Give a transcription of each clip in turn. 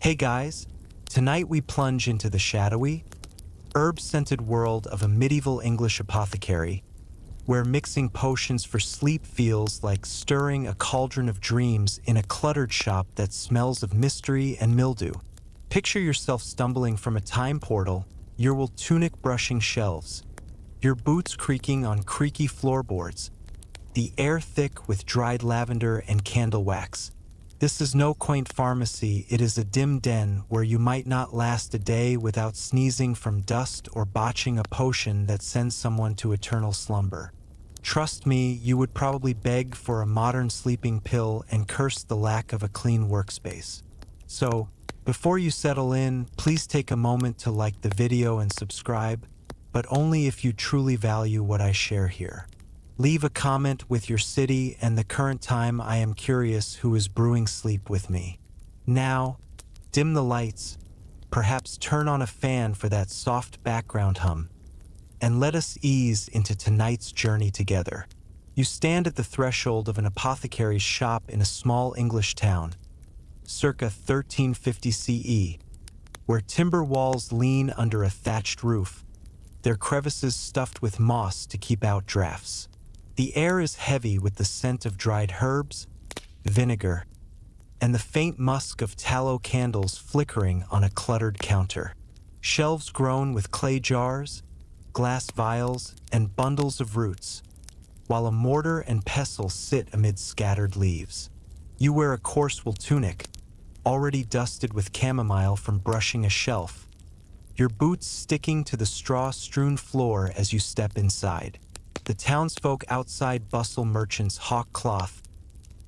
Hey guys, tonight we plunge into the shadowy, herb-scented world of a medieval English apothecary, where mixing potions for sleep feels like stirring a cauldron of dreams in a cluttered shop that smells of mystery and mildew. Picture yourself stumbling from a time portal, your wool tunic brushing shelves, your boots creaking on creaky floorboards, the air thick with dried lavender and candle wax. This is no quaint pharmacy, it is a dim den where you might not last a day without sneezing from dust or botching a potion that sends someone to eternal slumber. Trust me, you would probably beg for a modern sleeping pill and curse the lack of a clean workspace. So, before you settle in, please take a moment to like the video and subscribe, but only if you truly value what I share here. Leave a comment with your city and the current time. I am curious who is brewing sleep with me. Now, dim the lights, perhaps turn on a fan for that soft background hum, and let us ease into tonight's journey together. You stand at the threshold of an apothecary's shop in a small English town, circa 1350 CE, where timber walls lean under a thatched roof, their crevices stuffed with moss to keep out drafts. The air is heavy with the scent of dried herbs, vinegar, and the faint musk of tallow candles flickering on a cluttered counter. Shelves grown with clay jars, glass vials, and bundles of roots, while a mortar and pestle sit amid scattered leaves. You wear a coarse wool tunic, already dusted with chamomile from brushing a shelf, your boots sticking to the straw-strewn floor as you step inside. The townsfolk outside bustle, merchants hawk cloth,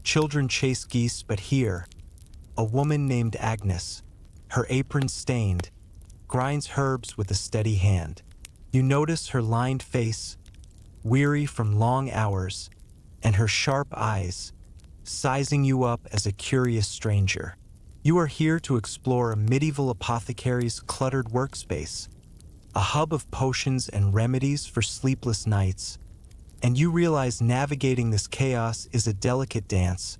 children chase geese, but here, a woman named Agnes, her apron stained, grinds herbs with a steady hand. You notice her lined face, weary from long hours, and her sharp eyes, sizing you up as a curious stranger. You are here to explore a medieval apothecary's cluttered workspace, a hub of potions and remedies for sleepless nights, and you realize navigating this chaos is a delicate dance,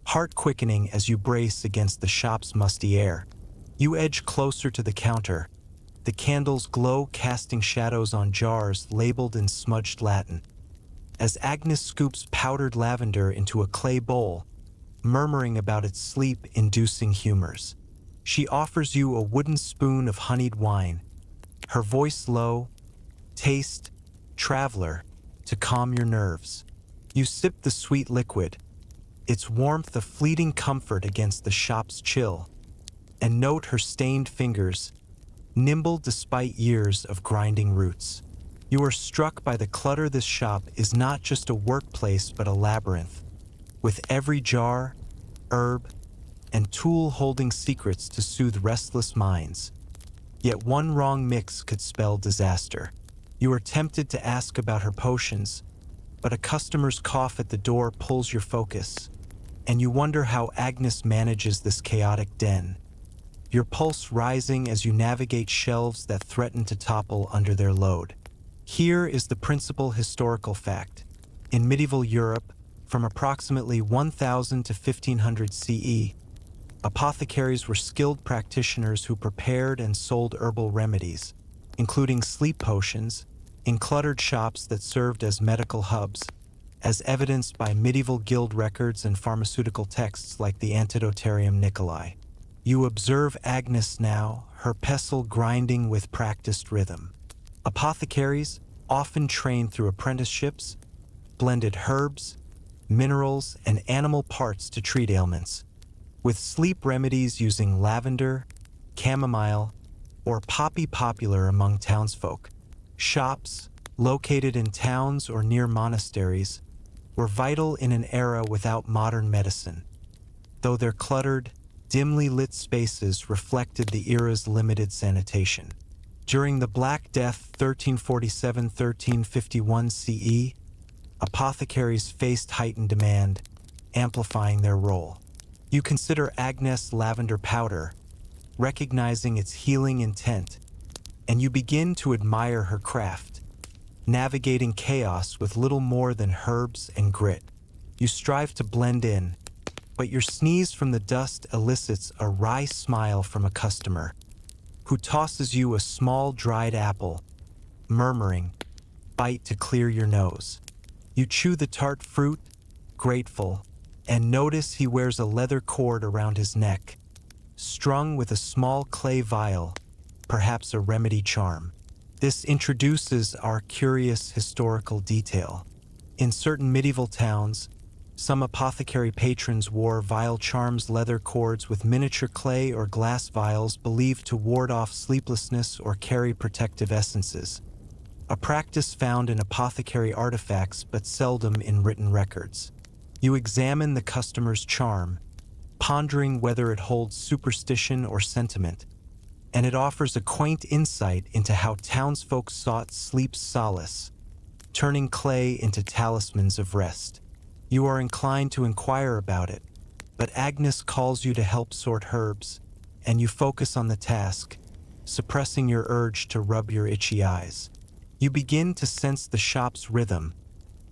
heart-quickening as you brace against the shop's musty air. You edge closer to the counter, the candles glow casting shadows on jars labeled in smudged Latin. As Agnes scoops powdered lavender into a clay bowl, murmuring about its sleep-inducing humors, she offers you a wooden spoon of honeyed wine, her voice low, "Taste, traveler," to calm your nerves. You sip the sweet liquid, its warmth a fleeting comfort against the shop's chill, and note her stained fingers, nimble despite years of grinding roots. You are struck by the clutter. This shop is not just a workplace but a labyrinth, with every jar, herb, and tool holding secrets to soothe restless minds. Yet one wrong mix could spell disaster. You are tempted to ask about her potions, but a customer's cough at the door pulls your focus, and you wonder how Agnes manages this chaotic den, your pulse rising as you navigate shelves that threaten to topple under their load. Here is the principal historical fact. In medieval Europe, from approximately 1000 to 1500 CE, apothecaries were skilled practitioners who prepared and sold herbal remedies, including sleep potions, in cluttered shops that served as medical hubs, as evidenced by medieval guild records and pharmaceutical texts like the Antidotarium Nicolai. You observe Agnes now, her pestle grinding with practiced rhythm. Apothecaries, often trained through apprenticeships, blended herbs, minerals, and animal parts to treat ailments, with sleep remedies using lavender, chamomile, or poppy popular among townsfolk. Shops, located in towns or near monasteries, were vital in an era without modern medicine, though their cluttered, dimly lit spaces reflected the era's limited sanitation. During the Black Death 1347-1351 CE, apothecaries faced heightened demand, amplifying their role. You consider Agnes lavender powder, recognizing its healing intent, and you begin to admire her craft, navigating chaos with little more than herbs and grit. You strive to blend in, but your sneeze from the dust elicits a wry smile from a customer who tosses you a small dried apple, murmuring, "Bite to clear your nose." You chew the tart fruit, grateful, and notice he wears a leather cord around his neck, strung with a small clay vial, perhaps a remedy charm. This introduces our curious historical detail. In certain medieval towns, some apothecary patrons wore vial charms, leather cords with miniature clay or glass vials believed to ward off sleeplessness or carry protective essences, a practice found in apothecary artifacts but seldom in written records. You examine the customer's charm, pondering whether it holds superstition or sentiment, and it offers a quaint insight into how townsfolk sought sleep's solace, turning clay into talismans of rest. You are inclined to inquire about it, but Agnes calls you to help sort herbs, and you focus on the task, suppressing your urge to rub your itchy eyes. You begin to sense the shop's rhythm,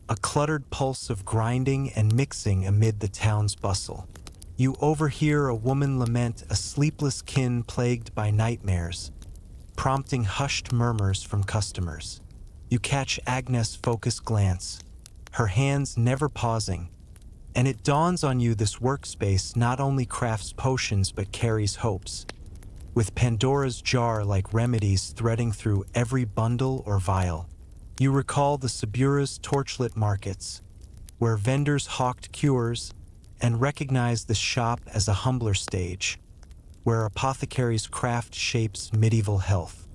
a cluttered pulse of grinding and mixing amid the town's bustle. You overhear a woman lament a sleepless kin plagued by nightmares, prompting hushed murmurs from customers. You catch Agnes' focused glance, her hands never pausing, and it dawns on you this workspace not only crafts potions but carries hopes, with Pandora's jar like remedies threading through every bundle or vial. You recall the Subura's torchlit markets, where vendors hawked cures, and recognize the shop as a humbler stage, where apothecaries craft shapes medieval health.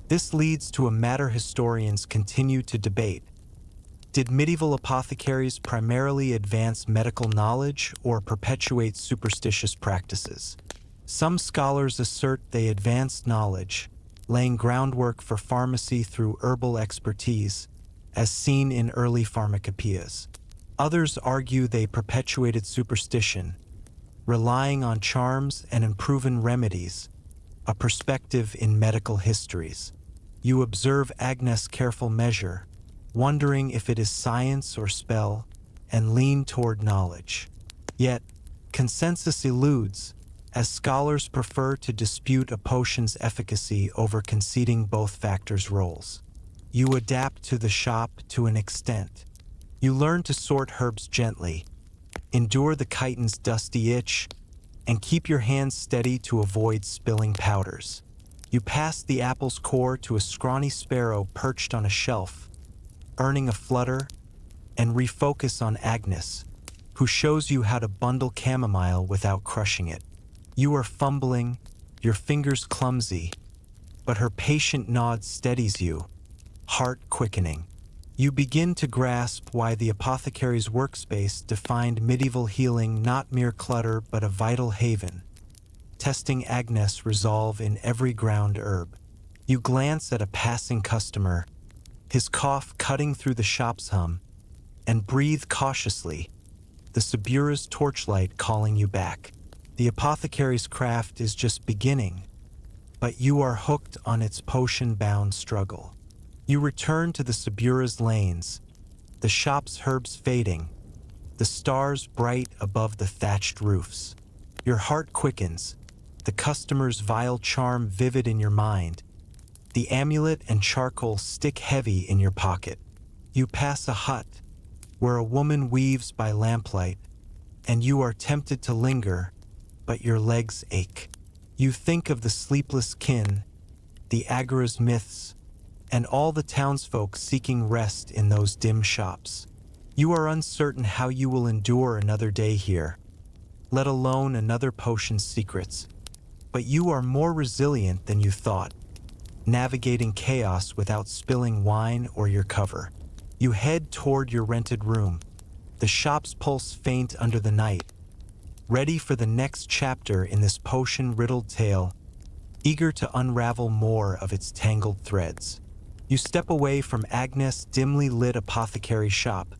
This leads to a matter historians continue to debate. Did medieval apothecaries primarily advance medical knowledge or perpetuate superstitious practices? Some scholars assert they advanced knowledge, laying groundwork for pharmacy through herbal expertise, as seen in early pharmacopoeias. Others argue they perpetuated superstition, relying on charms and unproven remedies, a perspective in medical histories. You observe Agnes' careful measure, wondering if it is science or spell, and lean toward knowledge. Yet, consensus eludes, as scholars prefer to dispute a potion's efficacy over conceding both factors' roles. You adapt to the shop to an extent. You learn to sort herbs gently, endure the chitin's dusty itch, and keep your hands steady to avoid spilling powders. You pass the apple's core to a scrawny sparrow perched on a shelf, earning a flutter, and refocus on Agnes, who shows you how to bundle chamomile without crushing it. You are fumbling, your fingers clumsy, but her patient nod steadies you, heart quickening. You begin to grasp why the apothecary's workspace defined medieval healing not mere clutter but a vital haven, testing Agnes' resolve in every ground herb. You glance at a passing customer, his cough cutting through the shop's hum, and breathe cautiously, the Subura's torchlight calling you back. The apothecary's craft is just beginning, but you are hooked on its potion-bound struggle. You return to the Subura's lanes, the shop's herbs fading, the stars bright above the thatched roofs. Your heart quickens, the customer's vial charm vivid in your mind, the amulet and charcoal stick heavy in your pocket. You pass a hut, where a woman weaves by lamplight, and you are tempted to linger, but your legs ache. You think of the sleepless kin, the Agor's myths, and all the townsfolk seeking rest in those dim shops. You are uncertain how you will endure another day here, let alone another potion's secrets. But you are more resilient than you thought, navigating chaos without spilling wine or your cover. You head toward your rented room, the shop's pulse faint under the night, ready for the next chapter in this potion-riddled tale, eager to unravel more of its tangled threads. You step away from Agnes' dimly lit apothecary shop,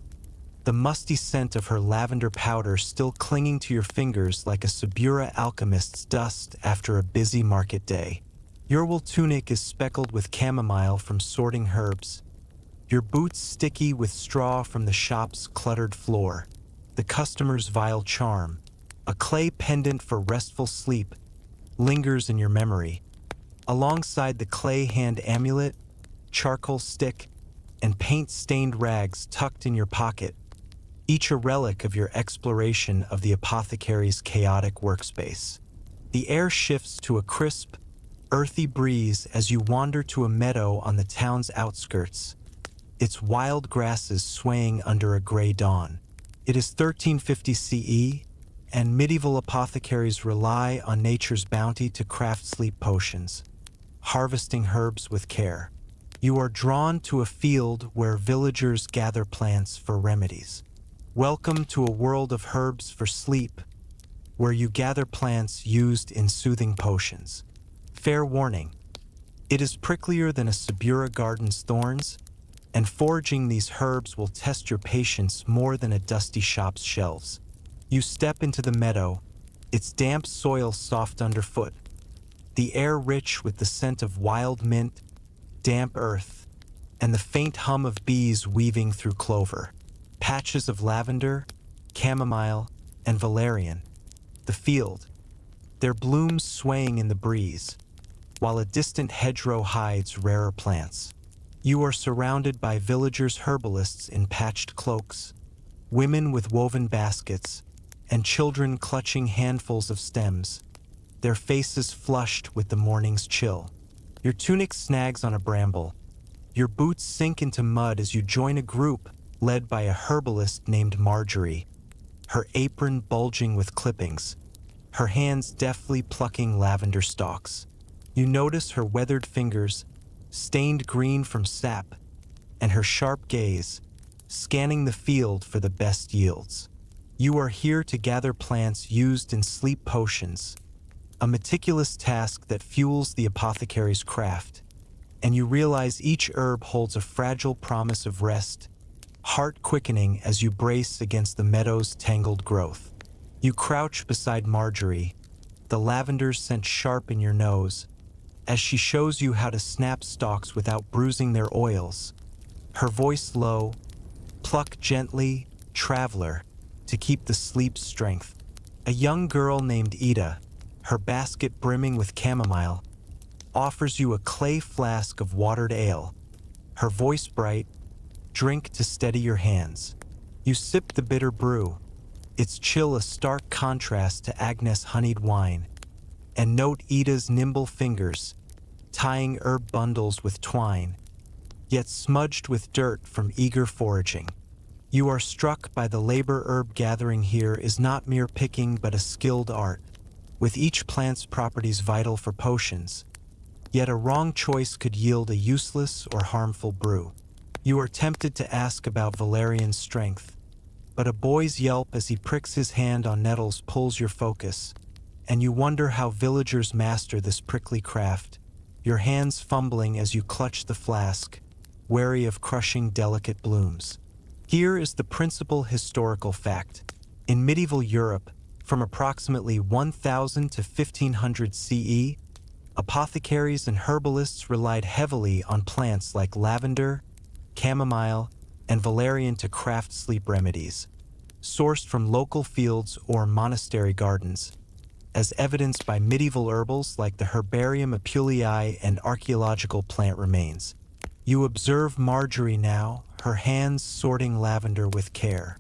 the musty scent of her lavender powder still clinging to your fingers like a Subura alchemist's dust after a busy market day. Your wool tunic is speckled with chamomile from sorting herbs, your boots sticky with straw from the shop's cluttered floor. The customer's vile charm, A clay pendant for restful sleep lingers in your memory, alongside the clay hand amulet, charcoal stick, and paint-stained rags tucked in your pocket, each a relic of your exploration of the apothecary's chaotic workspace. The air shifts to a crisp, earthy breeze as you wander to a meadow on the town's outskirts, its wild grasses swaying under a gray dawn. It is 1350 CE, and medieval apothecaries rely on nature's bounty to craft sleep potions, harvesting herbs with care. You are drawn to a field where villagers gather plants for remedies. Welcome to a world of herbs for sleep, where you gather plants used in soothing potions. Fair warning, it is pricklier than a Subura garden's thorns, and foraging these herbs will test your patience more than a dusty shop's shelves. You step into the meadow, its damp soil soft underfoot, the air rich with the scent of wild mint, damp earth, and the faint hum of bees weaving through clover. Patches of lavender, chamomile, and valerian. The field, their blooms swaying in the breeze, while a distant hedgerow hides rarer plants. You are surrounded by villagers' herbalists in patched cloaks, women with woven baskets, and children clutching handfuls of stems, their faces flushed with the morning's chill. Your tunic snags on a bramble. Your boots sink into mud as you join a group led by a herbalist named Marjorie, her apron bulging with clippings, her hands deftly plucking lavender stalks. You notice her weathered fingers, stained green from sap, and her sharp gaze, scanning the field for the best yields. You are here to gather plants used in sleep potions, a meticulous task that fuels the apothecary's craft, and you realize each herb holds a fragile promise of rest, heart quickening as you brace against the meadow's tangled growth. You crouch beside Marjorie, the lavender scent sharp in your nose, as she shows you how to snap stalks without bruising their oils. Her voice low, pluck gently, traveler, to keep the sleep strength. A young girl named Ida, her basket brimming with chamomile, offers you a clay flask of watered ale, her voice bright, drink to steady your hands. You sip the bitter brew, its chill a stark contrast to Agnes' honeyed wine, and note Ida's nimble fingers, tying herb bundles with twine, yet smudged with dirt from eager foraging. You are struck by the labor herb gathering here is not mere picking but a skilled art, with each plant's properties vital for potions, yet a wrong choice could yield a useless or harmful brew. You are tempted to ask about valerian's strength, but a boy's yelp as he pricks his hand on nettles pulls your focus, and you wonder how villagers master this prickly craft, your hands fumbling as you clutch the flask, wary of crushing delicate blooms. Here is the principal historical fact. In medieval Europe, from approximately 1000 to 1500 CE, apothecaries and herbalists relied heavily on plants like lavender, chamomile, and valerian to craft sleep remedies, sourced from local fields or monastery gardens, as evidenced by medieval herbals like the Herbarium Apuleii and archaeological plant remains. You observe Marjorie now, her hands sorting lavender with care.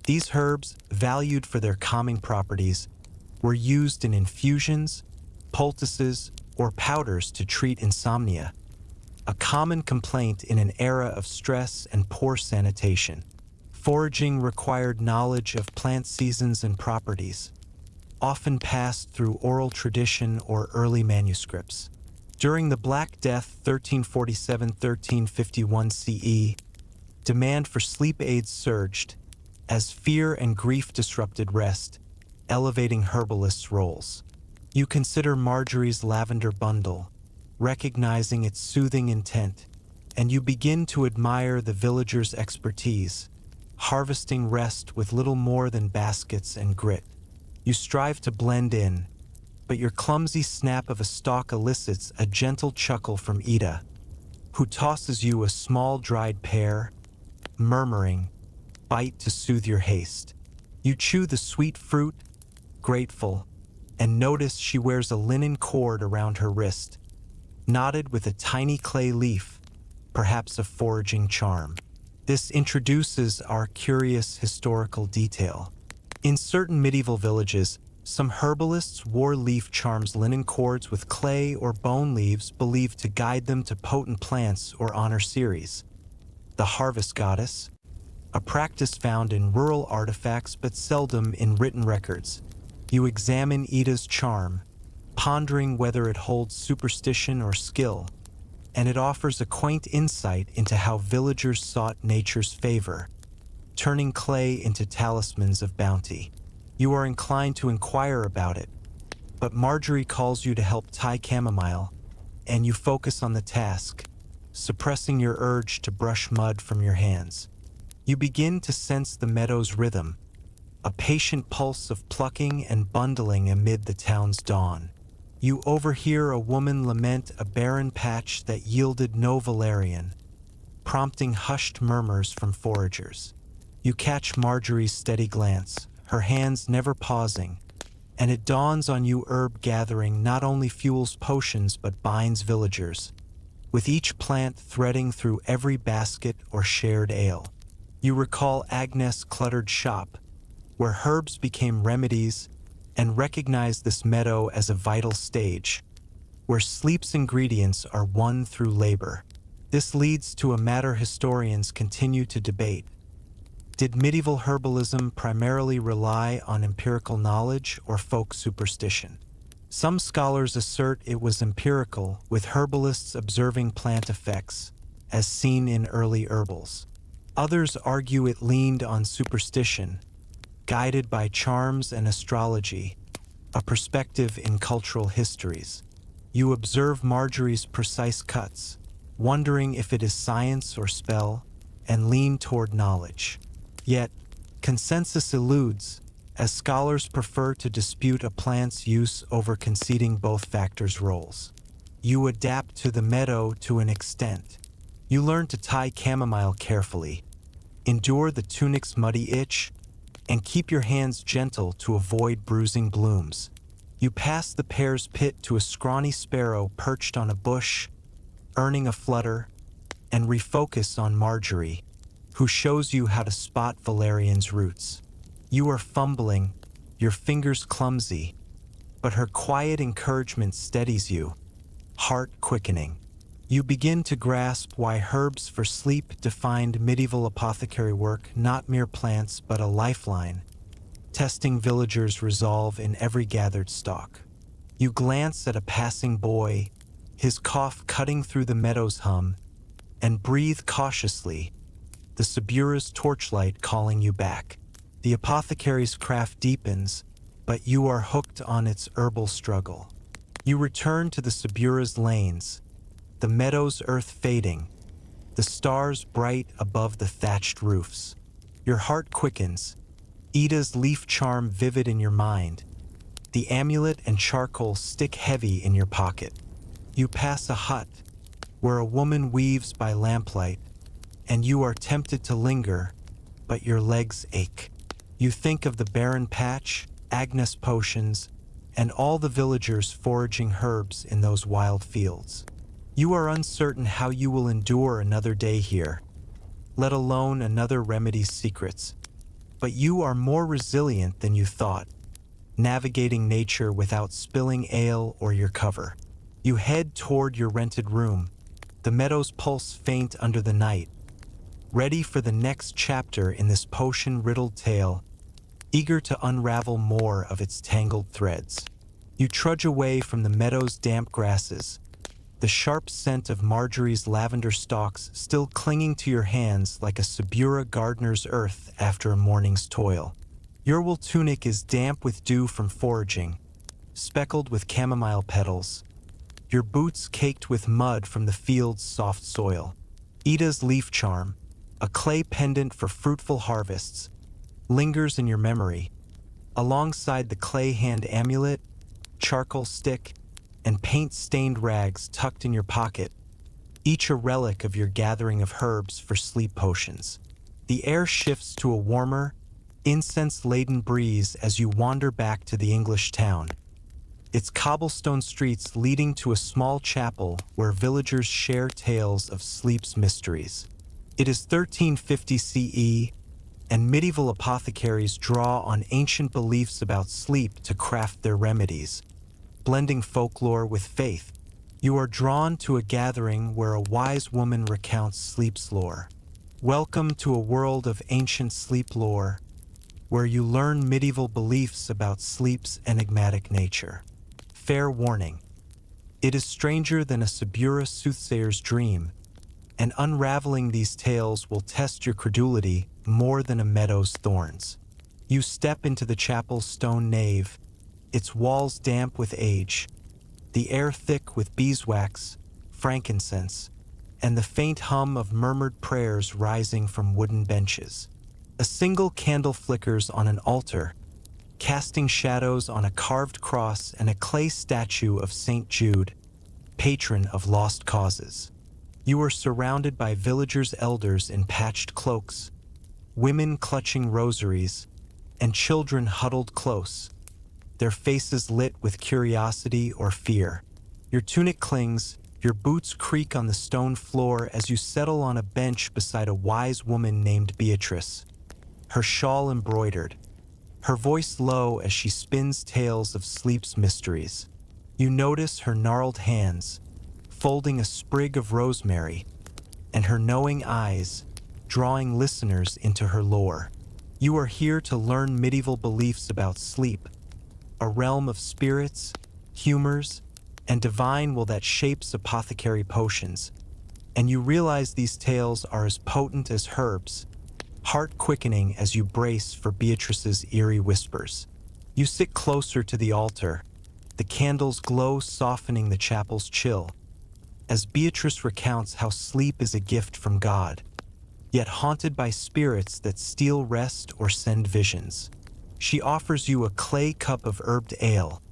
These herbs, valued for their calming properties, were used in infusions, poultices, or powders to treat insomnia, a common complaint in an era of stress and poor sanitation. Foraging required knowledge of plant seasons and properties, often passed through oral tradition or early manuscripts. During the Black Death 1347-1351 CE, demand for sleep aids surged as fear and grief disrupted rest, elevating herbalists' roles. You consider Marjorie's lavender bundle, recognizing its soothing intent, and you begin to admire the villagers' expertise, harvesting rest with little more than baskets and grit. You strive to blend in, but your clumsy snap of a stalk elicits a gentle chuckle from Ida, who tosses you a small dried pear, murmuring, "Bite to soothe your haste." You chew the sweet fruit, grateful, and notice she wears a linen cord around her wrist, knotted with a tiny clay leaf, perhaps a foraging charm. This introduces our curious historical detail. In certain medieval villages, some herbalists wore leaf charms, linen cords with clay or bone leaves believed to guide them to potent plants or honor Ceres, the harvest goddess, a practice found in rural artifacts but seldom in written records. You examine Ida's charm, pondering whether it holds superstition or skill, and it offers a quaint insight into how villagers sought nature's favor, turning clay into talismans of bounty. You are inclined to inquire about it, but Marjorie calls you to help tie chamomile, and you focus on the task, suppressing your urge to brush mud from your hands. You begin to sense the meadow's rhythm, a patient pulse of plucking and bundling amid the town's dawn. You overhear a woman lament a barren patch that yielded no valerian, prompting hushed murmurs from foragers. You catch Marjorie's steady glance, her hands never pausing, and it dawns on you herb gathering not only fuels potions but binds villagers, with each plant threading through every basket or shared ale. You recall Agnes' cluttered shop, where herbs became remedies, and recognize this meadow as a vital stage, where sleep's ingredients are won through labor. This leads to a matter historians continue to debate. Did medieval herbalism primarily rely on empirical knowledge or folk superstition? Some scholars assert it was empirical, with herbalists observing plant effects, as seen in early herbals. Others argue it leaned on superstition, guided by charms and astrology, a perspective in cultural histories. You observe Marjorie's precise cuts, wondering if it is science or spell, and lean toward knowledge. Yet, consensus eludes, as scholars prefer to dispute a plant's use over conceding both factors' roles. You adapt to the meadow to an extent. You learn to tie chamomile carefully, endure the tunic's muddy itch, and keep your hands gentle to avoid bruising blooms. You pass the pear's pit to a scrawny sparrow perched on a bush, earning a flutter, and refocus on Marjorie, who shows you how to spot valerian's roots. You are fumbling, your fingers clumsy, but her quiet encouragement steadies you, heart quickening. You begin to grasp why herbs for sleep defined medieval apothecary work, not mere plants but a lifeline, testing villagers' resolve in every gathered stalk. You glance at a passing boy, his cough cutting through the meadow's hum, and breathe cautiously, the Subura's torchlight calling you back. The apothecary's craft deepens, but you are hooked on its herbal struggle. You return to the Subura's lanes, the meadow's earth fading, the stars bright above the thatched roofs. Your heart quickens, Ida's leaf charm vivid in your mind, the amulet and charcoal stick heavy in your pocket. You pass a hut, where a woman weaves by lamplight, and you are tempted to linger, but your legs ache. You think of the barren patch, Agnes potions, and all the villagers foraging herbs in those wild fields. You are uncertain how you will endure another day here, let alone another remedy's secrets. But you are more resilient than you thought, navigating nature without spilling ale or your cover. You head toward your rented room, the meadow's pulse faint under the night, ready for the next chapter in this potion-riddled tale, eager to unravel more of its tangled threads. You trudge away from the meadow's damp grasses, the sharp scent of Marjorie's lavender stalks still clinging to your hands like a Subura gardener's earth after a morning's toil. Your wool tunic is damp with dew from foraging, speckled with chamomile petals, your boots caked with mud from the field's soft soil. Ida's leaf charm, a clay pendant for fruitful harvests, lingers in your memory, alongside the clay hand amulet, charcoal stick, and paint-stained rags tucked in your pocket, each a relic of your gathering of herbs for sleep potions. The air shifts to a warmer, incense-laden breeze as you wander back to the English town. Its cobblestone streets leading to a small chapel where villagers share tales of sleep's mysteries. It is 1350 CE, and medieval apothecaries draw on ancient beliefs about sleep to craft their remedies. Blending folklore with faith, you are drawn to a gathering where a wise woman recounts sleep's lore. Welcome to a world of ancient sleep lore, where you learn medieval beliefs about sleep's enigmatic nature. Fair warning, it is stranger than a Subura soothsayer's dream, and unraveling these tales will test your credulity more than a meadow's thorns. You step into the chapel's stone nave, its walls damp with age, the air thick with beeswax, frankincense, and the faint hum of murmured prayers rising from wooden benches. A single candle flickers on an altar, casting shadows on a carved cross and a clay statue of St. Jude, patron of lost causes. You are surrounded by villagers' elders in patched cloaks, women clutching rosaries, and children huddled close, their faces lit with curiosity or fear. Your tunic clings, your boots creak on the stone floor as you settle on a bench beside a wise woman named Beatrice, her shawl embroidered, her voice low as she spins tales of sleep's mysteries. You notice her gnarled hands, folding a sprig of rosemary, and her knowing eyes, drawing listeners into her lore. You are here to learn medieval beliefs about sleep, a realm of spirits, humors, and divine will that shapes apothecary potions, and you realize these tales are as potent as herbs, heart-quickening as you brace for Beatrice's eerie whispers. You sit closer to the altar, the candle's glow softening the chapel's chill, as Beatrice recounts how sleep is a gift from God, yet haunted by spirits that steal rest or send visions. She offers you a clay cup of herbed ale,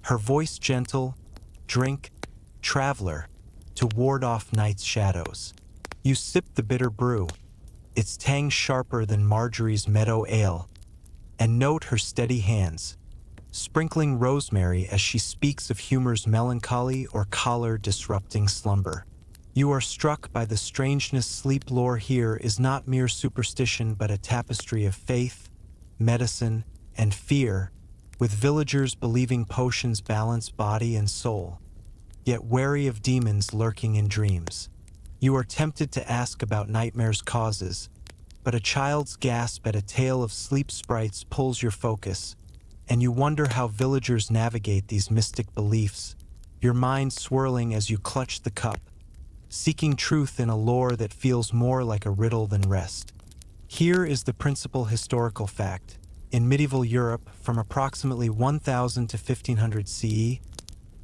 her voice gentle, drink, traveler, to ward off night's shadows. You sip the bitter brew, its tang sharper than Marjorie's meadow ale, and note her steady hands, sprinkling rosemary as she speaks of humor's melancholy or collar disrupting slumber. You are struck by the strangeness sleep lore here is not mere superstition but a tapestry of faith, medicine, and fear, with villagers believing potions balance body and soul, yet wary of demons lurking in dreams. You are tempted to ask about nightmares' causes, but a child's gasp at a tale of sleep sprites pulls your focus, and you wonder how villagers navigate these mystic beliefs, your mind swirling as you clutch the cup, seeking truth in a lore that feels more like a riddle than rest. Here is the principal historical fact. In medieval Europe, from approximately 1000 to 1500 CE,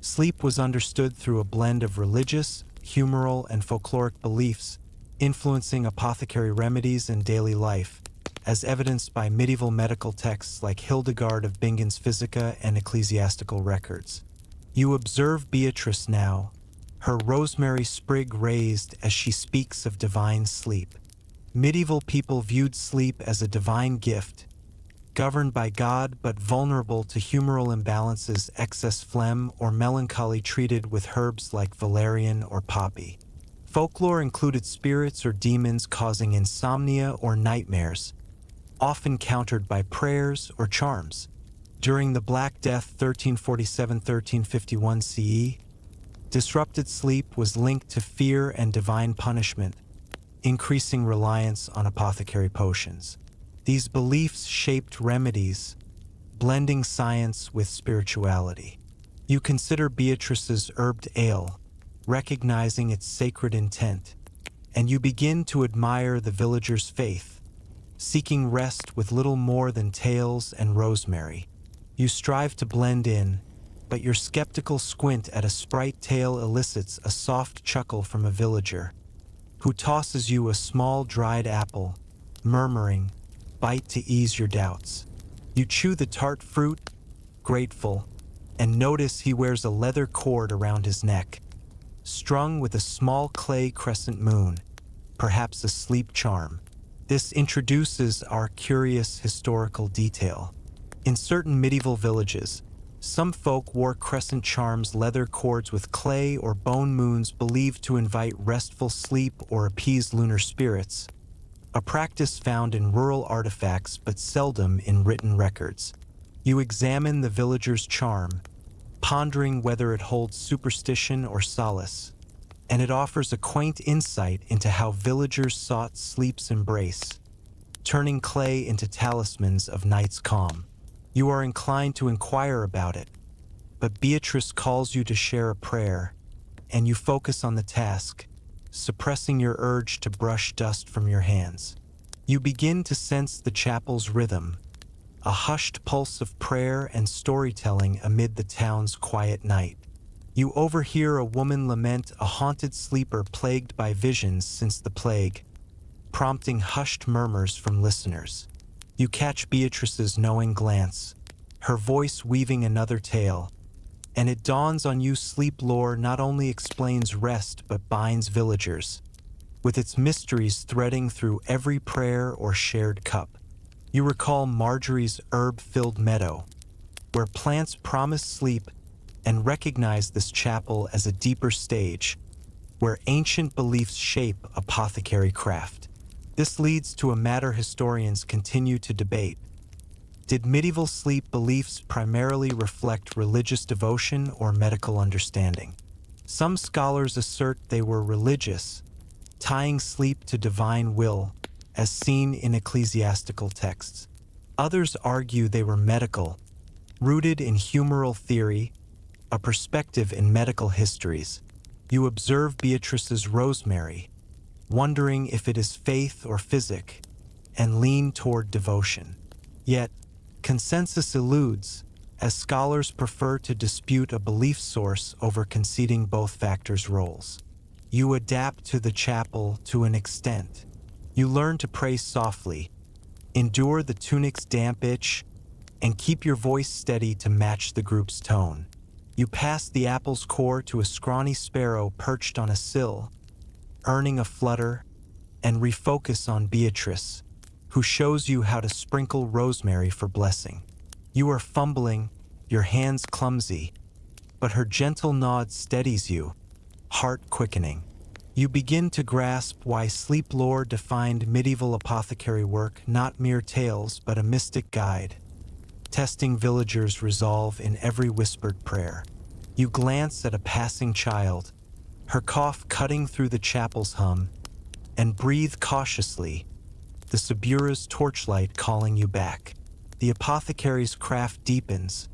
sleep was understood through a blend of religious, humoral, and folkloric beliefs, influencing apothecary remedies and daily life, as evidenced by medieval medical texts like Hildegard of Bingen's Physica and ecclesiastical records. You observe Beatrice now, her rosemary sprig raised as she speaks of divine sleep. Medieval people viewed sleep as a divine gift, governed by God but vulnerable to humoral imbalances, excess phlegm, or melancholy treated with herbs like valerian or poppy. Folklore included spirits or demons causing insomnia or nightmares, often countered by prayers or charms. During the Black Death 1347-1351 CE, disrupted sleep was linked to fear and divine punishment, increasing reliance on apothecary potions. These beliefs shaped remedies, blending science with spirituality. You consider Beatrice's herbed ale, recognizing its sacred intent, and you begin to admire the villagers' faith, seeking rest with little more than tales and rosemary. You strive to blend in, but your skeptical squint at a sprite tale elicits a soft chuckle from a villager, who tosses you a small dried apple, murmuring, "Bite to ease your doubts." You chew the tart fruit, grateful, and notice he wears a leather cord around his neck, strung with a small clay crescent moon, perhaps a sleep charm. This introduces our curious historical detail. In certain medieval villages, some folk wore crescent charms, leather cords with clay or bone moons believed to invite restful sleep or appease lunar spirits, a practice found in rural artifacts but seldom in written records. You examine the villager's charm, pondering whether it holds superstition or solace, and it offers a quaint insight into how villagers sought sleep's embrace, turning clay into talismans of night's calm. You are inclined to inquire about it, but Beatrice calls you to share a prayer, and you focus on the task, suppressing your urge to brush dust from your hands. You begin to sense the chapel's rhythm, a hushed pulse of prayer and storytelling amid the town's quiet night. You overhear a woman lament a haunted sleeper plagued by visions since the plague, prompting hushed murmurs from listeners. You catch Beatrice's knowing glance, her voice weaving another tale, and it dawns on you sleep lore not only explains rest but binds villagers, with its mysteries threading through every prayer or shared cup. You recall Marjorie's herb-filled meadow, where plants promise sleep, and recognize this chapel as a deeper stage, where ancient beliefs shape apothecary craft. This leads to a matter historians continue to debate. Did medieval sleep beliefs primarily reflect religious devotion or medical understanding? Some scholars assert they were religious, tying sleep to divine will, as seen in ecclesiastical texts. Others argue they were medical, rooted in humoral theory, a perspective in medical histories. You observe Beatrice's rosemary, wondering if it is faith or physic, and lean toward devotion. Yet, consensus eludes, as scholars prefer to dispute a belief source over conceding both factors' roles. You adapt to the chapel to an extent. You learn to pray softly, endure the tunic's damp itch, and keep your voice steady to match the group's tone. You pass the apple's core to a scrawny sparrow perched on a sill, earning a flutter, and refocus on Beatrice, who shows you how to sprinkle rosemary for blessing. You are fumbling, your hands clumsy, but her gentle nod steadies you, heart quickening. You begin to grasp why sleep lore defined medieval apothecary work not mere tales but a mystic guide, testing villagers' resolve in every whispered prayer. You glance at a passing child, her cough cutting through the chapel's hum, and breathe cautiously, the Subura's torchlight calling you back. The apothecary's craft deepens,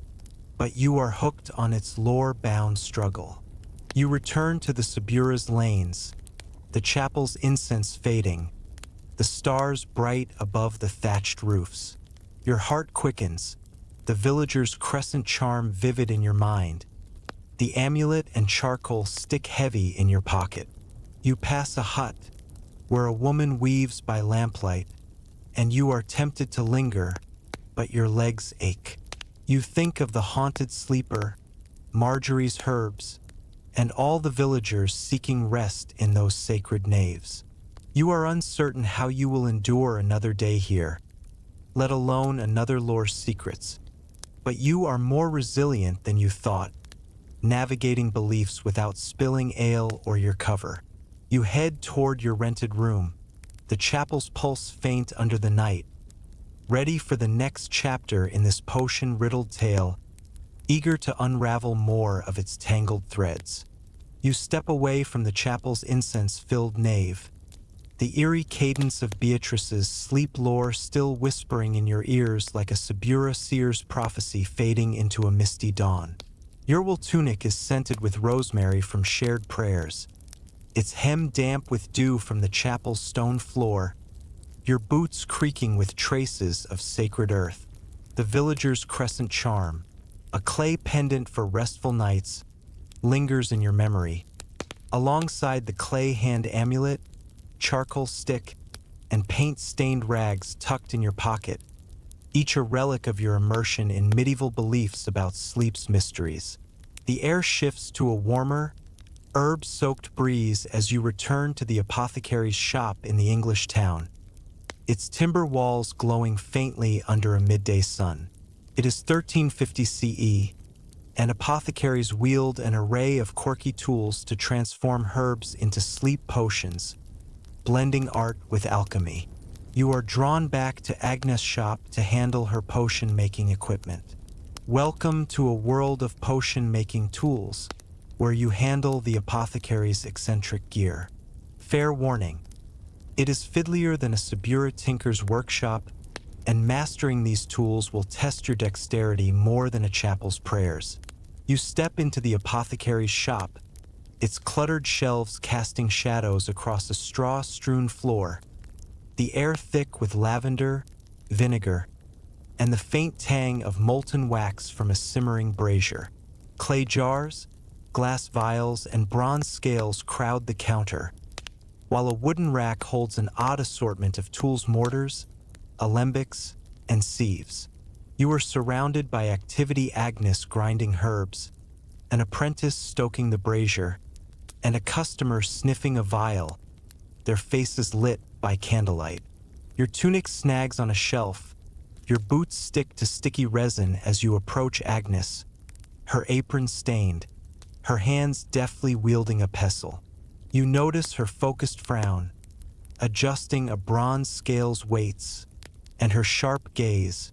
but you are hooked on its lore-bound struggle. You return to the Subura's lanes, the chapel's incense fading, the stars bright above the thatched roofs. Your heart quickens, the villager's crescent charm vivid in your mind, the amulet and charcoal stick heavy in your pocket. You pass a hut, where a woman weaves by lamplight, and you are tempted to linger, but your legs ache. You think of the haunted sleeper, Marjorie's herbs, and all the villagers seeking rest in those sacred naves. You are uncertain how you will endure another day here, let alone another lore's secrets. But you are more resilient than you thought, navigating beliefs without spilling ale or your cover. You head toward your rented room, the chapel's pulse faint under the night, ready for the next chapter in this potion-riddled tale, eager to unravel more of its tangled threads. You step away from the chapel's incense-filled nave, the eerie cadence of Beatrice's sleep lore still whispering in your ears like a Subura seer's prophecy fading into a misty dawn. Your wool tunic is scented with rosemary from shared prayers, its hem damp with dew from the chapel's stone floor, your boots creaking with traces of sacred earth. The villager's crescent charm, a clay pendant for restful nights, lingers in your memory. Alongside the clay hand amulet, charcoal stick, and paint-stained rags tucked in your pocket, each a relic of your immersion in medieval beliefs about sleep's mysteries. The air shifts to a warmer, herb-soaked breeze as you return to the apothecary's shop in the English town. its timber walls glowing faintly under a midday sun. It is 1350 CE, and apothecaries wield an array of quirky tools to transform herbs into sleep potions, blending art with alchemy. You are drawn back to Agnes' shop to handle her potion-making equipment. Welcome to a world of potion-making tools, where you handle the apothecary's eccentric gear. Fair warning, it is fiddlier than a Subura tinker's workshop, and mastering these tools will test your dexterity more than a chapel's prayers. You step into the apothecary's shop, its cluttered shelves casting shadows across a straw-strewn floor, the air thick with lavender, vinegar, and the faint tang of molten wax from a simmering brazier. Clay jars, glass vials, and bronze scales crowd the counter, while a wooden rack holds an odd assortment of tools, mortars, alembics, and sieves. You are surrounded by activity: Agnes grinding herbs, an apprentice stoking the brazier, and a customer sniffing a vial, their faces lit by candlelight. Your tunic snags on a shelf, your boots stick to sticky resin as you approach Agnes, her apron stained, her hands deftly wielding a pestle. You notice her focused frown, adjusting a bronze scale's weights, and her sharp gaze,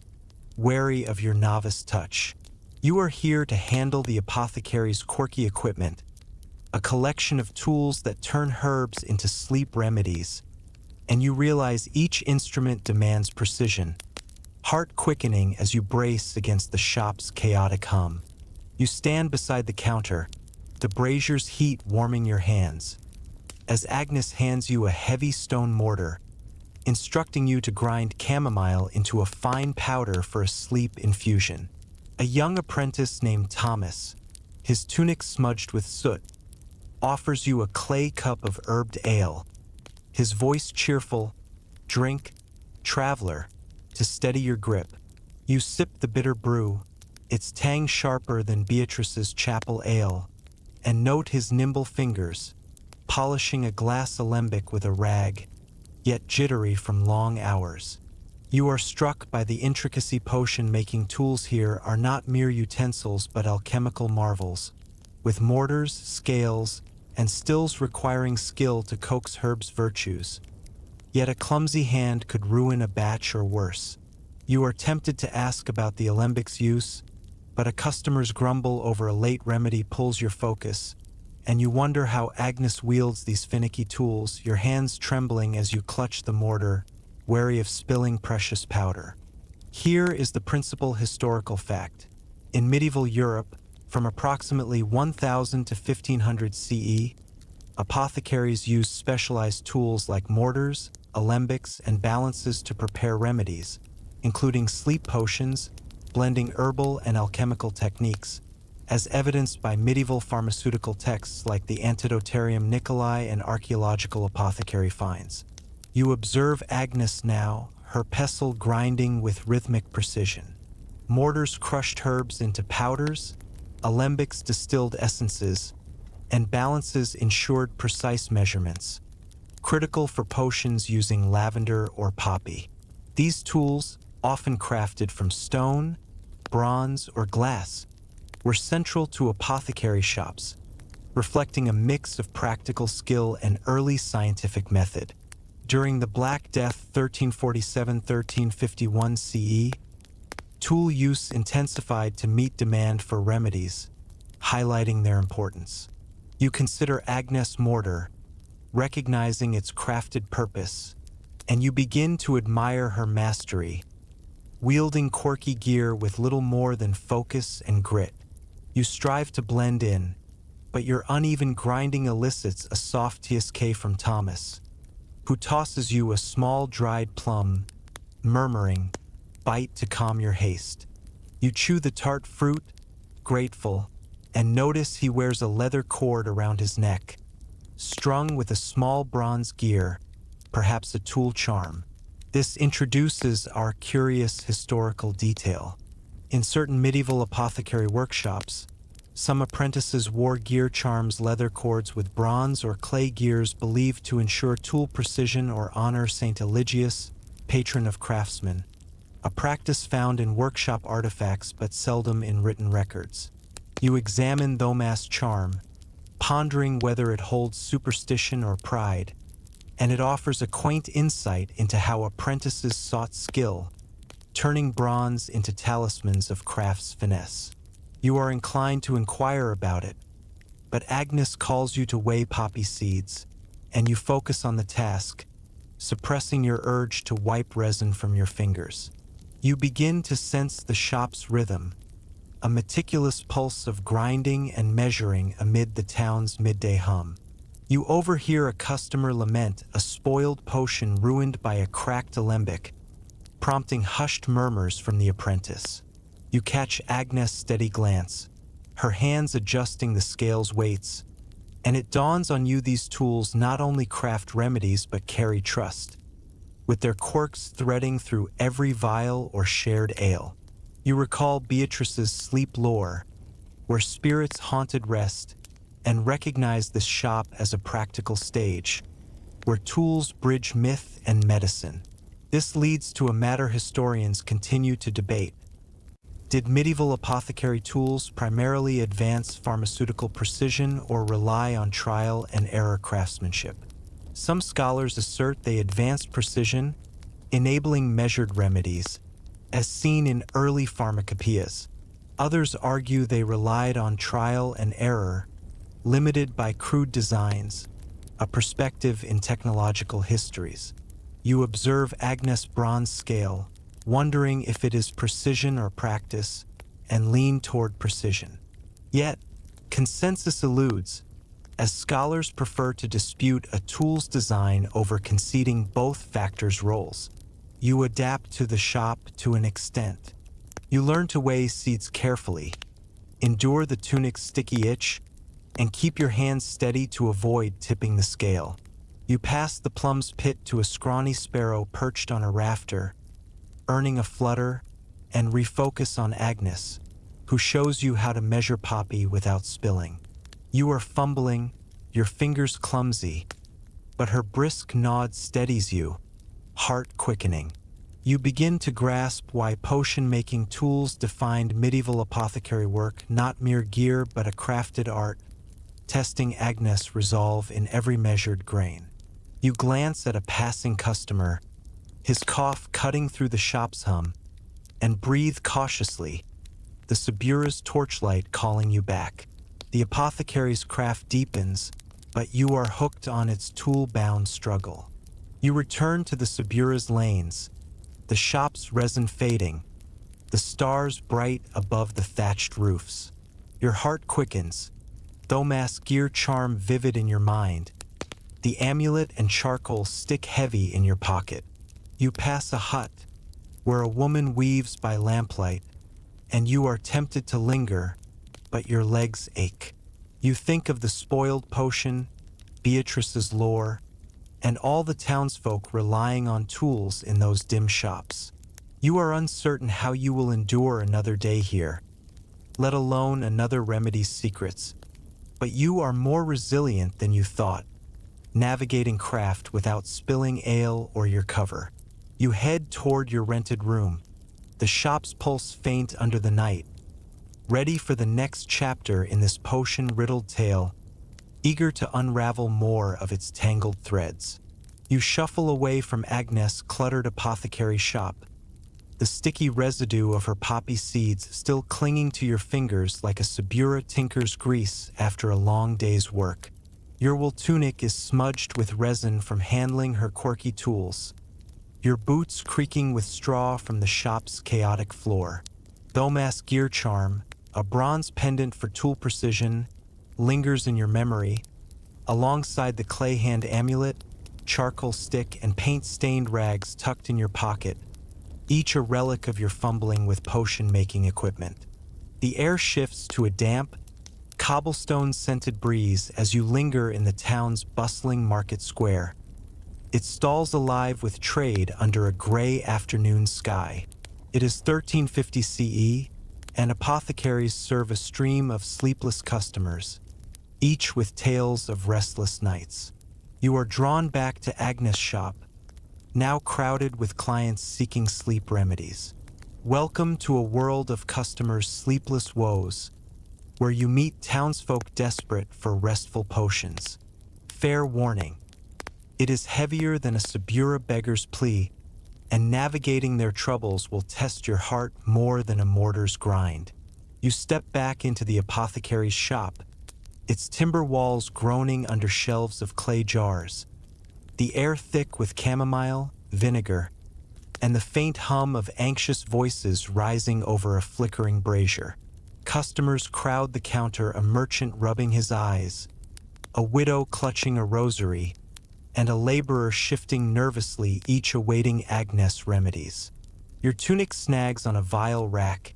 wary of your novice touch. You are here to handle the apothecary's quirky equipment, a collection of tools that turn herbs into sleep remedies, and you realize each instrument demands precision, heart quickening as you brace against the shop's chaotic hum. You stand beside the counter, the brazier's heat warming your hands, as Agnes hands you a heavy stone mortar, instructing you to grind chamomile into a fine powder for a sleep infusion. A young apprentice named Thomas, his tunic smudged with soot, offers you a clay cup of herbed ale, his voice cheerful, "Drink, traveler," to steady your grip. You sip the bitter brew, its tang sharper than Beatrice's chapel ale, and note his nimble fingers, polishing a glass alembic with a rag, yet jittery from long hours. You are struck by the intricacy. Potion-making tools here are not mere utensils but alchemical marvels, with mortars, scales, and stills requiring skill to coax herbs' virtues. Yet a clumsy hand could ruin a batch or worse. You are tempted to ask about the alembic's use, but a customer's grumble over a late remedy pulls your focus, and you wonder how Agnes wields these finicky tools, your hands trembling as you clutch the mortar, wary of spilling precious powder. Here is the principal historical fact. In medieval Europe, from approximately 1000 to 1500 CE, apothecaries used specialized tools like mortars, alembics, and balances to prepare remedies, including sleep potions, blending herbal and alchemical techniques, as evidenced by medieval pharmaceutical texts like the Antidotarium Nicolai and archaeological apothecary finds. You observe Agnes now, her pestle grinding with rhythmic precision. Mortars crushed herbs into powders, alembics distilled essences, and balances ensured precise measurements, critical for potions using lavender or poppy. These tools, often crafted from stone, bronze, or glass, were central to apothecary shops, reflecting a mix of practical skill and early scientific method. During the Black Death 1347–1351 CE, tool use intensified to meet demand for remedies, highlighting their importance. You consider Agnes' mortar, recognizing its crafted purpose, and you begin to admire her mastery, wielding quirky gear with little more than focus and grit. You strive to blend in, but your uneven grinding elicits a soft TSK from Thomas, who tosses you a small dried plum, murmuring, "Bite to calm your haste." You chew the tart fruit, grateful, and notice he wears a leather cord around his neck, strung with a small bronze gear, perhaps a tool charm. This introduces our curious historical detail. In certain medieval apothecary workshops, some apprentices wore gear charms, leather cords with bronze or clay gears believed to ensure tool precision or honor Saint Eligius, patron of craftsmen, a practice found in workshop artifacts but seldom in written records. You examine Thomas' charm, pondering whether it holds superstition or pride, and it offers a quaint insight into how apprentices sought skill, turning bronze into talismans of craft's finesse. You are inclined to inquire about it, but Agnes calls you to weigh poppy seeds, and you focus on the task, suppressing your urge to wipe resin from your fingers. You begin to sense the shop's rhythm, a meticulous pulse of grinding and measuring amid the town's midday hum. You overhear a customer lament a spoiled potion ruined by a cracked alembic, prompting hushed murmurs from the apprentice. You catch Agnes' steady glance, her hands adjusting the scale's weights, and it dawns on you these tools not only craft remedies but carry trust, with their quirks threading through every vial or shared ale. You recall Beatrice's sleep lore, where spirits haunted rest, and recognize this shop as a practical stage, where tools bridge myth and medicine. This leads to a matter historians continue to debate. Did medieval apothecary tools primarily advance pharmaceutical precision or rely on trial and error craftsmanship? Some scholars assert they advanced precision, enabling measured remedies, as seen in early pharmacopoeias. Others argue they relied on trial and error, limited by crude designs, a perspective in technological histories. You observe Agnes' bronze scale, wondering if it is precision or practice, and lean toward precision. Yet, consensus eludes, as scholars prefer to dispute a tool's design over conceding both factors' roles. You adapt to the shop to an extent. You learn to weigh seeds carefully, endure the tunic's sticky itch, and keep your hands steady to avoid tipping the scale. You pass the plum's pit to a scrawny sparrow perched on a rafter, earning a flutter, and refocus on Agnes, who shows you how to measure poppy without spilling. You are fumbling, your fingers clumsy, but her brisk nod steadies you, heart quickening. You begin to grasp why potion-making tools defined medieval apothecary work, not mere gear but a crafted art, testing Agnes' resolve in every measured grain. You glance at a passing customer, his cough cutting through the shop's hum, and breathe cautiously, the Subura's torchlight calling you back. The apothecary's craft deepens, but you are hooked on its tool-bound struggle. You return to the Subura's lanes, the shop's resin fading, the stars bright above the thatched roofs. Your heart quickens, Thomas' gear charm vivid in your mind, the amulet and charcoal stick heavy in your pocket. You pass a hut, where a woman weaves by lamplight, and you are tempted to linger, but your legs ache. You think of the spoiled potion, Beatrice's lore, and all the townsfolk relying on tools in those dim shops. You are uncertain how you will endure another day here, let alone another remedy's secrets, but you are more resilient than you thought, navigating craft without spilling ale or your cover. You head toward your rented room, the shop's pulse faint under the night, ready for the next chapter in this potion-riddled tale, eager to unravel more of its tangled threads. You shuffle away from Agnes' cluttered apothecary shop, the sticky residue of her poppy seeds still clinging to your fingers like a Subura tinker's grease after a long day's work. Your wool tunic is smudged with resin from handling her quirky tools, your boots creaking with straw from the shop's chaotic floor. Thomas' gear charm, a bronze pendant for tool precision, lingers in your memory, alongside the clay hand amulet, charcoal stick, and paint-stained rags tucked in your pocket, each a relic of your fumbling with potion-making equipment. The air shifts to a damp, cobblestone-scented breeze as you linger in the town's bustling market square. It stalls alive with trade under a gray afternoon sky. It is 1350 CE, and apothecaries serve a stream of sleepless customers, each with tales of restless nights. You are drawn back to Agnes' shop, now crowded with clients seeking sleep remedies. Welcome to a world of customers' sleepless woes, where you meet townsfolk desperate for restful potions. Fair warning, it is heavier than a Subura beggar's plea, and navigating their troubles will test your heart more than a mortar's grind. You step back into the apothecary's shop, its timber walls groaning under shelves of clay jars, the air thick with chamomile, vinegar, and the faint hum of anxious voices rising over a flickering brazier. Customers crowd the counter, a merchant rubbing his eyes, a widow clutching a rosary, and a laborer shifting nervously, each awaiting Agnes remedies. Your tunic snags on a vial rack.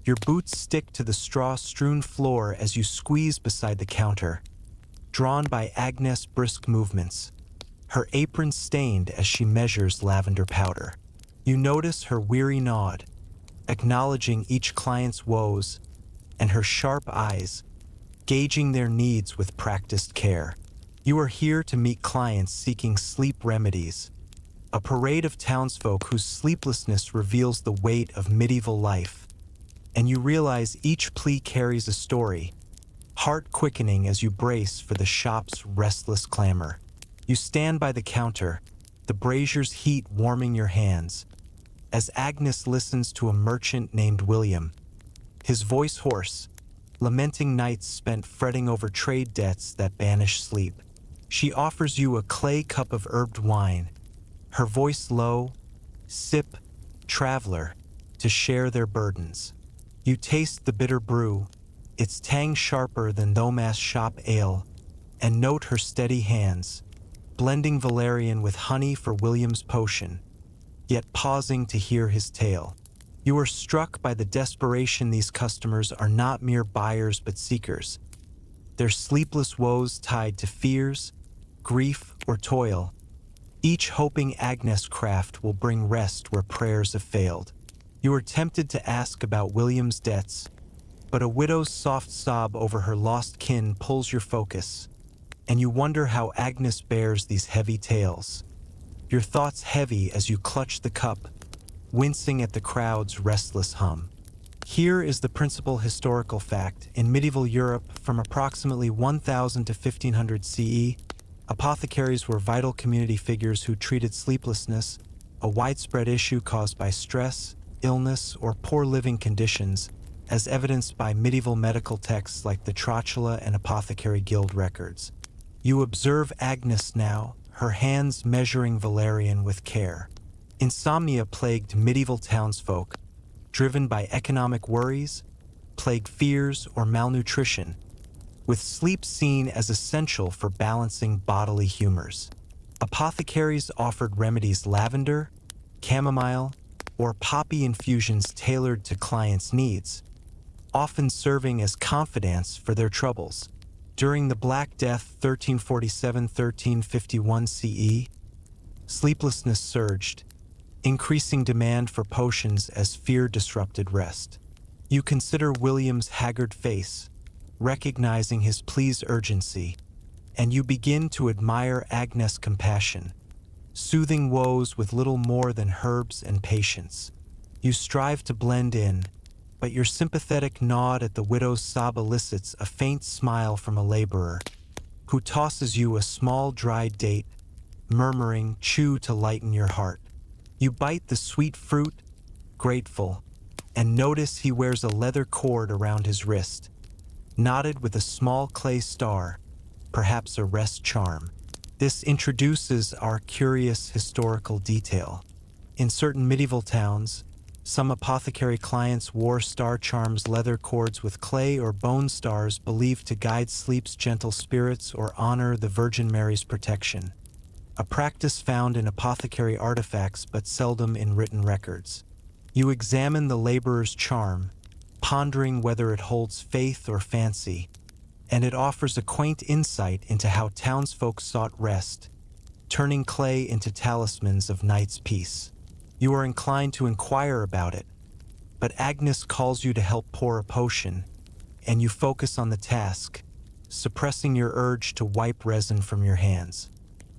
Your boots stick to the straw-strewn floor as you squeeze beside the counter, drawn by Agnes' brisk movements, her apron stained as she measures lavender powder. You notice her weary nod, acknowledging each client's woes, and her sharp eyes, gauging their needs with practiced care. You are here to meet clients seeking sleep remedies, a parade of townsfolk whose sleeplessness reveals the weight of medieval life, and you realize each plea carries a story, heart-quickening as you brace for the shop's restless clamor. You stand by the counter, the brazier's heat warming your hands, as Agnes listens to a merchant named William, his voice hoarse, lamenting nights spent fretting over trade debts that banish sleep. She offers you a clay cup of herbed wine, her voice low, "Sip, traveler," to share their burdens. You taste the bitter brew, its tang sharper than Thomas shop ale, and note her steady hands, blending valerian with honey for William's potion, yet pausing to hear his tale. You are struck by the desperation. These customers are not mere buyers but seekers, their sleepless woes tied to fears, grief, or toil, each hoping Agnes' craft will bring rest where prayers have failed. You are tempted to ask about William's debts, but a widow's soft sob over her lost kin pulls your focus, and you wonder how Agnes bears these heavy tales. Your thoughts heavy as you clutch the cup, wincing at the crowd's restless hum. Here is the principal historical fact. In medieval Europe, from approximately 1000 to 1500 CE, apothecaries were vital community figures who treated sleeplessness, a widespread issue caused by stress, illness, or poor living conditions, as evidenced by medieval medical texts like the Trotula and Apothecary Guild records. You observe Agnes now, her hands measuring valerian with care. Insomnia plagued medieval townsfolk, driven by economic worries, plague fears, or malnutrition, with sleep seen as essential for balancing bodily humors. Apothecaries offered remedies lavender, chamomile, or poppy infusions tailored to clients' needs, often serving as confidants for their troubles. During the Black Death 1347-1351 CE, sleeplessness surged, increasing demand for potions as fear disrupted rest. You consider William's haggard face, recognizing his plea's urgency, and you begin to admire Agnes' compassion, soothing woes with little more than herbs and patience. You strive to blend in, but your sympathetic nod at the widow's sob elicits a faint smile from a laborer, who tosses you a small dried date, murmuring, "Chew to lighten your heart." You bite the sweet fruit, grateful, and notice he wears a leather cord around his wrist, knotted with a small clay star, perhaps a rest charm. This introduces our curious historical detail. In certain medieval towns, some apothecary clients wore star charms, leather cords with clay or bone stars believed to guide sleep's gentle spirits or honor the Virgin Mary's protection, a practice found in apothecary artifacts but seldom in written records. You examine the laborer's charm, pondering whether it holds faith or fancy, and it offers a quaint insight into how townsfolk sought rest, turning clay into talismans of night's peace. You are inclined to inquire about it, but Agnes calls you to help pour a potion, and you focus on the task, suppressing your urge to wipe resin from your hands.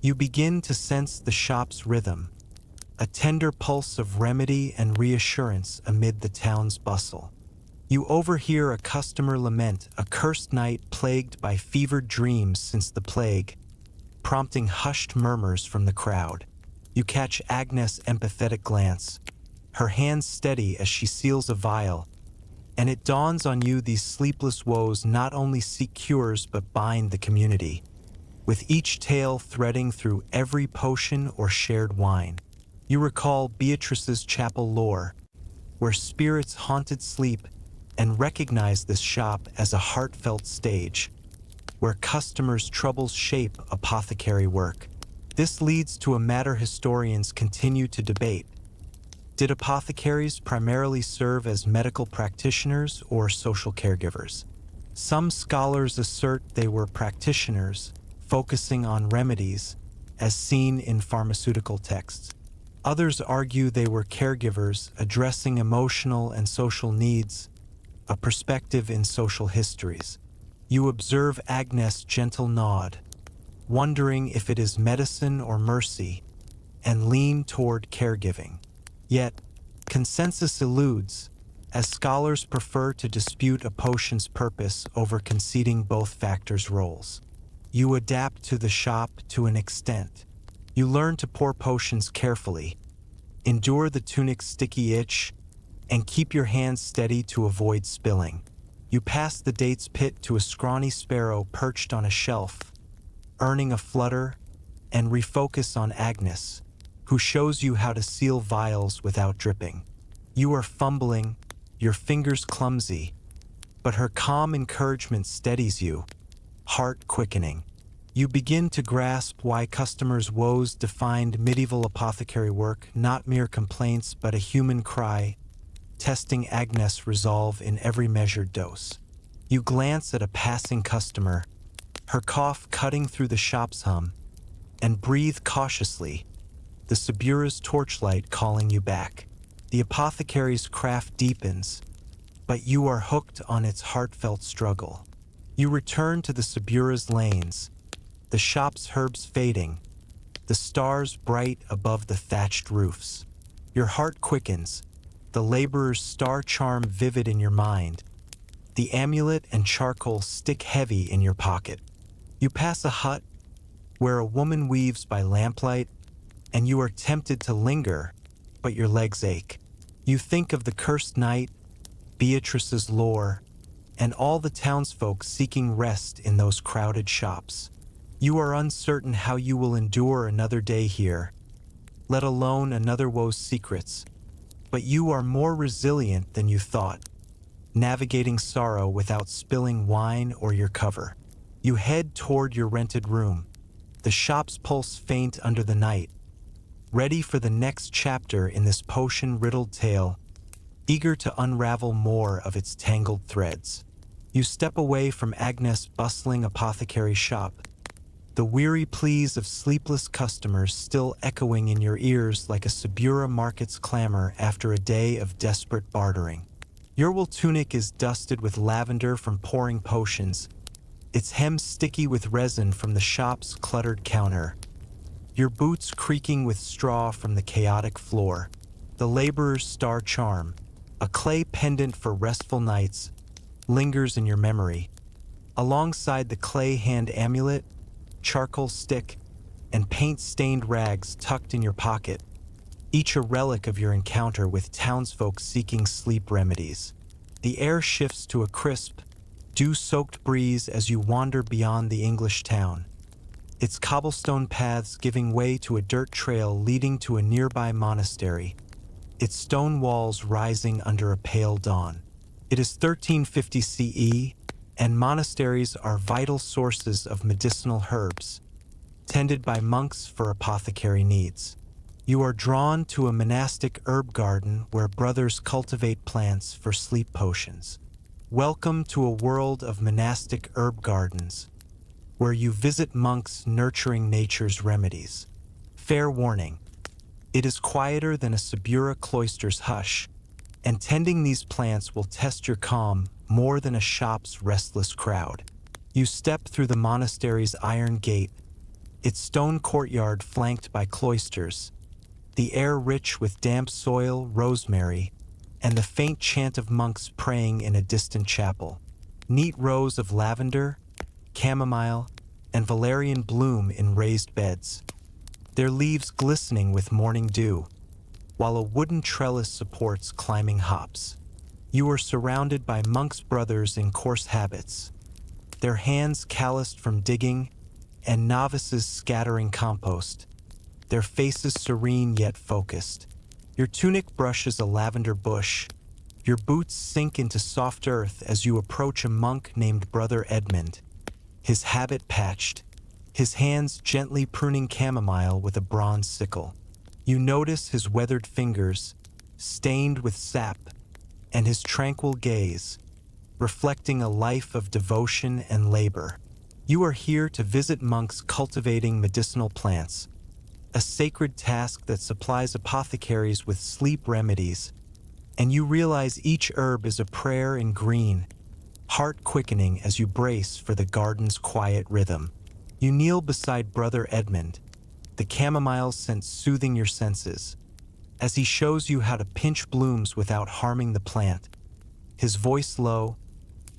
You begin to sense the shop's rhythm, a tender pulse of remedy and reassurance amid the town's bustle. You overhear a customer lament a cursed night plagued by fevered dreams since the plague, prompting hushed murmurs from the crowd. You catch Agnes' empathetic glance, her hands steady as she seals a vial, and it dawns on you these sleepless woes not only seek cures but bind the community, with each tale threading through every potion or shared wine. You recall Beatrice's chapel lore, where spirits haunted sleep, and recognize this shop as a heartfelt stage, where customers' troubles shape apothecary work. This leads to a matter historians continue to debate. Did apothecaries primarily serve as medical practitioners or social caregivers? Some scholars assert they were practitioners, focusing on remedies, as seen in pharmaceutical texts. Others argue they were caregivers addressing emotional and social needs, a perspective in social histories. You observe Agnes' gentle nod, wondering if it is medicine or mercy, and lean toward caregiving. Yet, consensus eludes, as scholars prefer to dispute a potion's purpose over conceding both factors' roles. You adapt to the shop to an extent. You learn to pour potions carefully, endure the tunic's sticky itch, and keep your hands steady to avoid spilling. You pass the date's pit to a scrawny sparrow perched on a shelf, earning a flutter, and refocus on Agnes, who shows you how to seal vials without dripping. You are fumbling, your fingers clumsy, but her calm encouragement steadies you, heart quickening. You begin to grasp why customers' woes defined medieval apothecary work, not mere complaints but a human cry, testing Agnes' resolve in every measured dose. You glance at a passing customer, her cough cutting through the shop's hum, and breathe cautiously, the Subura's torchlight calling you back. The apothecary's craft deepens, but you are hooked on its heartfelt struggle. You return to the Subura's lanes, the shop's herbs fading, the stars bright above the thatched roofs. Your heart quickens, the laborer's star charm vivid in your mind, the amulet and charcoal stick heavy in your pocket. You pass a hut where a woman weaves by lamplight, and you are tempted to linger, but your legs ache. You think of the cursed night, Beatrice's lore, and all the townsfolk seeking rest in those crowded shops. You are uncertain how you will endure another day here, let alone another woe's secrets, but you are more resilient than you thought, navigating sorrow without spilling wine or your cover. You head toward your rented room, the shop's pulse faint under the night, ready for the next chapter in this potion-riddled tale, eager to unravel more of its tangled threads. You step away from Agnes' bustling apothecary shop, the weary pleas of sleepless customers still echoing in your ears like a Subura market's clamor after a day of desperate bartering. Your wool tunic is dusted with lavender from pouring potions, its hem sticky with resin from the shop's cluttered counter, your boots creaking with straw from the chaotic floor. The laborer's star charm, a clay pendant for restful nights, lingers in your memory. Alongside the clay hand amulet, charcoal stick, and paint-stained rags tucked in your pocket, each a relic of your encounter with townsfolk seeking sleep remedies. The air shifts to a crisp, dew-soaked breeze as you wander beyond the English town, its cobblestone paths giving way to a dirt trail leading to a nearby monastery, its stone walls rising under a pale dawn. It is 1350 CE, and monasteries are vital sources of medicinal herbs, tended by monks for apothecary needs. You are drawn to a monastic herb garden where brothers cultivate plants for sleep potions. Welcome to a world of monastic herb gardens, where you visit monks nurturing nature's remedies. Fair warning, it is quieter than a Subura cloister's hush, and tending these plants will test your calm more than a shop's restless crowd. You step through the monastery's iron gate, its stone courtyard flanked by cloisters, the air rich with damp soil, rosemary, and the faint chant of monks praying in a distant chapel. Neat rows of lavender, chamomile, and valerian bloom in raised beds, their leaves glistening with morning dew, while a wooden trellis supports climbing hops. You are surrounded by monks' brothers in coarse habits, their hands calloused from digging, and novices scattering compost, their faces serene yet focused. Your tunic brushes a lavender bush. Your boots sink into soft earth as you approach a monk named Brother Edmund, his habit patched, his hands gently pruning chamomile with a bronze sickle. You notice his weathered fingers, stained with sap, and his tranquil gaze, reflecting a life of devotion and labor. You are here to visit monks cultivating medicinal plants, a sacred task that supplies apothecaries with sleep remedies, and you realize each herb is a prayer in green, heart-quickening as you brace for the garden's quiet rhythm. You kneel beside Brother Edmund, the chamomile scent soothing your senses, as he shows you how to pinch blooms without harming the plant. His voice low,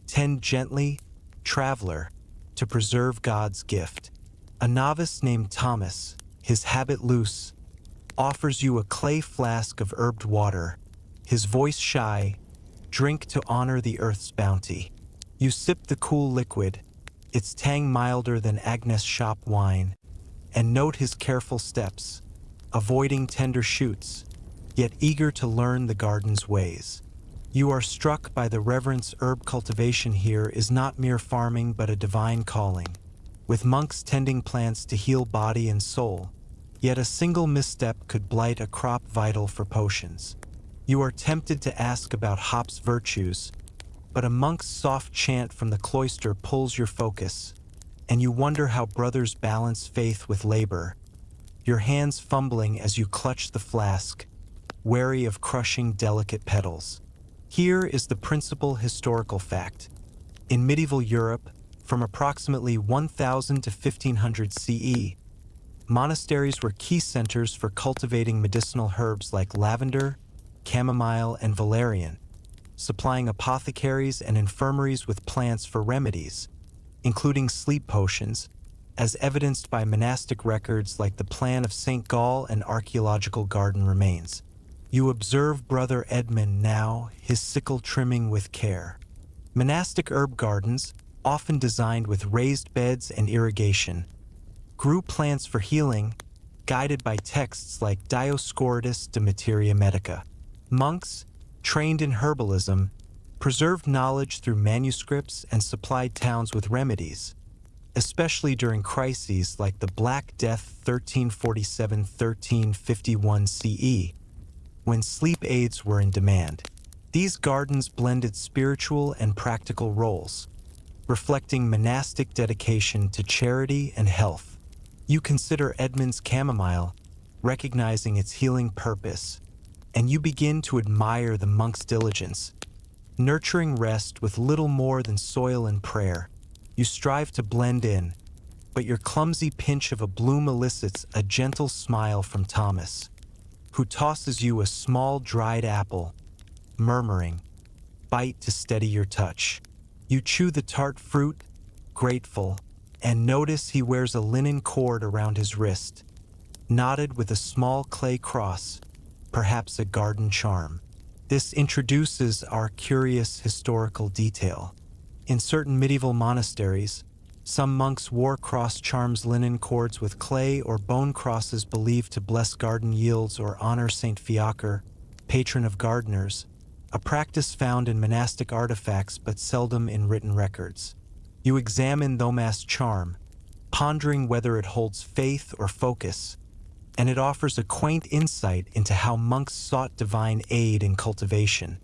tend gently, traveler, to preserve God's gift. A novice named Thomas, his habit loose, offers you a clay flask of herbed water, his voice shy, drink to honor the earth's bounty. You sip the cool liquid, its tang milder than Agnes shop wine, and note his careful steps, avoiding tender shoots, yet eager to learn the garden's ways. You are struck by the reverence herb cultivation here is not mere farming but a divine calling, with monks tending plants to heal body and soul, yet a single misstep could blight a crop vital for potions. You are tempted to ask about hops' virtues, but a monk's soft chant from the cloister pulls your focus, and you wonder how brothers balance faith with labor, your hands fumbling as you clutch the flask, wary of crushing delicate petals. Here is the principal historical fact. In medieval Europe, from approximately 1000 to 1500 CE, monasteries were key centers for cultivating medicinal herbs like lavender, chamomile, and valerian, supplying apothecaries and infirmaries with plants for remedies, including sleep potions, as evidenced by monastic records like the Plan of St. Gall and archaeological garden remains. You observe Brother Edmund now, his sickle trimming with care. Monastic herb gardens, often designed with raised beds and irrigation, grew plants for healing, guided by texts like Dioscorides de Materia Medica. Monks, trained in herbalism, preserved knowledge through manuscripts and supplied towns with remedies, especially during crises like the Black Death 1347-1351 CE, when sleep aids were in demand. These gardens blended spiritual and practical roles, reflecting monastic dedication to charity and health. You consider Edmund's chamomile, recognizing its healing purpose, and you begin to admire the monk's diligence, nurturing rest with little more than soil and prayer. You strive to blend in, but your clumsy pinch of a bloom elicits a gentle smile from Thomas, who tosses you a small dried apple, murmuring, "Bite to steady your touch." You chew the tart fruit, grateful, and notice he wears a linen cord around his wrist, knotted with a small clay cross, perhaps a garden charm. This introduces our curious historical detail. In certain medieval monasteries, some monks wore cross charms, linen cords with clay or bone crosses believed to bless garden yields or honor Saint Fiacre, patron of gardeners, a practice found in monastic artifacts but seldom in written records. You examine Thomas' charm, pondering whether it holds faith or focus, and it offers a quaint insight into how monks sought divine aid in cultivation,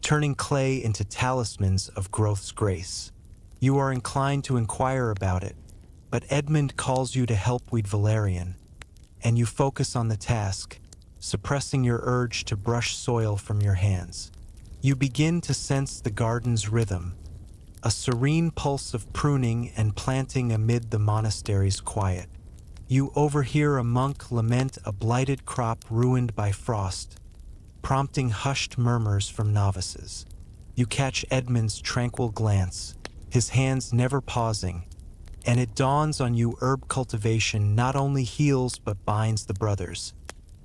turning clay into talismans of growth's grace. You are inclined to inquire about it, but Edmund calls you to help weed valerian, and you focus on the task, suppressing your urge to brush soil from your hands. You begin to sense the garden's rhythm, a serene pulse of pruning and planting amid the monastery's quiet. You overhear a monk lament a blighted crop ruined by frost, prompting hushed murmurs from novices. You catch Edmund's tranquil glance, his hands never pausing, and it dawns on you herb cultivation not only heals but binds the brothers,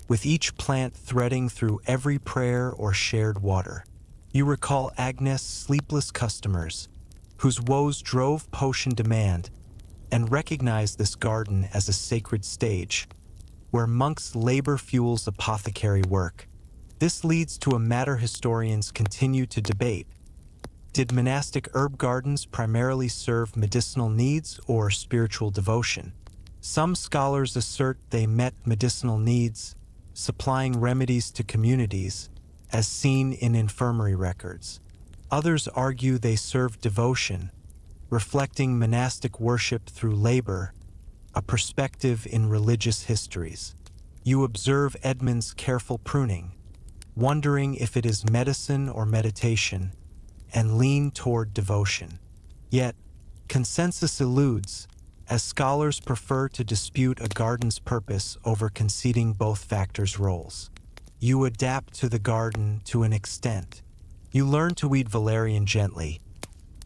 with each plant threading through every prayer or shared water. You recall Agnes' sleepless customers, whose woes drove potion demand, and recognize this garden as a sacred stage, where monks' labor fuels apothecary work. This leads to a matter historians continue to debate. Did monastic herb gardens primarily serve medicinal needs or spiritual devotion? Some scholars assert they met medicinal needs, supplying remedies to communities, as seen in infirmary records. Others argue they served devotion, reflecting monastic worship through labor, a perspective in religious histories. You observe Edmund's careful pruning, wondering if it is medicine or meditation, and lean toward devotion. Yet, consensus eludes, as scholars prefer to dispute a garden's purpose over conceding both factors' roles. You adapt to the garden to an extent. You learn to weed valerian gently,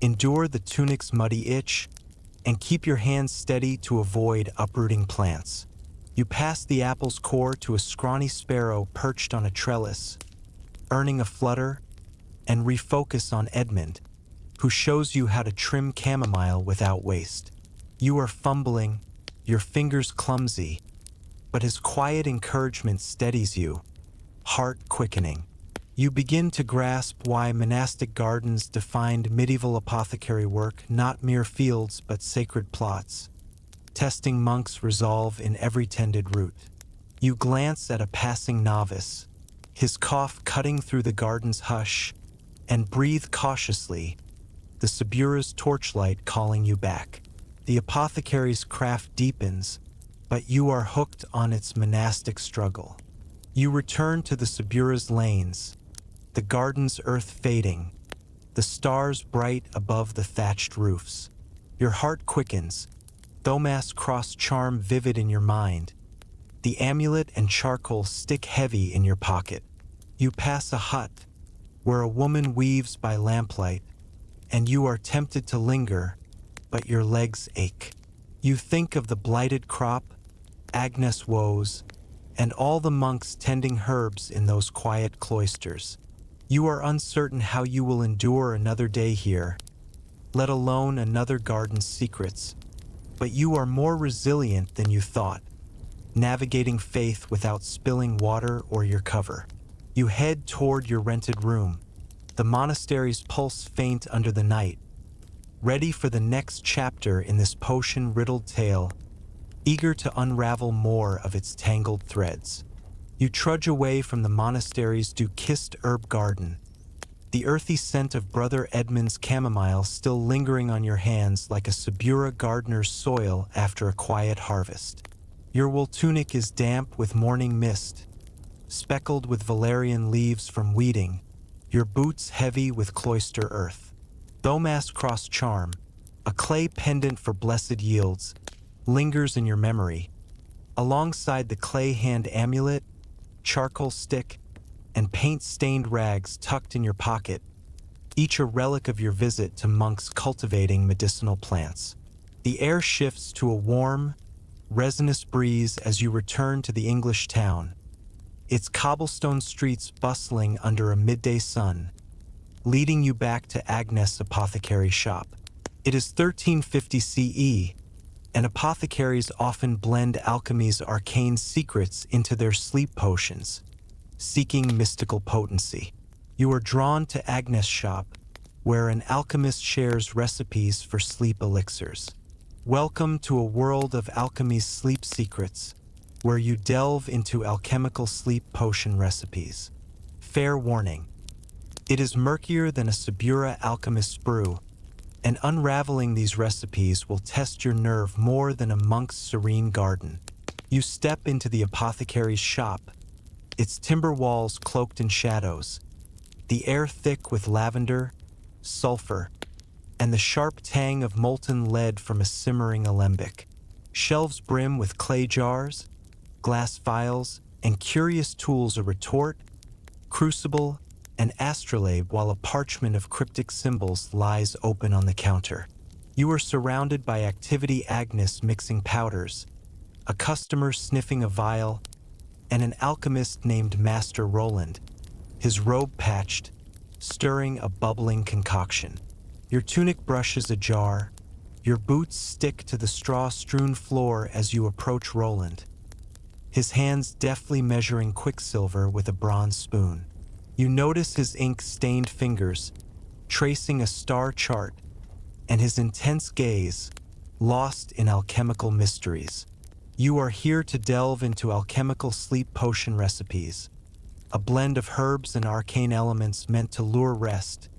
endure the tunic's muddy itch, and keep your hands steady to avoid uprooting plants. You pass the apple's core to a scrawny sparrow perched on a trellis, earning a flutter, and refocus on Edmund, who shows you how to trim chamomile without waste. You are fumbling, your fingers clumsy, but his quiet encouragement steadies you, heart quickening. You begin to grasp why monastic gardens defined medieval apothecary work, not mere fields but sacred plots, testing monks' resolve in every tended root. You glance at a passing novice, his cough cutting through the garden's hush, and breathe cautiously, the Subura's torchlight calling you back. The apothecary's craft deepens, but you are hooked on its monastic struggle. You return to the Subura's lanes, the garden's earth fading, the stars bright above the thatched roofs. Your heart quickens, Thomas cross charm vivid in your mind, the amulet and charcoal stick heavy in your pocket. You pass a hut, where a woman weaves by lamplight, and you are tempted to linger, but your legs ache. You think of the blighted crop, Agnes' woes, and all the monks tending herbs in those quiet cloisters. You are uncertain how you will endure another day here, let alone another garden's secrets, but you are more resilient than you thought, navigating faith without spilling water or your cover. You head toward your rented room, the monastery's pulse faint under the night, ready for the next chapter in this potion-riddled tale, eager to unravel more of its tangled threads. You trudge away from the monastery's dew-kissed herb garden, the earthy scent of Brother Edmund's chamomile still lingering on your hands like a Subura gardener's soil after a quiet harvest. Your wool tunic is damp with morning mist, speckled with valerian leaves from weeding, your boots heavy with cloister earth. Thomas cross charm, a clay pendant for blessed yields, lingers in your memory, alongside the clay hand amulet, charcoal stick, and paint-stained rags tucked in your pocket, each a relic of your visit to monks cultivating medicinal plants. The air shifts to a warm, resinous breeze as you return to the English town, its cobblestone streets bustling under a midday sun, leading you back to Agnes' apothecary shop. It is 1350 CE, and apothecaries often blend alchemy's arcane secrets into their sleep potions, seeking mystical potency. You are drawn to Agnes' shop, where an alchemist shares recipes for sleep elixirs. Welcome to a world of alchemy's sleep secrets, where you delve into alchemical sleep potion recipes. Fair warning, it is murkier than a Subura alchemist's brew, and unraveling these recipes will test your nerve more than a monk's serene garden. You step into the apothecary's shop, its timber walls cloaked in shadows, the air thick with lavender, sulfur, and the sharp tang of molten lead from a simmering alembic. Shelves brim with clay jars, glass vials, and curious tools: a retort, crucible, and astrolabe, while a parchment of cryptic symbols lies open on the counter. You are surrounded by activity: Agnes mixing powders, a customer sniffing a vial, and an alchemist named Master Roland, his robe patched, stirring a bubbling concoction. Your tunic brushes a jar. Your boots stick to the straw-strewn floor as you approach Roland, his hands deftly measuring quicksilver with a bronze spoon. You notice his ink-stained fingers, tracing a star chart, and his intense gaze, lost in alchemical mysteries. You are here to delve into alchemical sleep potion recipes, a blend of herbs and arcane elements meant to lure rest,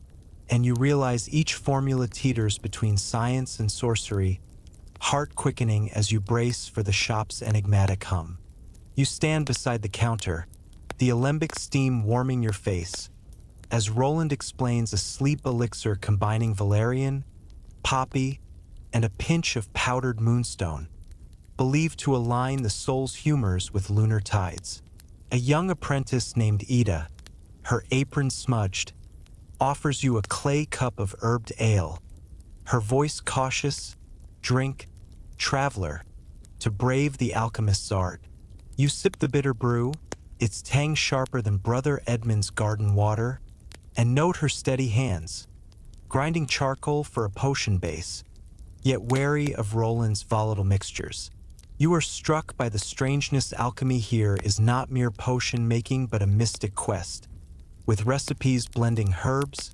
and you realize each formula teeters between science and sorcery, heart-quickening as you brace for the shop's enigmatic hum. You stand beside the counter, the alembic steam warming your face, as Roland explains a sleep elixir combining valerian, poppy, and a pinch of powdered moonstone, believed to align the soul's humors with lunar tides. A young apprentice named Ida, her apron smudged, offers you a clay cup of herbed ale, her voice cautious: drink, traveler, to brave the alchemist's art. You sip the bitter brew, its tang sharper than Brother Edmund's garden water, and note her steady hands, grinding charcoal for a potion base, yet wary of Roland's volatile mixtures. You are struck by the strangeness: alchemy here is not mere potion making but a mystic quest, with recipes blending herbs,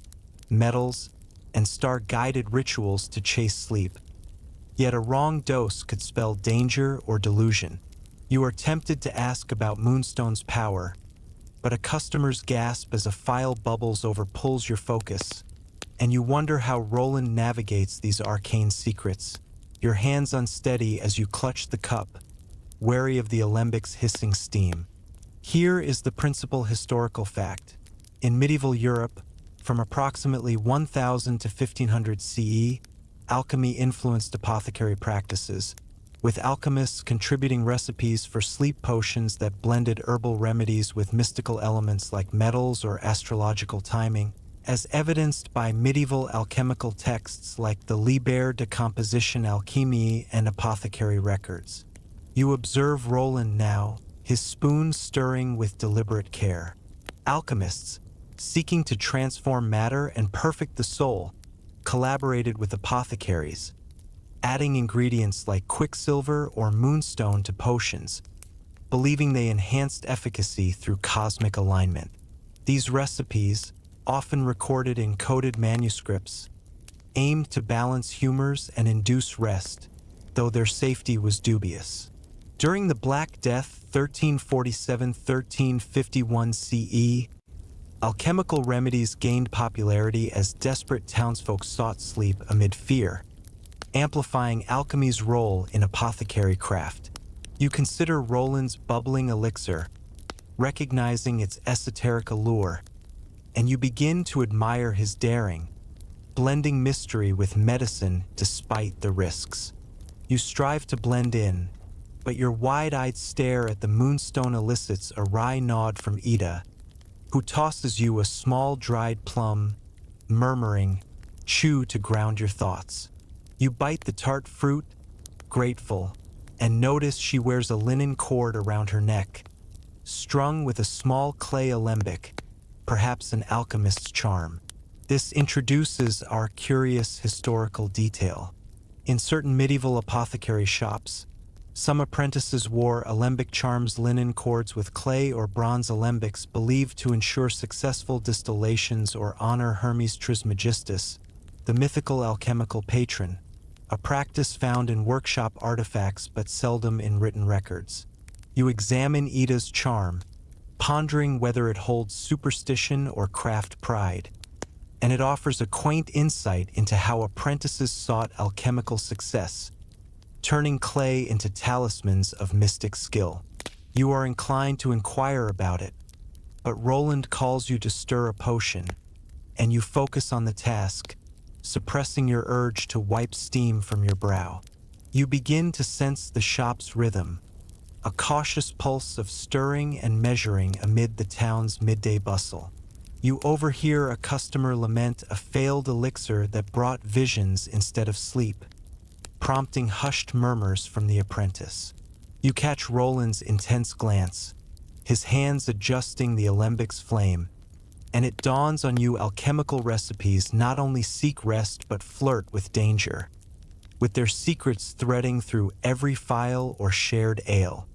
metals, and star-guided rituals to chase sleep. Yet a wrong dose could spell danger or delusion. You are tempted to ask about Moonstone's power, but a customer's gasp as a phial bubbles over pulls your focus, and you wonder how Roland navigates these arcane secrets, your hands unsteady as you clutch the cup, wary of the alembic's hissing steam. Here is the principal historical fact. In medieval Europe, from approximately 1000 to 1500 CE, alchemy influenced apothecary practices, with alchemists contributing recipes for sleep potions that blended herbal remedies with mystical elements like metals or astrological timing, as evidenced by medieval alchemical texts like the Liber de Composition Alchimiae and apothecary records. You observe Roland now, his spoon stirring with deliberate care. Alchemists, seeking to transform matter and perfect the soul, collaborated with apothecaries, adding ingredients like quicksilver or moonstone to potions, believing they enhanced efficacy through cosmic alignment. These recipes, often recorded in coded manuscripts, aimed to balance humors and induce rest, though their safety was dubious. During the Black Death 1347–1351 CE, alchemical remedies gained popularity as desperate townsfolk sought sleep amid fear, amplifying alchemy's role in apothecary craft. You consider Roland's bubbling elixir, recognizing its esoteric allure, and you begin to admire his daring, blending mystery with medicine despite the risks. You strive to blend in, but your wide-eyed stare at the moonstone elicits a wry nod from Ida, who tosses you a small dried plum, murmuring, "Chew to ground your thoughts." You bite the tart fruit, grateful, and notice she wears a linen cord around her neck, strung with a small clay alembic, perhaps an alchemist's charm. This introduces our curious historical detail. In certain medieval apothecary shops, some apprentices wore alembic charms, linen cords with clay or bronze alembics believed to ensure successful distillations or honor Hermes Trismegistus, the mythical alchemical patron, a practice found in workshop artifacts but seldom in written records. You examine Ida's charm, pondering whether it holds superstition or craft pride, and it offers a quaint insight into how apprentices sought alchemical success, turning clay into talismans of mystic skill. You are inclined to inquire about it, but Roland calls you to stir a potion, and you focus on the task, suppressing your urge to wipe steam from your brow. You begin to sense the shop's rhythm, a cautious pulse of stirring and measuring amid the town's midday bustle. You overhear a customer lament a failed elixir that brought visions instead of sleep, prompting hushed murmurs from the apprentice. You catch Roland's intense glance, his hands adjusting the alembic's flame, and it dawns on you alchemical recipes not only seek rest but flirt with danger, with their secrets threading through every phial or shared ale.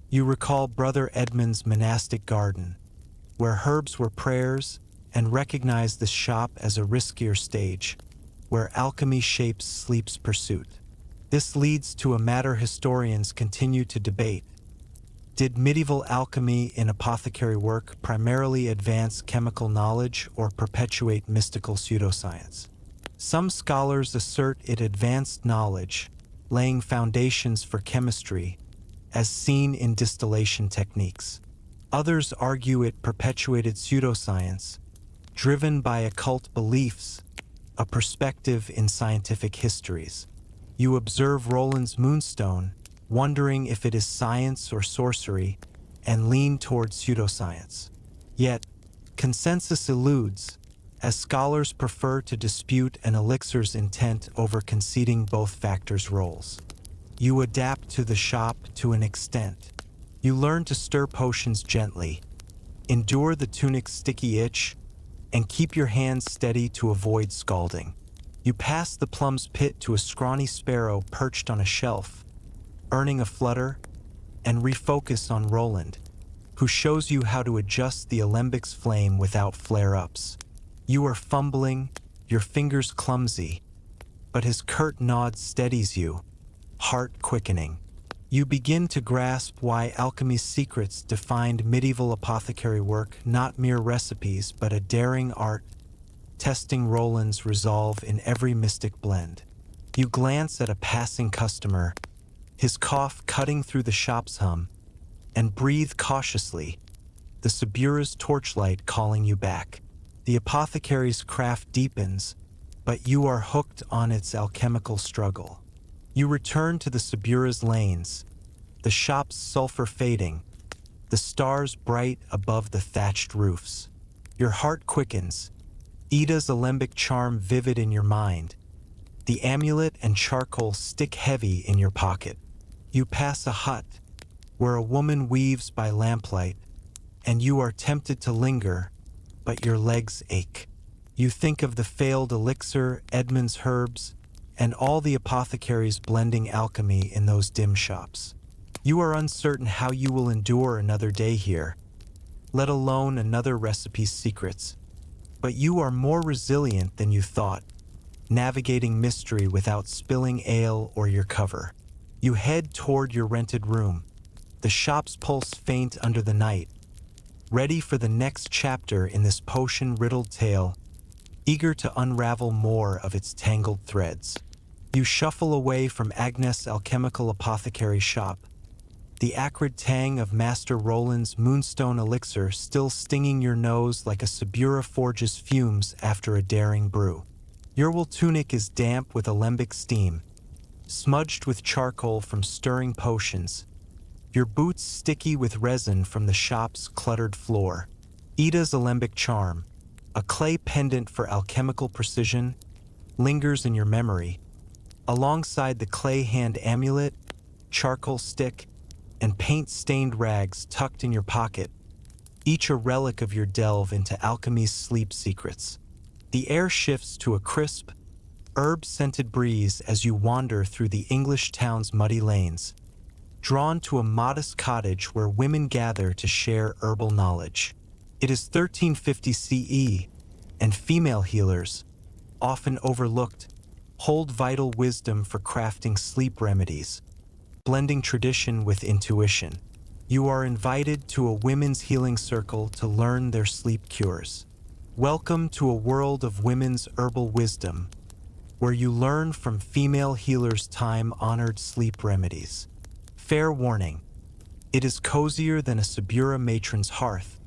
You recall Brother Edmund's monastic garden, where herbs were prayers, and recognize the shop as a riskier stage, where alchemy shapes sleep's pursuit. This leads to a matter historians continue to debate. Did medieval alchemy in apothecary work primarily advance chemical knowledge or perpetuate mystical pseudoscience? Some scholars assert it advanced knowledge, laying foundations for chemistry, as seen in distillation techniques. Others argue it perpetuated pseudoscience, driven by occult beliefs, a perspective in scientific histories. You observe Roland's moonstone, wondering if it is science or sorcery, and lean toward pseudoscience. Yet, consensus eludes, as scholars prefer to dispute an elixir's intent over conceding both factors' roles. You adapt to the shop to an extent. You learn to stir potions gently, endure the tunic's sticky itch, and keep your hands steady to avoid scalding. You pass the plum's pit to a scrawny sparrow perched on a shelf, earning a flutter, and refocus on Roland, who shows you how to adjust the alembic's flame without flare-ups. You are fumbling, your fingers clumsy, but his curt nod steadies you, heart quickening. You begin to grasp why alchemy's secrets defined medieval apothecary work, not mere recipes, but a daring art, testing Roland's resolve in every mystic blend. You glance at a passing customer, his cough cutting through the shop's hum, and breathe cautiously, the Subura's torchlight calling you back. The apothecary's craft deepens, but you are hooked on its alchemical struggle. You return to the Subura's lanes, the shop's sulfur fading, the stars bright above the thatched roofs. Your heart quickens, Ida's alembic charm vivid in your mind, the amulet and charcoal stick heavy in your pocket. You pass a hut, where a woman weaves by lamplight, and you are tempted to linger, but your legs ache. You think of the failed elixir, Edmund's herbs, and all the apothecaries blending alchemy in those dim shops. You are uncertain how you will endure another day here, let alone another recipe's secrets. But you are more resilient than you thought, navigating mystery without spilling ale or your cover. You head toward your rented room, the shop's pulse faint under the night, ready for the next chapter in this potion-riddled tale, eager to unravel more of its tangled threads. You shuffle away from Agnes' alchemical apothecary shop, the acrid tang of Master Roland's moonstone elixir still stinging your nose like a Subura forge's fumes after a daring brew. Your wool tunic is damp with alembic steam, smudged with charcoal from stirring potions, your boots sticky with resin from the shop's cluttered floor. Ida's alembic charm, a clay pendant for alchemical precision, lingers in your memory, alongside the clay hand amulet, charcoal stick, and paint-stained rags tucked in your pocket, each a relic of your delve into alchemy's sleep secrets. The air shifts to a crisp, herb-scented breeze as you wander through the English town's muddy lanes, drawn to a modest cottage where women gather to share herbal knowledge. It is 1350 CE, and female healers, often overlooked, hold vital wisdom for crafting sleep remedies, blending tradition with intuition. You are invited to a women's healing circle to learn their sleep cures. Welcome to a world of women's herbal wisdom, where you learn from female healers' time-honored sleep remedies. Fair warning, it is cozier than a Subura matron's hearth,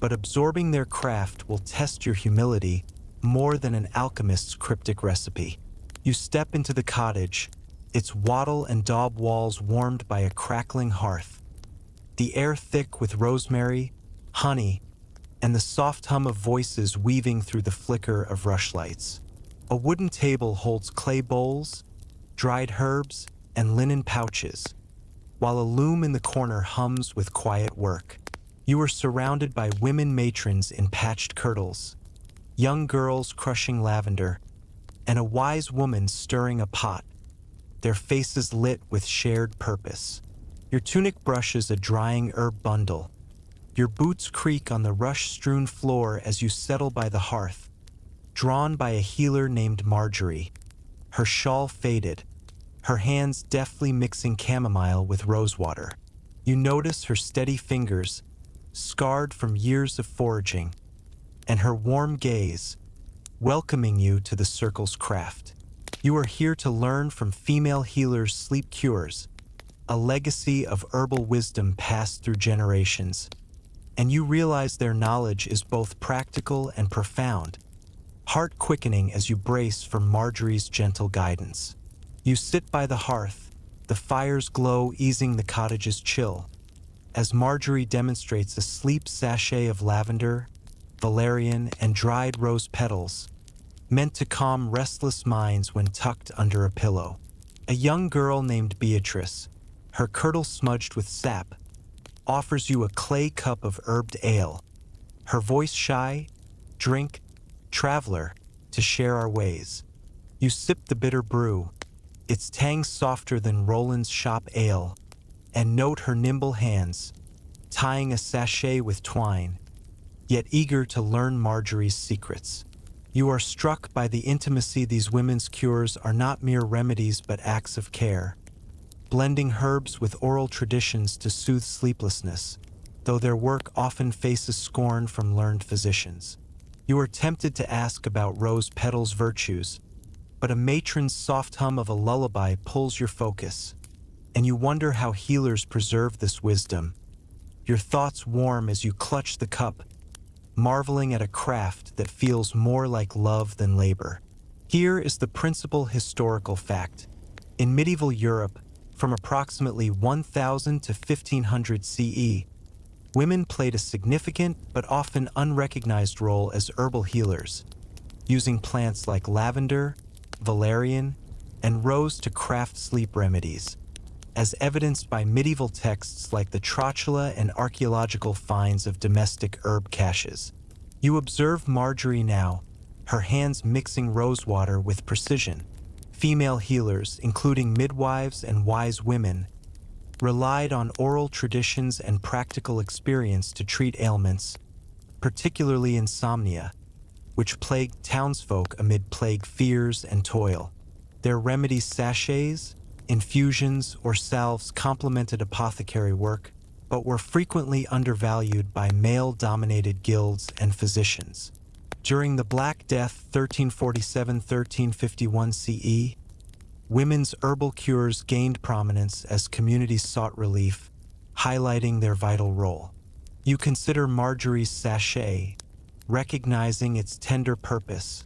but absorbing their craft will test your humility more than an alchemist's cryptic recipe. You step into the cottage, its wattle and daub walls warmed by a crackling hearth, the air thick with rosemary, honey, and the soft hum of voices weaving through the flicker of rushlights. A wooden table holds clay bowls, dried herbs, and linen pouches, while a loom in the corner hums with quiet work. You are surrounded by women matrons in patched kirtles, young girls crushing lavender, and a wise woman stirring a pot, their faces lit with shared purpose. Your tunic brushes a drying herb bundle. Your boots creak on the rush-strewn floor as you settle by the hearth, drawn by a healer named Marjorie, her shawl faded, her hands deftly mixing chamomile with rosewater. You notice her steady fingers, scarred from years of foraging, and her warm gaze, welcoming you to the circle's craft. You are here to learn from female healers' sleep cures, a legacy of herbal wisdom passed through generations, and you realize their knowledge is both practical and profound, heart-quickening as you brace for Marjorie's gentle guidance. You sit by the hearth, the fire's glow easing the cottage's chill, as Marjorie demonstrates a sleep sachet of lavender, valerian, and dried rose petals, meant to calm restless minds when tucked under a pillow. A young girl named Beatrice, her kirtle smudged with sap, offers you a clay cup of herbed ale, her voice shy, drink, traveler, to share our ways. You sip the bitter brew, its tang softer than Roland's shop ale, and note her nimble hands, tying a sachet with twine, yet eager to learn Marjorie's secrets. You are struck by the intimacy these women's cures are not mere remedies but acts of care, blending herbs with oral traditions to soothe sleeplessness, though their work often faces scorn from learned physicians. You are tempted to ask about rose petals' virtues, but a matron's soft hum of a lullaby pulls your focus, and you wonder how healers preserve this wisdom. Your thoughts warm as you clutch the cup, marveling at a craft that feels more like love than labor. Here is the principal historical fact. In medieval Europe, from approximately 1000 to 1500 CE, women played a significant but often unrecognized role as herbal healers, using plants like lavender, valerian, and rose to craft sleep remedies, as evidenced by medieval texts like the Trotula and archaeological finds of domestic herb caches. You observe Marjorie now, her hands mixing rosewater with precision. Female healers, including midwives and wise women, relied on oral traditions and practical experience to treat ailments, particularly insomnia, which plagued townsfolk amid plague fears and toil. Their remedy sachets, infusions, or salves complemented apothecary work, but were frequently undervalued by male-dominated guilds and physicians. During the Black Death 1347-1351 CE, women's herbal cures gained prominence as communities sought relief, highlighting their vital role. You consider Marjorie's sachet, recognizing its tender purpose,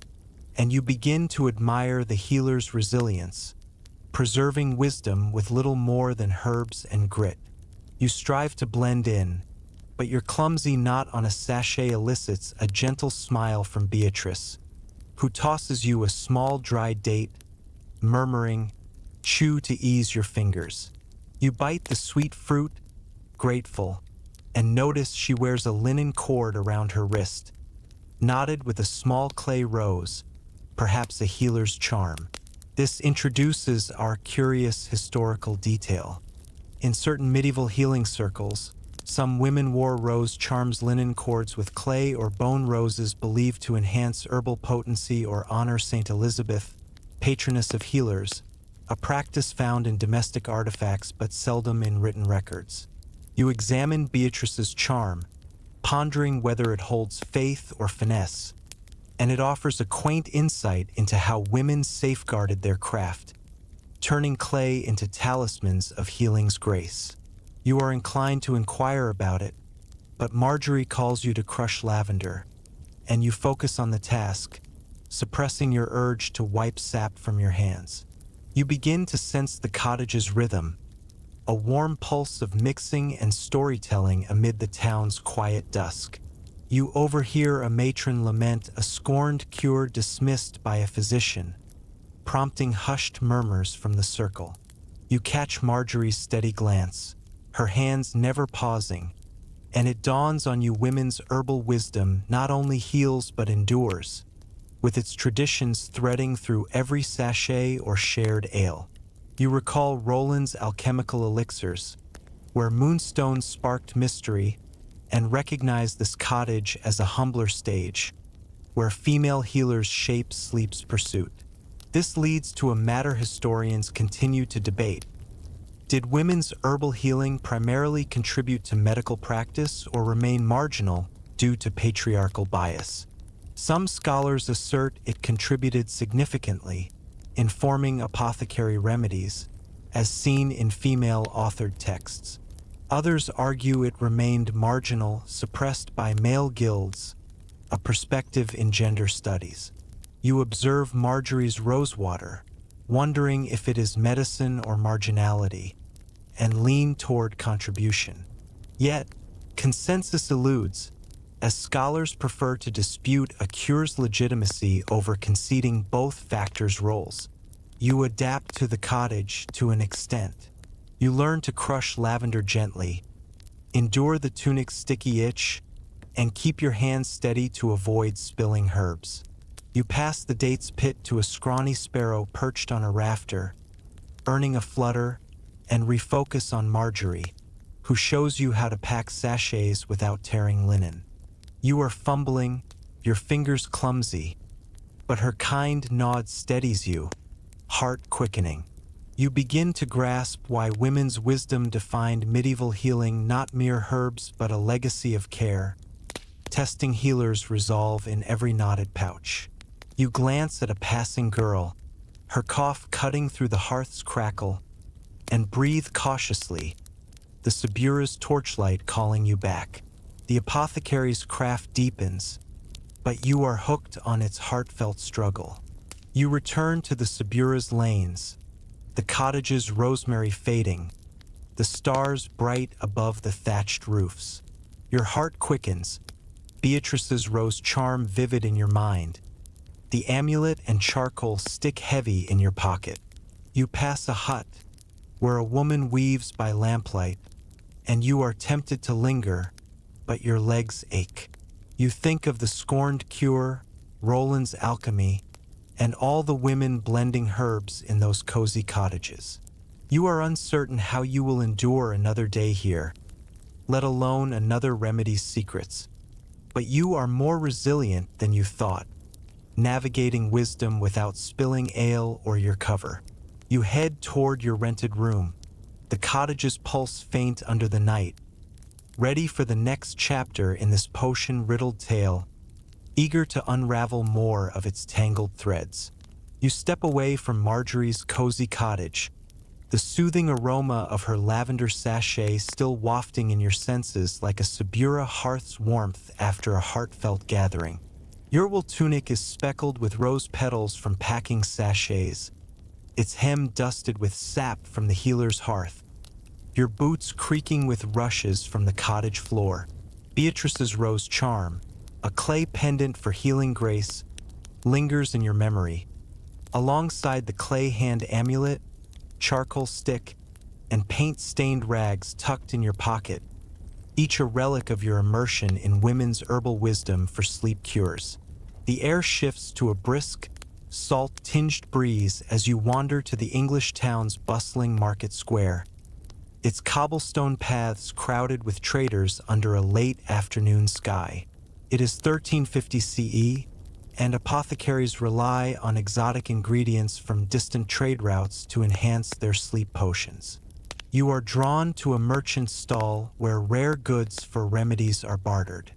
and you begin to admire the healer's resilience, preserving wisdom with little more than herbs and grit. You strive to blend in, but your clumsy knot on a sachet elicits a gentle smile from Beatrice, who tosses you a small dried date, murmuring, "Chew to ease your fingers." You bite the sweet fruit, grateful, and notice she wears a linen cord around her wrist, knotted with a small clay rose, perhaps a healer's charm. This introduces our curious historical detail. In certain medieval healing circles, some women wore rose charms, linen cords with clay or bone roses believed to enhance herbal potency or honor Saint Elizabeth, patroness of healers, a practice found in domestic artifacts but seldom in written records. You examine Beatrice's charm, pondering whether it holds faith or finesse, and it offers a quaint insight into how women safeguarded their craft, turning clay into talismans of healing's grace. You are inclined to inquire about it, but Marjorie calls you to crush lavender, and you focus on the task, suppressing your urge to wipe sap from your hands. You begin to sense the cottage's rhythm, a warm pulse of mixing and storytelling amid the town's quiet dusk. You overhear a matron lament a scorned cure dismissed by a physician, prompting hushed murmurs from the circle. You catch Marjorie's steady glance, her hands never pausing, and it dawns on you women's herbal wisdom not only heals but endures, with its traditions threading through every sachet or shared ale. You recall Roland's alchemical elixirs, where moonstones sparked mystery, and recognize this cottage as a humbler stage, where female healers shape sleep's pursuit. This leads to a matter historians continue to debate. Did women's herbal healing primarily contribute to medical practice or remain marginal due to patriarchal bias? Some scholars assert it contributed significantly, informing apothecary remedies, as seen in female-authored texts. Others argue it remained marginal, suppressed by male guilds, a perspective in gender studies. You observe Marjorie's rosewater, wondering if it is medicine or marginality, and lean toward contribution. Yet, consensus eludes, as scholars prefer to dispute a cure's legitimacy over conceding both factors' roles. You adapt to the cottage to an extent. You learn to crush lavender gently, endure the tunic's sticky itch, and keep your hands steady to avoid spilling herbs. You pass the date's pit to a scrawny sparrow perched on a rafter, earning a flutter, and refocus on Marjorie, who shows you how to pack sachets without tearing linen. You are fumbling, your fingers clumsy, but her kind nod steadies you, heart quickening. You begin to grasp why women's wisdom defined medieval healing not mere herbs but a legacy of care, testing healers' resolve in every knotted pouch. You glance at a passing girl, her cough cutting through the hearth's crackle, and breathe cautiously, the Subura's torchlight calling you back. The apothecary's craft deepens, but you are hooked on its heartfelt struggle. You return to the Subura's lanes, the cottage's rosemary fading, the stars bright above the thatched roofs. Your heart quickens, Beatrice's rose charm vivid in your mind. The amulet and charcoal stick heavy in your pocket. You pass a hut, where a woman weaves by lamplight, and you are tempted to linger, but your legs ache. You think of the scorned cure, Roland's alchemy, and all the women blending herbs in those cozy cottages. You are uncertain how you will endure another day here, let alone another remedy's secrets. But you are more resilient than you thought, navigating wisdom without spilling ale or your cover. You head toward your rented room, the cottage's pulse faint under the night, ready for the next chapter in this potion-riddled tale, eager to unravel more of its tangled threads. You step away from Marjorie's cozy cottage, the soothing aroma of her lavender sachet still wafting in your senses like a Subura hearth's warmth after a heartfelt gathering. Your wool tunic is speckled with rose petals from packing sachets, its hem dusted with sap from the healer's hearth, your boots creaking with rushes from the cottage floor. Beatrice's rose charm, a clay pendant for healing grace, lingers in your memory, alongside the clay hand amulet, charcoal stick, and paint-stained rags tucked in your pocket, each a relic of your immersion in women's herbal wisdom for sleep cures. The air shifts to a brisk, salt-tinged breeze as you wander to the English town's bustling market square, its cobblestone paths crowded with traders under a late afternoon sky. It is 1350 CE, and apothecaries rely on exotic ingredients from distant trade routes to enhance their sleep potions. You are drawn to a merchant's stall where rare goods for remedies are bartered.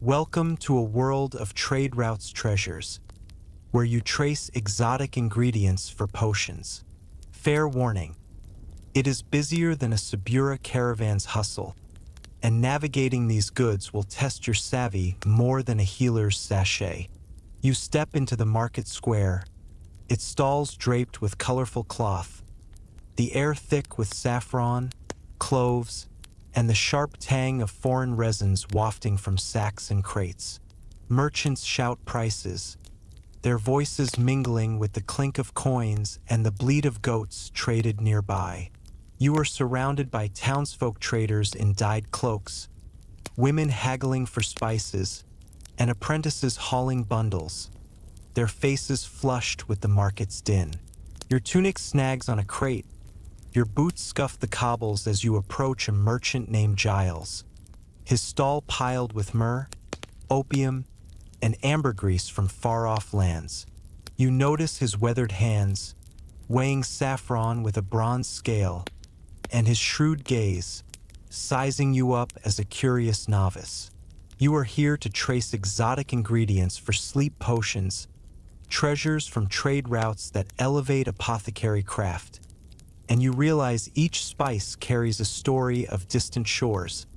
Welcome to a world of trade routes treasures, where you trace exotic ingredients for potions. Fair warning, it is busier than a Subura caravan's hustle, and navigating these goods will test your savvy more than a healer's sachet. You step into the market square, its stalls draped with colorful cloth, the air thick with saffron, cloves, and the sharp tang of foreign resins wafting from sacks and crates. Merchants shout prices, their voices mingling with the clink of coins and the bleat of goats traded nearby. You are surrounded by townsfolk traders in dyed cloaks, women haggling for spices, and apprentices hauling bundles, their faces flushed with the market's din. Your tunic snags on a crate, your boots scuff the cobbles as you approach a merchant named Giles, his stall piled with myrrh, opium, and ambergris from far-off lands. You notice his weathered hands, weighing saffron with a bronze scale, and his shrewd gaze, sizing you up as a curious novice. You are here to trace exotic ingredients for sleep potions, treasures from trade routes that elevate apothecary craft. And you realize each spice carries a story of distant shores,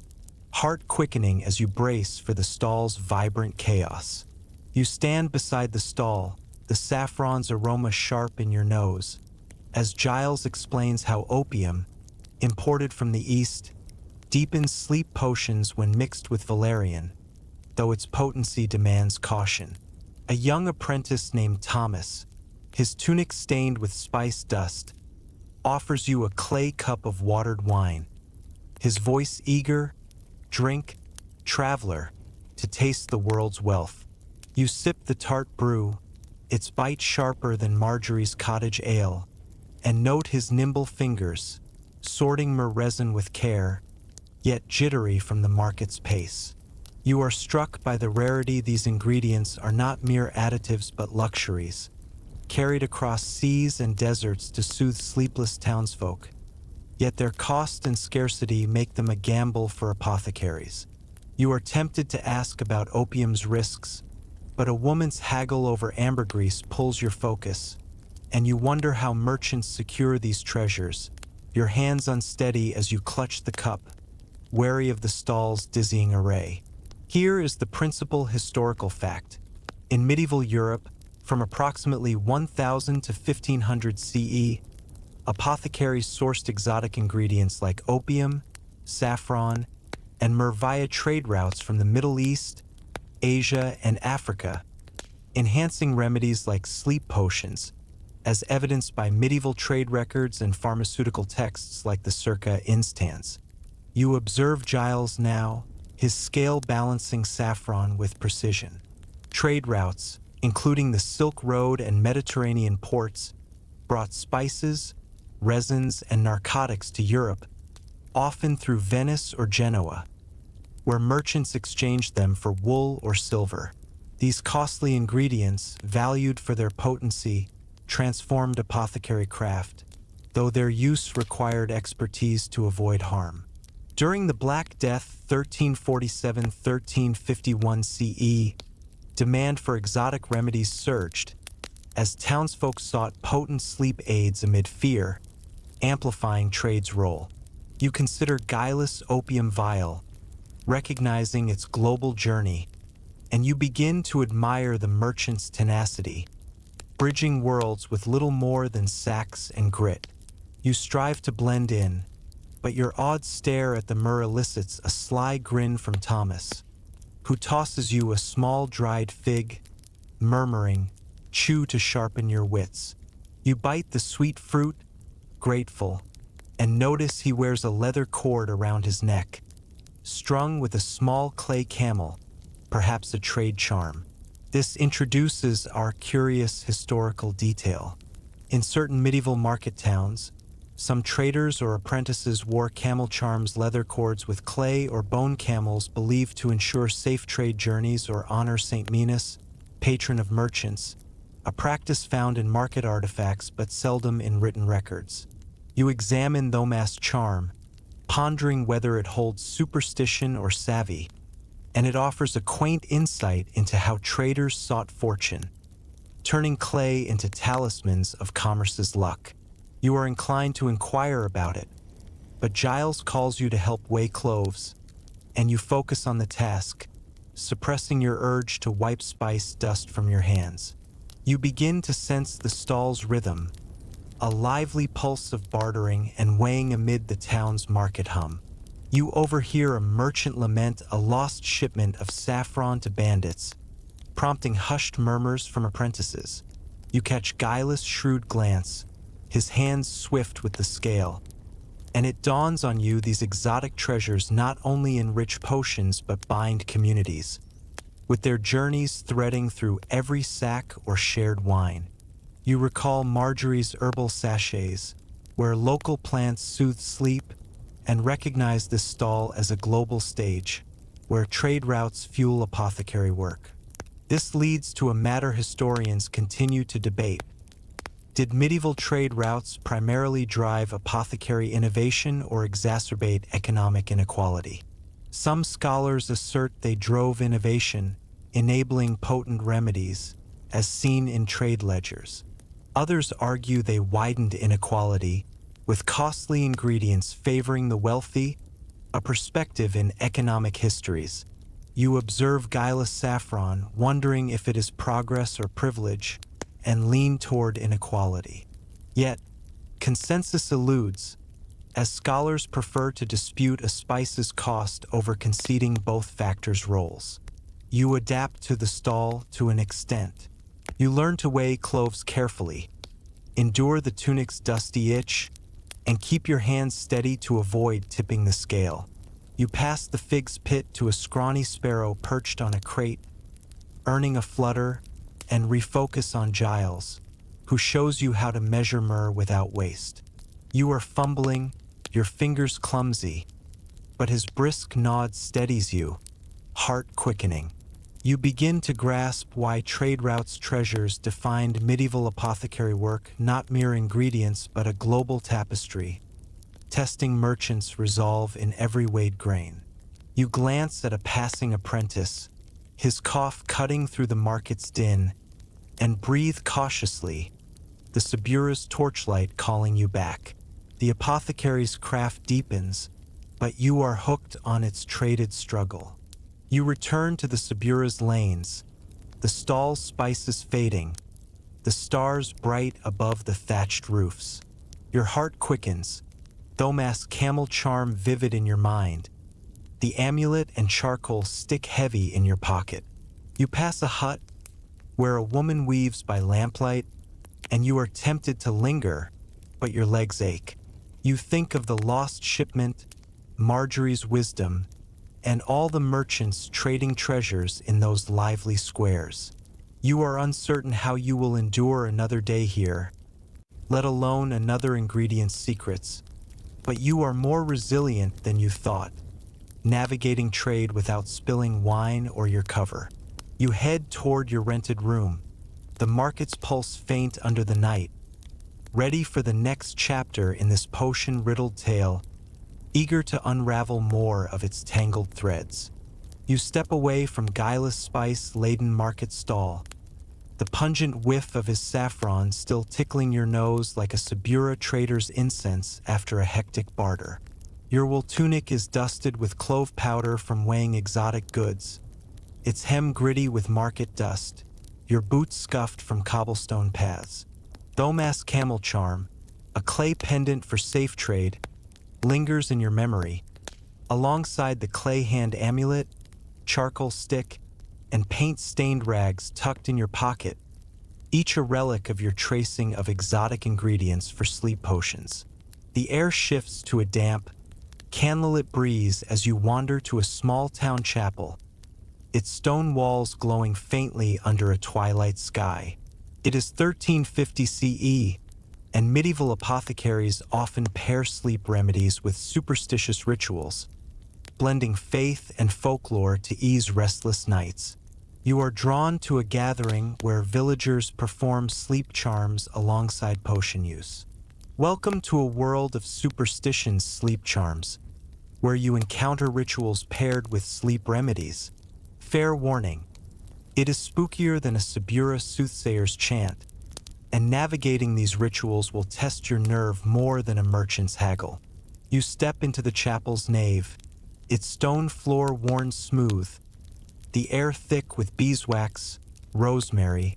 heart quickening as you brace for the stall's vibrant chaos. You stand beside the stall, the saffron's aroma sharp in your nose, as Giles explains how opium, imported from the east, deepens sleep potions when mixed with valerian, though its potency demands caution. A young apprentice named Thomas, his tunic stained with spice dust, offers you a clay cup of watered wine, his voice eager, drink, traveler, to taste the world's wealth. You sip the tart brew, its bite sharper than Marjorie's cottage ale, and note his nimble fingers, sorting myrrh resin with care, yet jittery from the market's pace. You are struck by the rarity these ingredients are not mere additives but luxuries, carried across seas and deserts to soothe sleepless townsfolk. Yet their cost and scarcity make them a gamble for apothecaries. You are tempted to ask about opium's risks, but a woman's haggle over ambergris pulls your focus, and you wonder how merchants secure these treasures, your hands unsteady as you clutch the cup, wary of the stall's dizzying array. Here is the principal historical fact. In medieval Europe, from approximately 1000 to 1500 CE, apothecaries sourced exotic ingredients like opium, saffron, and myrrh via trade routes from the Middle East, Asia, and Africa, enhancing remedies like sleep potions, as evidenced by medieval trade records and pharmaceutical texts like the Circa Instans. You observe Giles now, his scale balancing saffron with precision. Trade routes, including the Silk Road and Mediterranean ports, brought spices, resins, and narcotics to Europe, often through Venice or Genoa, where merchants exchanged them for wool or silver. These costly ingredients, valued for their potency, transformed apothecary craft, though their use required expertise to avoid harm. During the Black Death 1347-1351 CE, demand for exotic remedies surged, as townsfolk sought potent sleep aids amid fear, amplifying trade's role. You consider guileless opium vial, recognizing its global journey, and you begin to admire the merchant's tenacity, bridging worlds with little more than sacks and grit. You strive to blend in, but your odd stare at the myrrh elicits a sly grin from Thomas, who tosses you a small dried fig, murmuring, "Chew to sharpen your wits." You bite the sweet fruit, grateful, and notice he wears a leather cord around his neck, strung with a small clay camel, perhaps a trade charm. This introduces our curious historical detail. In certain medieval market towns, some traders or apprentices wore camel charms, leather cords with clay or bone camels believed to ensure safe trade journeys or honor St. Minas, patron of merchants, a practice found in market artifacts but seldom in written records. You examine Thomas' charm, pondering whether it holds superstition or savvy, and it offers a quaint insight into how traders sought fortune, turning clay into talismans of commerce's luck. You are inclined to inquire about it, but Giles calls you to help weigh cloves, and you focus on the task, suppressing your urge to wipe spice dust from your hands. You begin to sense the stall's rhythm, a lively pulse of bartering and weighing amid the town's market hum. You overhear a merchant lament a lost shipment of saffron to bandits, prompting hushed murmurs from apprentices. You catch Guileless' shrewd glance, his hands swift with the scale, and it dawns on you these exotic treasures not only enrich potions but bind communities, with their journeys threading through every sack or shared wine. You recall Marjorie's herbal sachets, where local plants soothe sleep, and recognize this stall as a global stage, where trade routes fuel apothecary work. This leads to a matter historians continue to debate. Did medieval trade routes primarily drive apothecary innovation or exacerbate economic inequality? Some scholars assert they drove innovation, enabling potent remedies, as seen in trade ledgers. Others argue they widened inequality, with costly ingredients favoring the wealthy, a perspective in economic histories. You observe guileless saffron, wondering if it is progress or privilege, and lean toward inequality. Yet, consensus eludes, as scholars prefer to dispute a spice's cost over conceding both factors' roles. You adapt to the stall to an extent. You learn to weigh cloves carefully, endure the tunic's dusty itch, and keep your hands steady to avoid tipping the scale. You pass the fig's pit to a scrawny sparrow perched on a crate, earning a flutter, and refocus on Giles, who shows you how to measure myrrh without waste. You are fumbling, your fingers clumsy, but his brisk nod steadies you, heart quickening. You begin to grasp why trade routes' treasures defined medieval apothecary work, not mere ingredients but a global tapestry, testing merchants' resolve in every weighed grain. You glance at a passing apprentice, his cough cutting through the market's din, and breathe cautiously, the Subura's torchlight calling you back. The apothecary's craft deepens, but you are hooked on its traded struggle. You return to the Subura's lanes, the stall's spices fading, the stars bright above the thatched roofs. Your heart quickens, Thomas' camel charm vivid in your mind, the amulet and charcoal stick heavy in your pocket. You pass a hut where a woman weaves by lamplight, and you are tempted to linger, but your legs ache. You think of the lost shipment, Marjorie's wisdom, and all the merchants trading treasures in those lively squares. You are uncertain how you will endure another day here, let alone another ingredient's secrets, but you are more resilient than you thought, navigating trade without spilling wine or your cover. You head toward your rented room, the market's pulse faint under the night, ready for the next chapter in this potion-riddled tale, eager to unravel more of its tangled threads. You step away from guileless spice-laden market stall, the pungent whiff of his saffron still tickling your nose like a Subura trader's incense after a hectic barter. Your wool tunic is dusted with clove powder from weighing exotic goods, its hem gritty with market dust, your boots scuffed from cobblestone paths. Thomas' camel charm, a clay pendant for safe trade, lingers in your memory, alongside the clay hand amulet, charcoal stick, and paint-stained rags tucked in your pocket, each a relic of your tracing of exotic ingredients for sleep potions. The air shifts to a damp, candlelit breeze as you wander to a small town chapel, its stone walls glowing faintly under a twilight sky. It is 1350 CE, and medieval apothecaries often pair sleep remedies with superstitious rituals, blending faith and folklore to ease restless nights. You are drawn to a gathering where villagers perform sleep charms alongside potion use. Welcome to a world of superstitions, sleep charms, where you encounter rituals paired with sleep remedies. Fair warning, it is spookier than a Subura soothsayer's chant, and navigating these rituals will test your nerve more than a merchant's haggle. You step into the chapel's nave, its stone floor worn smooth, the air thick with beeswax, rosemary,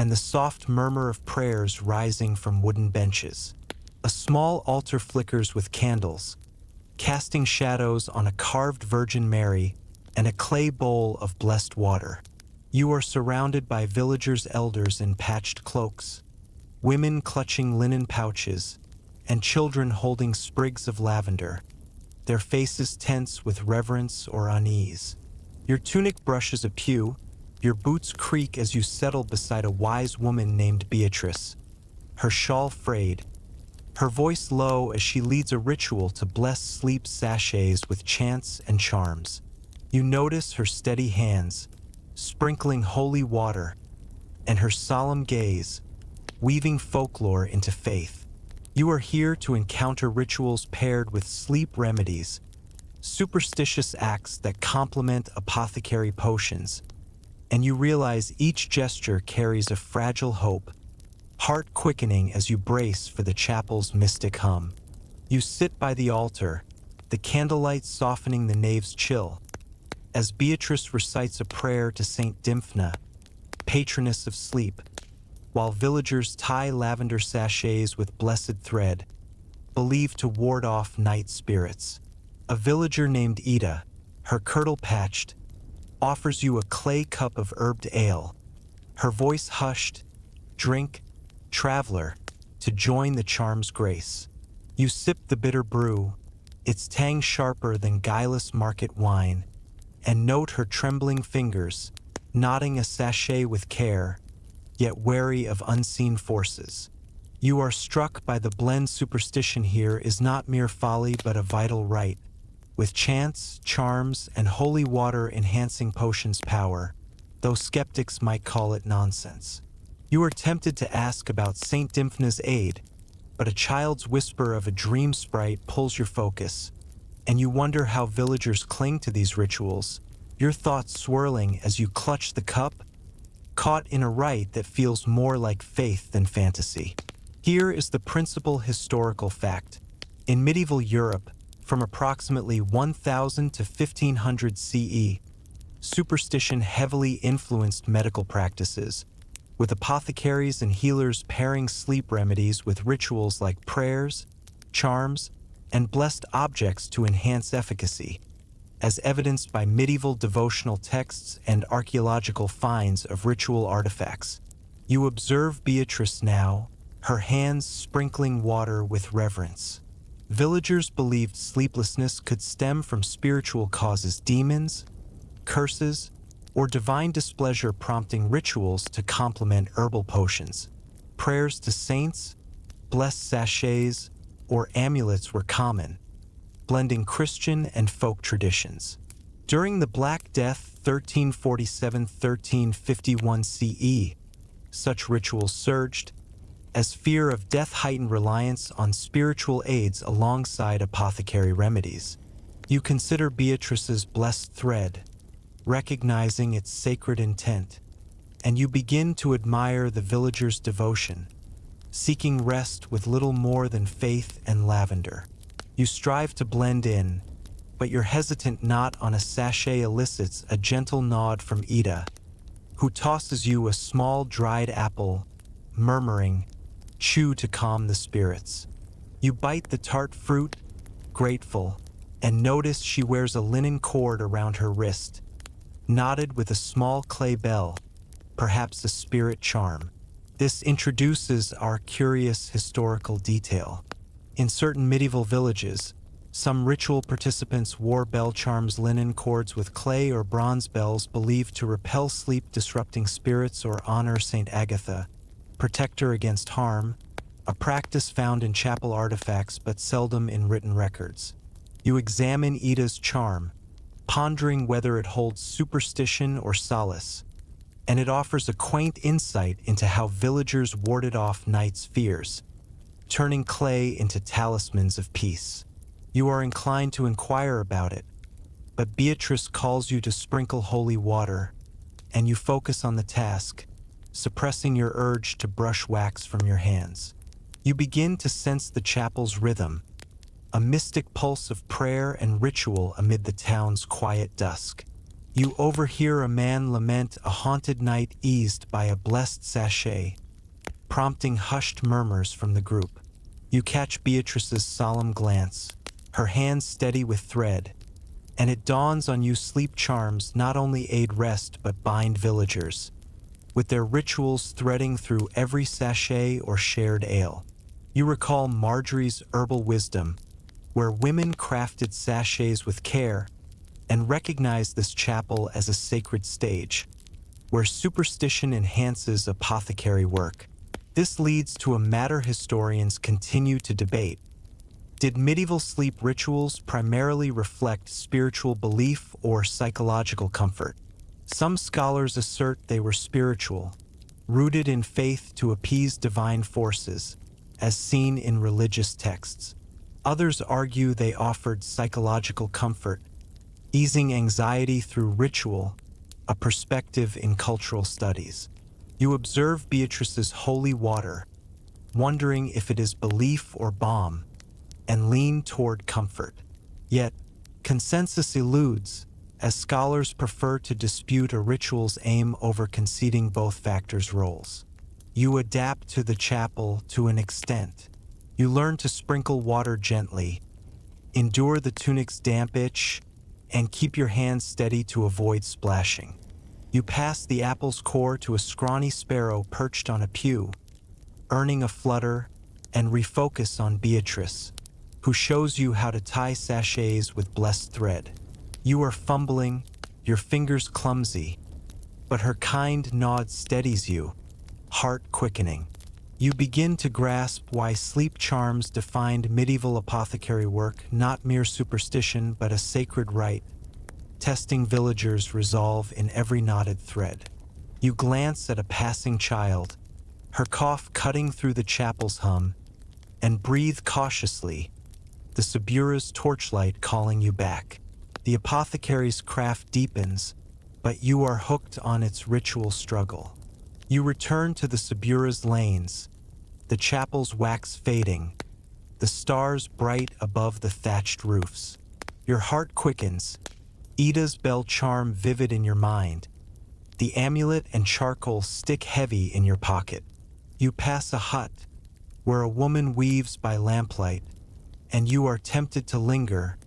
and the soft murmur of prayers rising from wooden benches. A small altar flickers with candles, casting shadows on a carved Virgin Mary and a clay bowl of blessed water. You are surrounded by villagers' elders in patched cloaks, women clutching linen pouches, and children holding sprigs of lavender, their faces tense with reverence or unease. Your tunic brushes a pew, your boots creak as you settle beside a wise woman named Beatrice, her shawl frayed, her voice low as she leads a ritual to bless sleep sachets with chants and charms. You notice her steady hands, sprinkling holy water, and her solemn gaze, weaving folklore into faith. You are here to encounter rituals paired with sleep remedies, superstitious acts that complement apothecary potions, and you realize each gesture carries a fragile hope, heart quickening as you brace for the chapel's mystic hum. You sit by the altar, the candlelight softening the nave's chill, as Beatrice recites a prayer to Saint Dymphna, patroness of sleep, while villagers tie lavender sachets with blessed thread, believed to ward off night spirits. A villager named Ida, her kirtle patched, offers you a clay cup of herbed ale, her voice hushed, drink, traveler, to join the charm's grace. You sip the bitter brew, its tang sharper than guileless market wine, and note her trembling fingers, knotting a sachet with care, yet wary of unseen forces. You are struck by the blend. Superstition here is not mere folly but a vital rite, with chants, charms, and holy water enhancing potions' power, though skeptics might call it nonsense. You are tempted to ask about Saint Dymphna's aid, but a child's whisper of a dream sprite pulls your focus, and you wonder how villagers cling to these rituals, your thoughts swirling as you clutch the cup, caught in a rite that feels more like faith than fantasy. Here is the principal historical fact. In medieval Europe, from approximately 1000 to 1500 CE, superstition heavily influenced medical practices, with apothecaries and healers pairing sleep remedies with rituals like prayers, charms, and blessed objects to enhance efficacy, as evidenced by medieval devotional texts and archaeological finds of ritual artifacts. You observe Beatrice now, her hands sprinkling water with reverence. Villagers believed sleeplessness could stem from spiritual causes, demons, curses, or divine displeasure, prompting rituals to complement herbal potions. Prayers to saints, blessed sachets, or amulets were common, blending Christian and folk traditions. During the Black Death 1347–1351 CE, such rituals surged, as fear of death heightened reliance on spiritual aids alongside apothecary remedies. You consider Beatrice's blessed thread, recognizing its sacred intent, and you begin to admire the villagers' devotion, seeking rest with little more than faith and lavender. You strive to blend in, but your hesitant knot on a sachet elicits a gentle nod from Ida, who tosses you a small dried apple, murmuring, "Chew to calm the spirits." You bite the tart fruit, grateful, and notice she wears a linen cord around her wrist, knotted with a small clay bell, perhaps a spirit charm. This introduces our curious historical detail. In certain medieval villages, some ritual participants wore bell charms, linen cords with clay or bronze bells believed to repel sleep-disrupting spirits or honor Saint Agatha, protector against harm, a practice found in chapel artifacts but seldom in written records. You examine Ida's charm, pondering whether it holds superstition or solace, and it offers a quaint insight into how villagers warded off night's fears, turning clay into talismans of peace. You are inclined to inquire about it, but Beatrice calls you to sprinkle holy water, and you focus on the task, suppressing your urge to brush wax from your hands. You begin to sense the chapel's rhythm, a mystic pulse of prayer and ritual amid the town's quiet dusk. You overhear a man lament a haunted night eased by a blessed sachet, prompting hushed murmurs from the group. You catch Beatrice's solemn glance, her hands steady with thread, and it dawns on you sleep charms not only aid rest but bind villagers, with their rituals threading through every sachet or shared ale. You recall Marjorie's herbal wisdom, where women crafted sachets with care, and recognize this chapel as a sacred stage, where superstition enhances apothecary work. This leads to a matter historians continue to debate. Did medieval sleep rituals primarily reflect spiritual belief or psychological comfort? Some scholars assert they were spiritual, rooted in faith to appease divine forces, as seen in religious texts. Others argue they offered psychological comfort, easing anxiety through ritual, a perspective in cultural studies. You observe Beatrice's holy water, wondering if it is belief or balm, and lean toward comfort. Yet, consensus eludes, as scholars prefer to dispute a ritual's aim over conceding both factors' roles. You adapt to the chapel to an extent. You learn to sprinkle water gently, endure the tunic's damp itch, and keep your hands steady to avoid splashing. You pass the apple's core to a scrawny sparrow perched on a pew, earning a flutter, and refocus on Beatrice, who shows you how to tie sachets with blessed thread. You are fumbling, your fingers clumsy, but her kind nod steadies you, heart quickening. You begin to grasp why sleep charms defined medieval apothecary work, not mere superstition but a sacred rite, testing villagers' resolve in every knotted thread. You glance at a passing child, her cough cutting through the chapel's hum, and breathe cautiously, the Subura's torchlight calling you back. The apothecary's craft deepens, but you are hooked on its ritual struggle. You return to the Subura's lanes, the chapel's wax fading, the stars bright above the thatched roofs. Your heart quickens, Ida's bell charm vivid in your mind, the amulet and charcoal stick heavy in your pocket. You pass a hut, where a woman weaves by lamplight, and you are tempted to linger,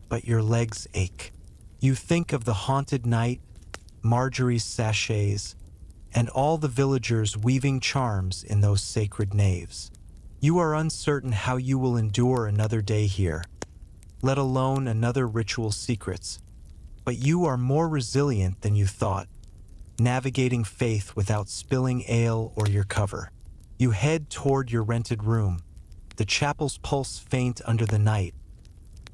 but your legs ache. You think of the haunted night, Marjorie's sachets, and all the villagers weaving charms in those sacred naves. You are uncertain how you will endure another day here, let alone another ritual's secrets, but you are more resilient than you thought, navigating faith without spilling ale or your cover. You head toward your rented room, the chapel's pulse faint under the night,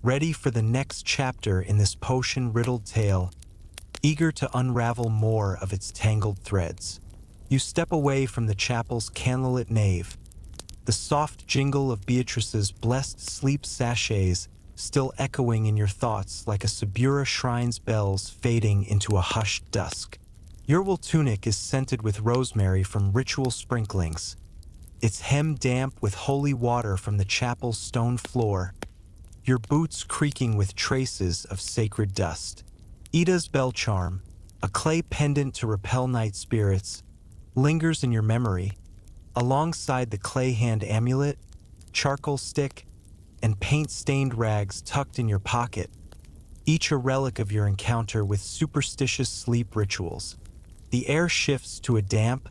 ready for the next chapter in this potion-riddled tale, eager to unravel more of its tangled threads. You step away from the chapel's candlelit nave, the soft jingle of Beatrice's blessed sleep sachets still echoing in your thoughts like a Subura shrine's bells fading into a hushed dusk. Your wool tunic is scented with rosemary from ritual sprinklings, its hem damp with holy water from the chapel's stone floor, your boots creaking with traces of sacred dust. Ida's bell charm, a clay pendant to repel night spirits, lingers in your memory, alongside the clay hand amulet, charcoal stick, and paint-stained rags tucked in your pocket, each a relic of your encounter with superstitious sleep rituals. The air shifts to a damp,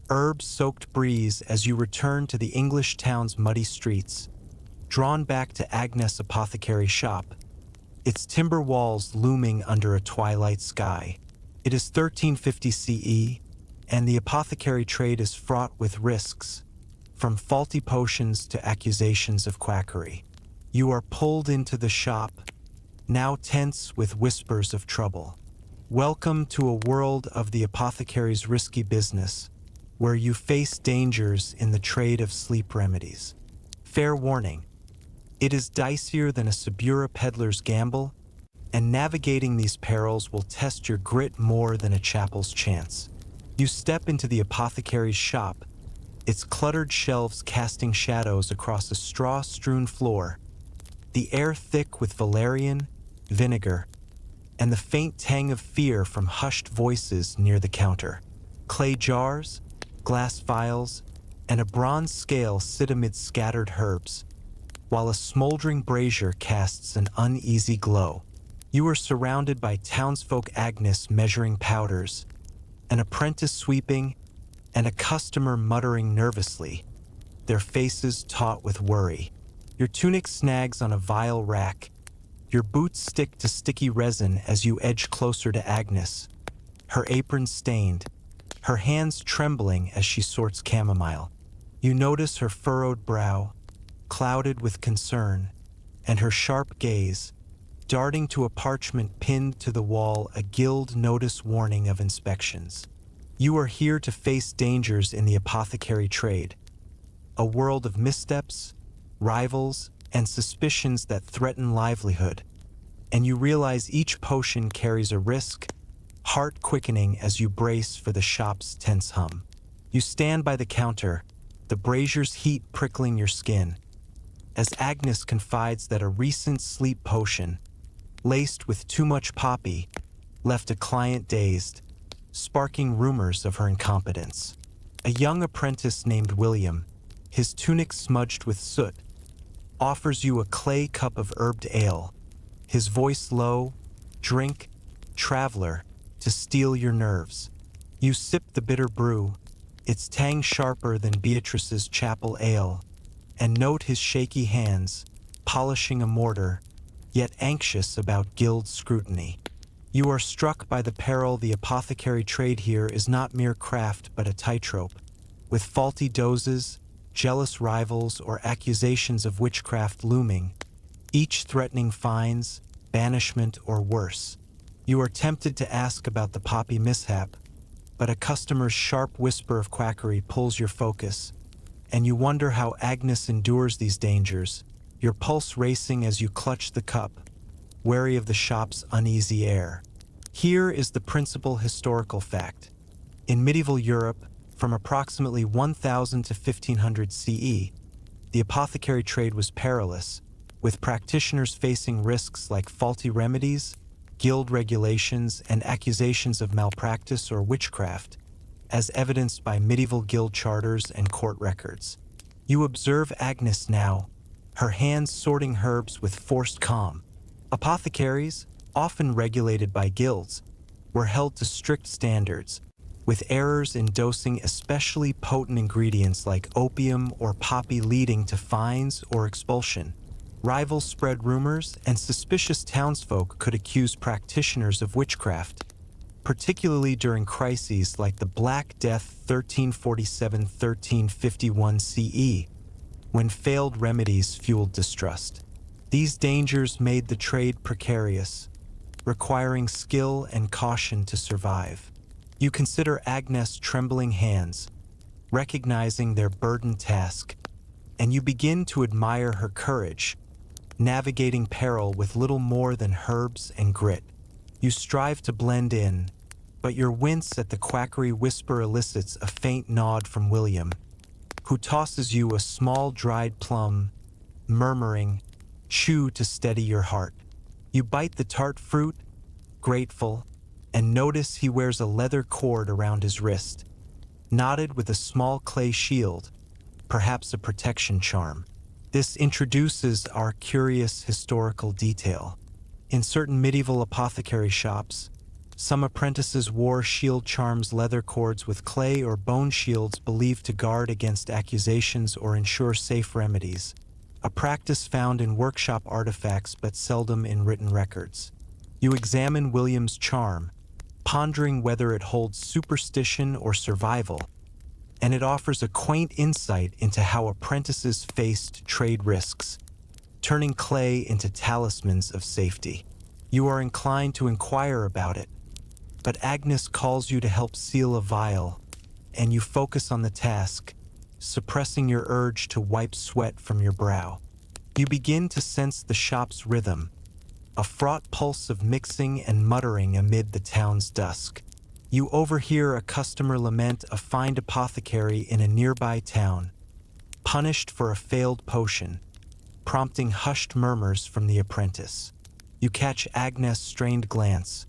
herb-soaked breeze as you return to the English town's muddy streets, drawn back to Agnes' apothecary shop, its timber walls looming under a twilight sky. It is 1350 CE, and the apothecary trade is fraught with risks, from faulty potions to accusations of quackery. You are pulled into the shop, now tense with whispers of trouble. Welcome to a world of the apothecary's risky business, where you face dangers in the trade of sleep remedies. Fair warning, it is dicier than a Subura peddler's gamble, and navigating these perils will test your grit more than a chapel's chance. You step into the apothecary's shop, its cluttered shelves casting shadows across a straw-strewn floor, the air thick with valerian, vinegar, and the faint tang of fear from hushed voices near the counter. Clay jars, glass vials, and a bronze scale sit amid scattered herbs, while a smoldering brazier casts an uneasy glow. You are surrounded by townsfolk, Agnes measuring powders, an apprentice sweeping, and a customer muttering nervously, their faces taut with worry. Your tunic snags on a vial rack. Your boots stick to sticky resin as you edge closer to Agnes, her apron stained, her hands trembling as she sorts chamomile. You notice her furrowed brow, clouded with concern, and her sharp gaze, darting to a parchment pinned to the wall, a guild notice warning of inspections. You are here to face dangers in the apothecary trade, a world of missteps, rivals, and suspicions that threaten livelihood, and you realize each potion carries a risk, heart quickening as you brace for the shop's tense hum. You stand by the counter, the brazier's heat prickling your skin, as Agnes confides that a recent sleep potion, laced with too much poppy, left a client dazed, sparking rumors of her incompetence. A young apprentice named William, his tunic smudged with soot, offers you a clay cup of herbed ale, his voice low, "Drink, traveler," to steel your nerves. You sip the bitter brew, its tang sharper than Beatrice's chapel ale, and note his shaky hands, polishing a mortar, yet anxious about guild scrutiny. You are struck by the peril. The apothecary trade here is not mere craft but a tightrope, with faulty doses, jealous rivals, or accusations of witchcraft looming, each threatening fines, banishment, or worse. You are tempted to ask about the poppy mishap, but a customer's sharp whisper of quackery pulls your focus, and you wonder how Agnes endures these dangers, your pulse racing as you clutch the cup, wary of the shop's uneasy air. Here is the principal historical fact. In medieval Europe, from approximately 1000 to 1500 CE, the apothecary trade was perilous, with practitioners facing risks like faulty remedies, guild regulations, and accusations of malpractice or witchcraft, as evidenced by medieval guild charters and court records. You observe Agnes now, her hands sorting herbs with forced calm. Apothecaries, often regulated by guilds, were held to strict standards, with errors in dosing especially potent ingredients like opium or poppy leading to fines or expulsion. Rivals spread rumors, and suspicious townsfolk could accuse practitioners of witchcraft, particularly during crises like the Black Death 1347-1351 CE, when failed remedies fueled distrust. These dangers made the trade precarious, requiring skill and caution to survive. You consider Agnes' trembling hands, recognizing their burdened task, and you begin to admire her courage, navigating peril with little more than herbs and grit. You strive to blend in, but your wince at the quackery whisper elicits a faint nod from William, who tosses you a small dried plum, murmuring, "Chew to steady your heart." You bite the tart fruit, grateful, and notice he wears a leather cord around his wrist, knotted with a small clay shield, perhaps a protection charm. This introduces our curious historical detail. In certain medieval apothecary shops, some apprentices wore shield charms, leather cords with clay or bone shields believed to guard against accusations or ensure safe remedies, a practice found in workshop artifacts but seldom in written records. You examine William's charm, pondering whether it holds superstition or survival, and it offers a quaint insight into how apprentices faced trade risks, turning clay into talismans of safety. You are inclined to inquire about it, but Agnes calls you to help seal a vial, and you focus on the task, suppressing your urge to wipe sweat from your brow. You begin to sense the shop's rhythm, a fraught pulse of mixing and muttering amid the town's dusk. You overhear a customer lament a fined apothecary in a nearby town, punished for a failed potion, prompting hushed murmurs from the apprentice. You catch Agnes' strained glance,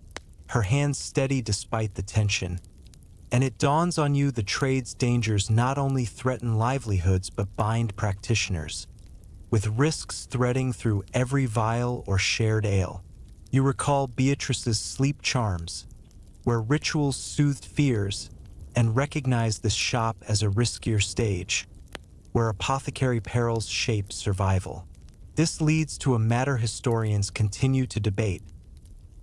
her hands steady despite the tension, and it dawns on you the trade's dangers not only threaten livelihoods but bind practitioners, with risks threading through every vial or shared ale. You recall Beatrice's sleep charms, where rituals soothed fears, and recognize this shop as a riskier stage, where apothecary perils shape survival. This leads to a matter historians continue to debate.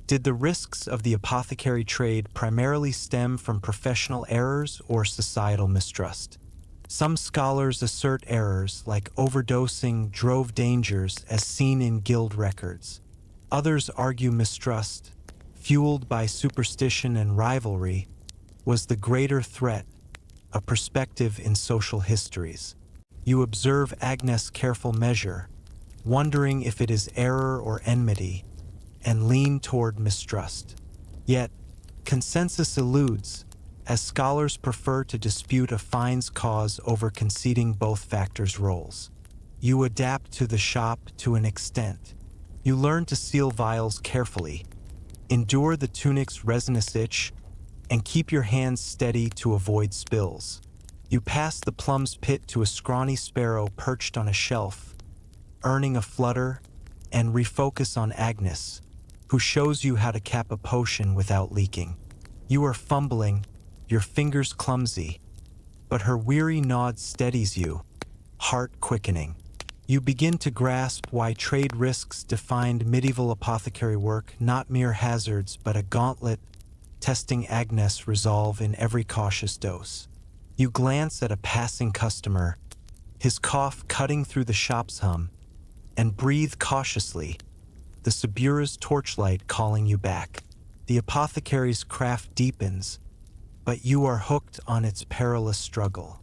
Did the risks of the apothecary trade primarily stem from professional errors or societal mistrust? Some scholars assert errors like overdosing drove dangers as seen in guild records. Others argue mistrust, fueled by superstition and rivalry, was the greater threat, a perspective in social histories. You observe Agnes' careful measure, wondering if it is error or enmity, and lean toward mistrust. Yet, consensus eludes, as scholars prefer to dispute a fine's cause over conceding both factors' roles. You adapt to the shop to an extent. You learn to seal vials carefully, endure the tunic's resinous itch, and keep your hands steady to avoid spills. You pass the plum's pit to a scrawny sparrow perched on a shelf, earning a flutter, and refocus on Agnes, who shows you how to cap a potion without leaking. You are fumbling, your fingers clumsy, but her weary nod steadies you, heart quickening. You begin to grasp why trade risks defined medieval apothecary work, not mere hazards, but a gauntlet, testing Agnes' resolve in every cautious dose. You glance at a passing customer, his cough cutting through the shop's hum, and breathe cautiously, the Subura's torchlight calling you back. The apothecary's craft deepens, but you are hooked on its perilous struggle.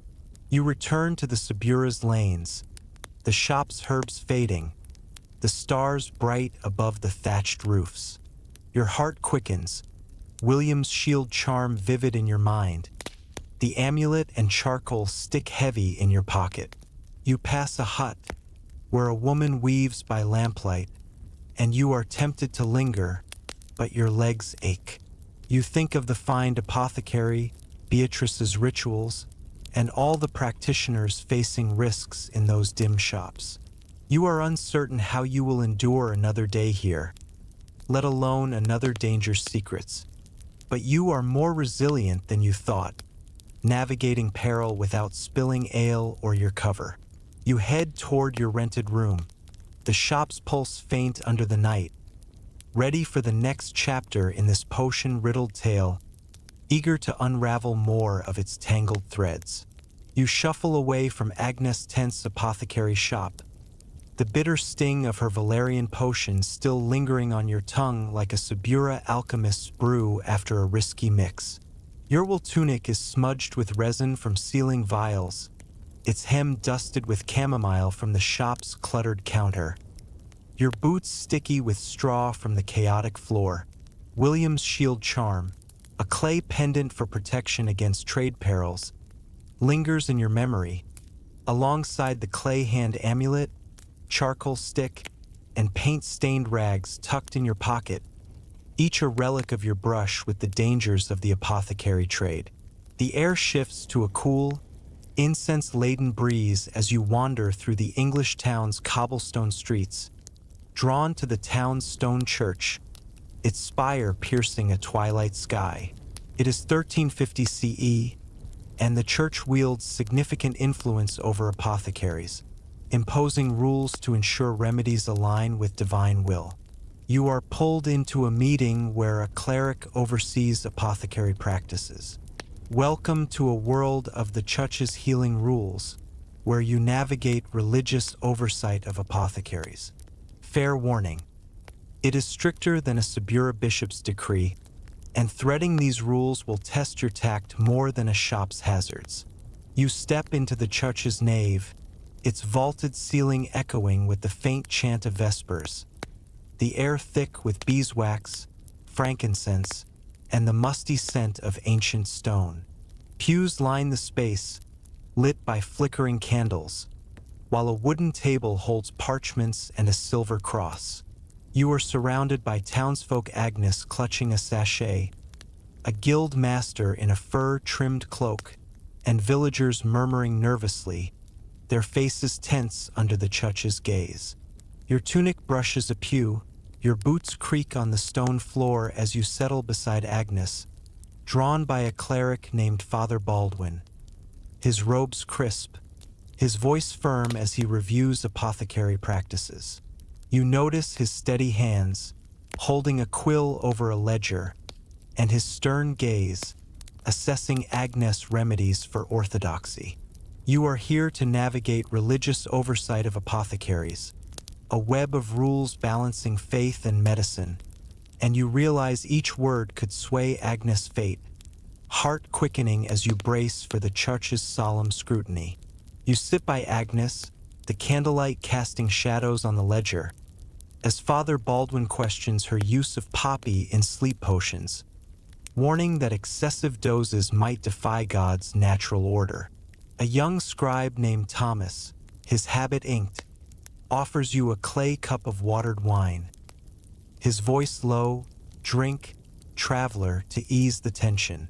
You return to the Subura's lanes, the shop's herbs fading, the stars bright above the thatched roofs. Your heart quickens, William's shield charm vivid in your mind, the amulet and charcoal stick heavy in your pocket. You pass a hut, where a woman weaves by lamplight, and you are tempted to linger, but your legs ache. You think of the fined apothecary, Beatrice's rituals, and all the practitioners facing risks in those dim shops. You are uncertain how you will endure another day here, let alone another danger's secrets. But you are more resilient than you thought, navigating peril without spilling ale or your cover. You head toward your rented room, the shop's pulse faint under the night, ready for the next chapter in this potion-riddled tale, eager to unravel more of its tangled threads. You shuffle away from Agnes' tense apothecary shop, the bitter sting of her Valerian potion still lingering on your tongue like a Subura alchemist's brew after a risky mix. Your wool tunic is smudged with resin from sealing vials, its hem dusted with chamomile from the shop's cluttered counter. Your boots sticky with straw from the chaotic floor. William's shield charm, a clay pendant for protection against trade perils, lingers in your memory, alongside the clay hand amulet, charcoal stick, and paint-stained rags tucked in your pocket, each a relic of your brush with the dangers of the apothecary trade. The air shifts to a cool, incense-laden breeze as you wander through the English town's cobblestone streets, drawn to the town's stone church, its spire piercing a twilight sky. It is 1350 CE, and the church wields significant influence over apothecaries, imposing rules to ensure remedies align with divine will. You are pulled into a meeting where a cleric oversees apothecary practices. Welcome to a world of the church's healing rules, where you navigate religious oversight of apothecaries. Fair warning: it is stricter than a Subura bishop's decree, and threading these rules will test your tact more than a shop's hazards. You step into the church's nave, its vaulted ceiling echoing with the faint chant of vespers, the air thick with beeswax, frankincense, and the musty scent of ancient stone. Pews line the space, lit by flickering candles, while a wooden table holds parchments and a silver cross. You are surrounded by townsfolk, Agnes clutching a sachet, a guild master in a fur-trimmed cloak, and villagers murmuring nervously, their faces tense under the church's gaze. Your tunic brushes a pew, your boots creak on the stone floor as you settle beside Agnes, drawn by a cleric named Father Baldwin. His robes crisp, his voice firm as he reviews apothecary practices. You notice his steady hands, holding a quill over a ledger, and his stern gaze, assessing Agnes remedies for orthodoxy. You are here to navigate religious oversight of apothecaries, a web of rules balancing faith and medicine, and you realize each word could sway Agnes' fate, heart quickening as you brace for the church's solemn scrutiny. You sit by Agnes, the candlelight casting shadows on the ledger, as Father Baldwin questions her use of poppy in sleep potions, warning that excessive doses might defy God's natural order. A young scribe named Thomas, his habit inked, offers you a clay cup of watered wine. His voice low, drink, traveler, to ease the tension.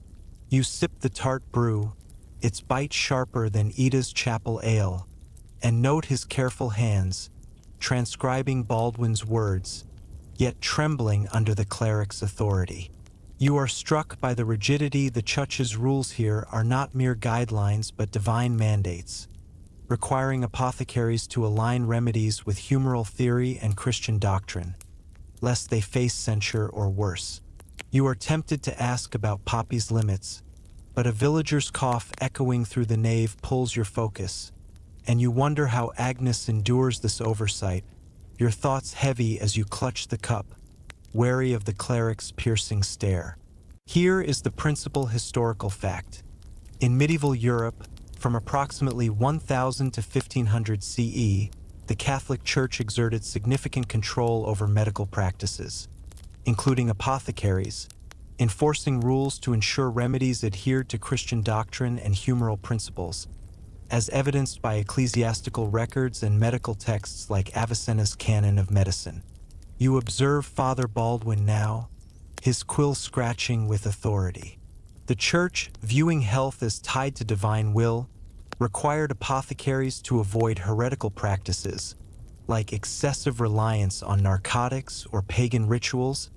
You sip the tart brew, its bite sharper than Ida's chapel ale, and note his careful hands, transcribing Baldwin's words, yet trembling under the cleric's authority. You are struck by the rigidity. The church's rules here are not mere guidelines but divine mandates, requiring apothecaries to align remedies with humoral theory and Christian doctrine, lest they face censure or worse. You are tempted to ask about poppy's limits, but a villager's cough echoing through the nave pulls your focus, and you wonder how Agnes endures this oversight, your thoughts heavy as you clutch the cup, wary of the cleric's piercing stare. Here is the principal historical fact. In medieval Europe, from approximately 1000 to 1500 CE, the Catholic Church exerted significant control over medical practices, including apothecaries, enforcing rules to ensure remedies adhered to Christian doctrine and humoral principles, as evidenced by ecclesiastical records and medical texts like Avicenna's Canon of Medicine. You observe Father Baldwin now, his quill scratching with authority. The Church, viewing health as tied to divine will, required apothecaries to avoid heretical practices, like excessive reliance on narcotics or pagan rituals,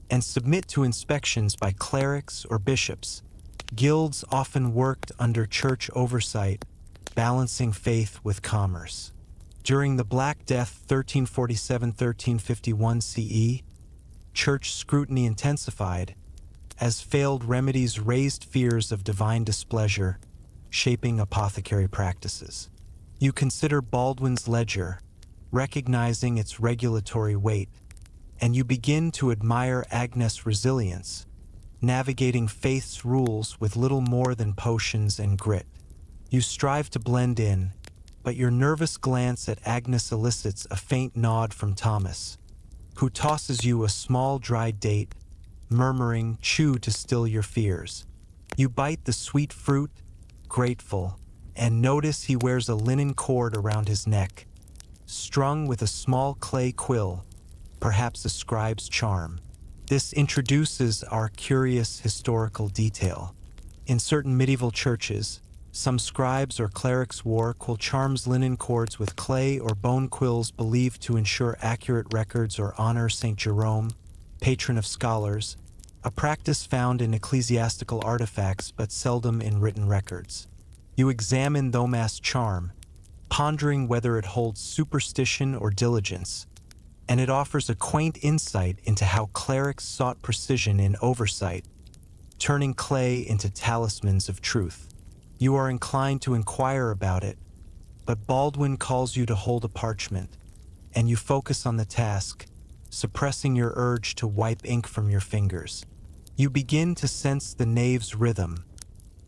and submit to inspections by clerics or bishops. Guilds often worked under church oversight, balancing faith with commerce. During the Black Death 1347-1351 CE, church scrutiny intensified, as failed remedies raised fears of divine displeasure, shaping apothecary practices. You consider Baldwin's ledger, recognizing its regulatory weight, and you begin to admire Agnes' resilience, navigating faith's rules with little more than potions and grit. You strive to blend in, but your nervous glance at Agnes elicits a faint nod from Thomas, who tosses you a small dried date, murmuring, "Chew to still your fears." You bite the sweet fruit, grateful, and notice he wears a linen cord around his neck, strung with a small clay quill, perhaps a scribe's charm. This introduces our curious historical detail. In certain medieval churches, some scribes or clerics wore quill charms, linen cords with clay or bone quills believed to ensure accurate records or honor St. Jerome, patron of scholars, a practice found in ecclesiastical artifacts but seldom in written records. You examine Thomas' charm, pondering whether it holds superstition or diligence, and it offers a quaint insight into how clerics sought precision in oversight, turning clay into talismans of truth. You are inclined to inquire about it, but Baldwin calls you to hold a parchment, and you focus on the task, suppressing your urge to wipe ink from your fingers. You begin to sense the nave's rhythm,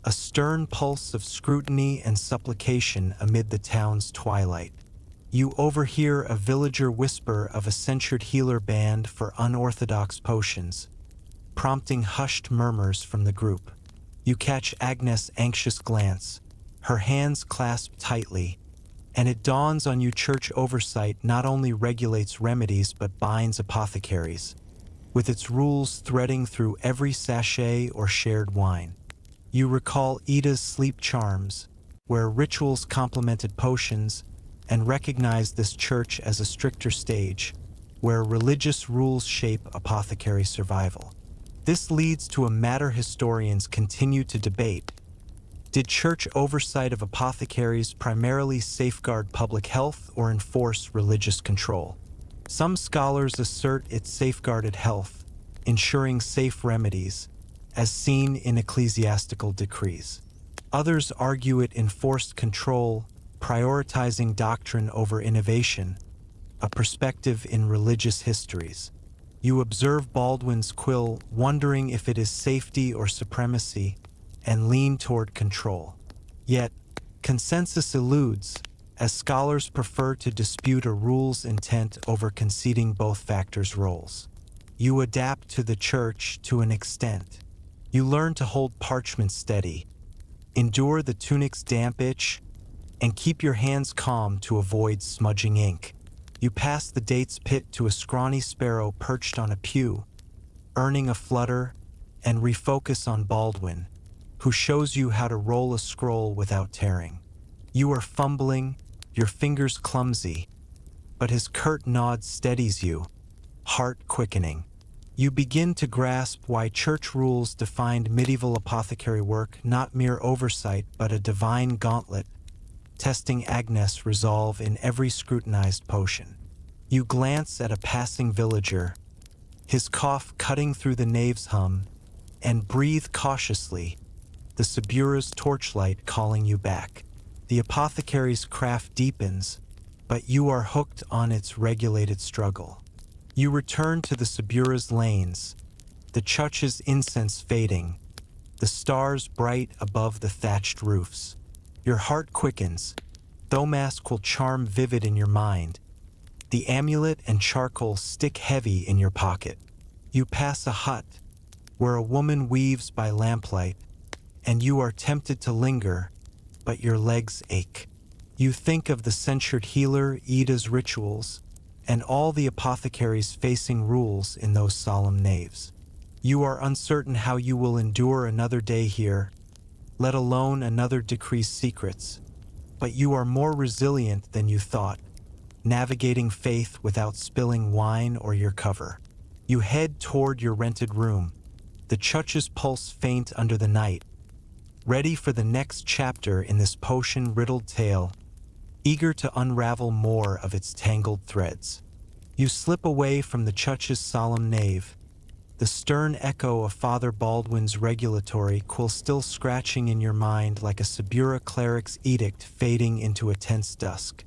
a stern pulse of scrutiny and supplication amid the town's twilight. You overhear a villager whisper of a censured healer banned for unorthodox potions, prompting hushed murmurs from the group. You catch Agnes' anxious glance, her hands clasped tightly, And it dawns on you church oversight not only regulates remedies but binds apothecaries, with its rules threading through every sachet or shared wine. You recall Ida's sleep charms, where rituals complemented potions, and recognize this church as a stricter stage, where religious rules shape apothecary survival. This leads to a matter historians continue to debate. Did church oversight of apothecaries primarily safeguard public health or enforce religious control? Some scholars assert it safeguarded health, ensuring safe remedies, as seen in ecclesiastical decrees. Others argue it enforced control, prioritizing doctrine over innovation, a perspective in religious histories. You observe Baldwin's quill, wondering if it is safety or supremacy, and lean toward control. Yet, consensus eludes, as scholars prefer to dispute a rule's intent over conceding both factors' roles. You adapt to the church to an extent. You learn to hold parchment steady, endure the tunic's damp itch, and keep your hands calm to avoid smudging ink. You pass the date's pit to a scrawny sparrow perched on a pew, earning a flutter, and refocus on Baldwin, who shows you how to roll a scroll without tearing. You are fumbling, your fingers clumsy, but his curt nod steadies you, heart quickening. You begin to grasp why church rules defined medieval apothecary work not mere oversight but a divine gauntlet, testing Agnes' resolve in every scrutinized potion. You glance at a passing villager, his cough cutting through the nave's hum, and breathe cautiously, the Subura's torchlight calling you back. The apothecary's craft deepens, but you are hooked on its regulated struggle. You return to the Subura's lanes, the church's incense fading, the stars bright above the thatched roofs. Your heart quickens, Thomask will charm vivid in your mind. The amulet and charcoal stick heavy in your pocket. You pass a hut, where a woman weaves by lamplight, and you are tempted to linger, but your legs ache. You think of the censured healer Ida's rituals, and all the apothecaries facing rules in those solemn naves. You are uncertain how you will endure another day here, let alone another decree's secrets, but you are more resilient than you thought, navigating faith without spilling wine or your cover. You head toward your rented room, the church's pulse faint under the night, ready for the next chapter in this potion-riddled tale, eager to unravel more of its tangled threads. You slip away from the church's solemn nave, the stern echo of Father Baldwin's regulatory quill still scratching in your mind like a Subura cleric's edict fading into a tense dusk.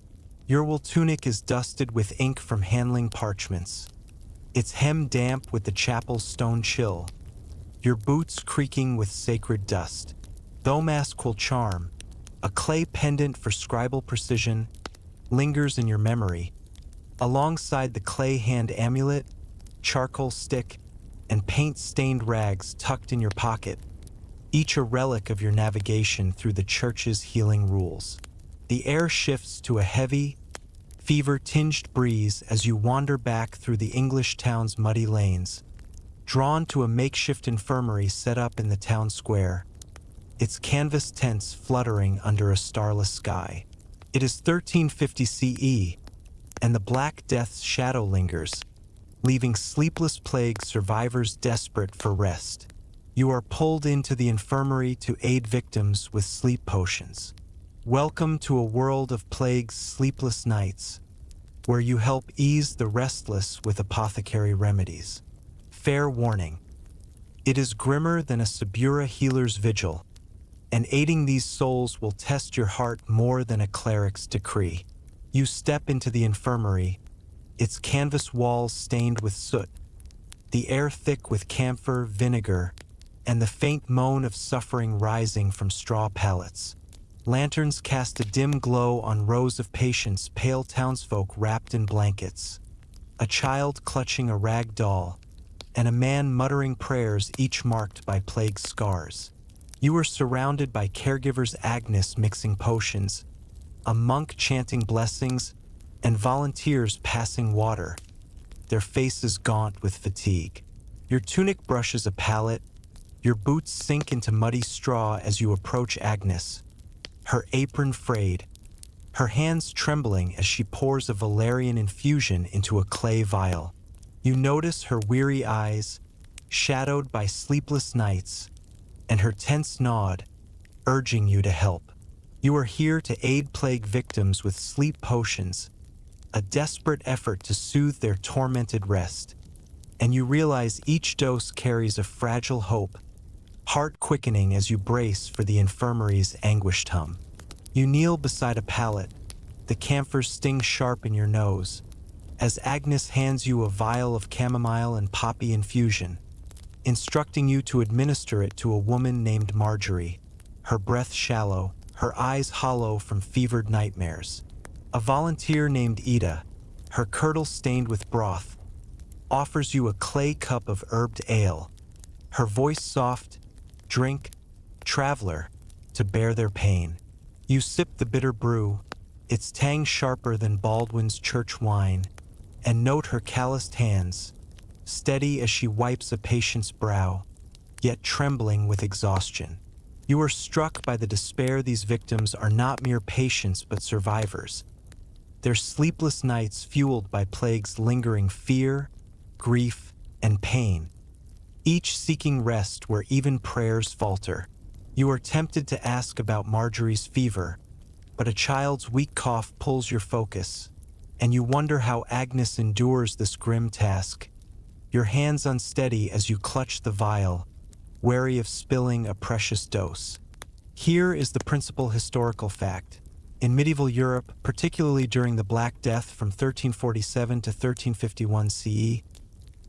Your wool tunic is dusted with ink from handling parchments, its hem damp with the chapel's stone chill, your boots creaking with sacred dust. Thomask will charm, a clay pendant for scribal precision, lingers in your memory, alongside the clay hand amulet, charcoal stick, and paint-stained rags tucked in your pocket, each a relic of your navigation through the church's healing rules. The air shifts to a heavy, fever-tinged breeze as you wander back through the English town's muddy lanes, drawn to a makeshift infirmary set up in the town square, its canvas tents fluttering under a starless sky. It is 1350 CE, and the Black Death's shadow lingers, leaving sleepless plague survivors desperate for rest. You are pulled into the infirmary to aid victims with sleep potions. Welcome to a world of plague's sleepless nights, where you help ease the restless with apothecary remedies. Fair warning, it is grimmer than a Subura healer's vigil, and aiding these souls will test your heart more than a cleric's decree. You step into the infirmary, its canvas walls stained with soot, the air thick with camphor, vinegar, and the faint moan of suffering rising from straw pallets. Lanterns cast a dim glow on rows of patients, pale townsfolk wrapped in blankets, a child clutching a rag doll, and a man muttering prayers, each marked by plague scars. You are surrounded by caregivers, Agnes mixing potions, a monk chanting blessings, and volunteers passing water, their faces gaunt with fatigue. Your tunic brushes a pallet, your boots sink into muddy straw as you approach Agnes, her apron frayed, her hands trembling as she pours a valerian infusion into a clay vial. You notice her weary eyes, shadowed by sleepless nights, and her tense nod, urging you to help. You are here to aid plague victims with sleep potions, a desperate effort to soothe their tormented rest. And you realize each dose carries a fragile hope, heart-quickening as you brace for the infirmary's anguished hum. You kneel beside a pallet, the camphors sting sharp in your nose, as Agnes hands you a vial of chamomile and poppy infusion, instructing you to administer it to a woman named Marjorie, her breath shallow, her eyes hollow from fevered nightmares. A volunteer named Ida, her kirtle stained with broth, offers you a clay cup of herbed ale, her voice soft, drink, traveler, to bear their pain. You sip the bitter brew, its tang sharper than Baldwin's church wine, and note her calloused hands, steady as she wipes a patient's brow, yet trembling with exhaustion. You are struck by the despair these victims are not mere patients but survivors, their sleepless nights fueled by plague's lingering fear, grief, and pain, each seeking rest where even prayers falter. You are tempted to ask about Marjorie's fever, but a child's weak cough pulls your focus, and you wonder how Agnes endures this grim task, your hands unsteady as you clutch the vial, wary of spilling a precious dose. Here is the principal historical fact. In medieval Europe, particularly during the Black Death from 1347 to 1351 CE,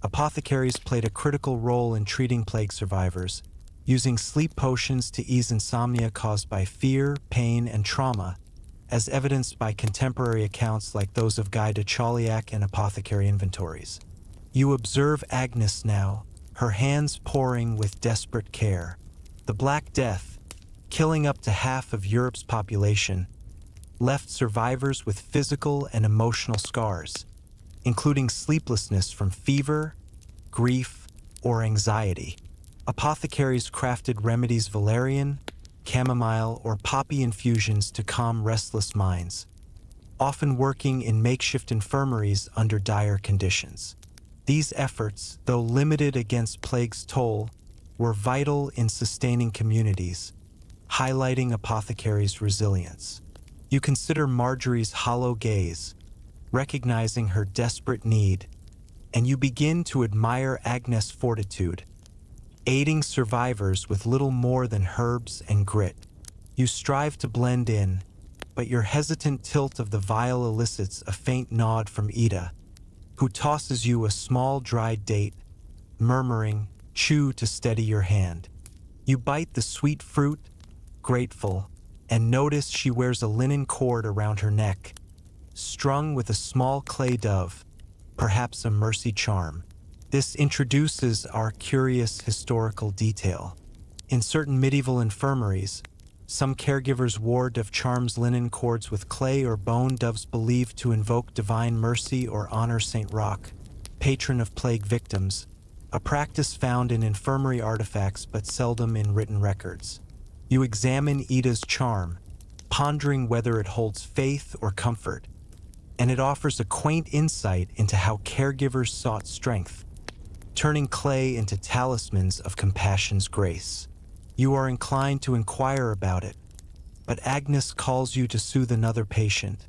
apothecaries played a critical role in treating plague survivors, using sleep potions to ease insomnia caused by fear, pain, and trauma, as evidenced by contemporary accounts like those of Guy de Chauliac and apothecary inventories. You observe Agnes now, her hands pouring with desperate care. The Black Death, killing up to half of Europe's population, left survivors with physical and emotional scars, including sleeplessness from fever, grief, or anxiety. Apothecaries crafted remedies valerian, chamomile, or poppy infusions to calm restless minds, often working in makeshift infirmaries under dire conditions. These efforts, though limited against plague's toll, were vital in sustaining communities, highlighting apothecaries' resilience. You consider Marjorie's hollow gaze, recognizing her desperate need, and you begin to admire Agnes' fortitude, aiding survivors with little more than herbs and grit. You strive to blend in, but your hesitant tilt of the vial elicits a faint nod from Ida, who tosses you a small dried date, murmuring, "Chew to steady your hand." You bite the sweet fruit, grateful, and notice she wears a linen cord around her neck, strung with a small clay dove, perhaps a mercy charm. This introduces our curious historical detail. In certain medieval infirmaries, some caregivers wore dove charms, linen cords with clay or bone doves believed to invoke divine mercy or honor Saint Roch, patron of plague victims, a practice found in infirmary artifacts but seldom in written records. You examine Ida's charm, pondering whether it holds faith or comfort, and it offers a quaint insight into how caregivers sought strength, turning clay into talismans of compassion's grace. You are inclined to inquire about it, but Agnes calls you to soothe another patient,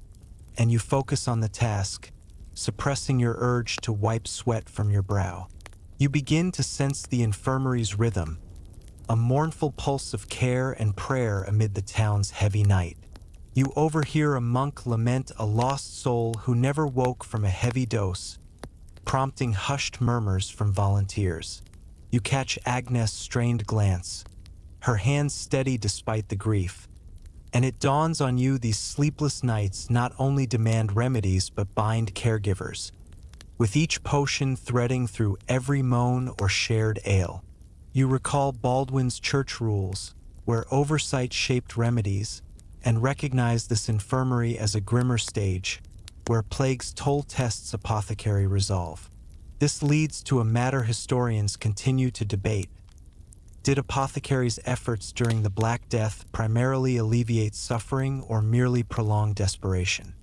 and you focus on the task, suppressing your urge to wipe sweat from your brow. You begin to sense the infirmary's rhythm, a mournful pulse of care and prayer amid the town's heavy night. You overhear a monk lament a lost soul who never woke from a heavy dose, prompting hushed murmurs from volunteers. You catch Agnes' strained glance, her hands steady despite the grief, and it dawns on you these sleepless nights not only demand remedies but bind caregivers, with each potion threading through every moan or shared ail. You recall Baldwin's church rules, where oversight shaped remedies, and recognize this infirmary as a grimmer stage, where plague's toll tests apothecary resolve. This leads to a matter historians continue to debate. Did apothecaries' efforts during the Black Death primarily alleviate suffering or merely prolong desperation?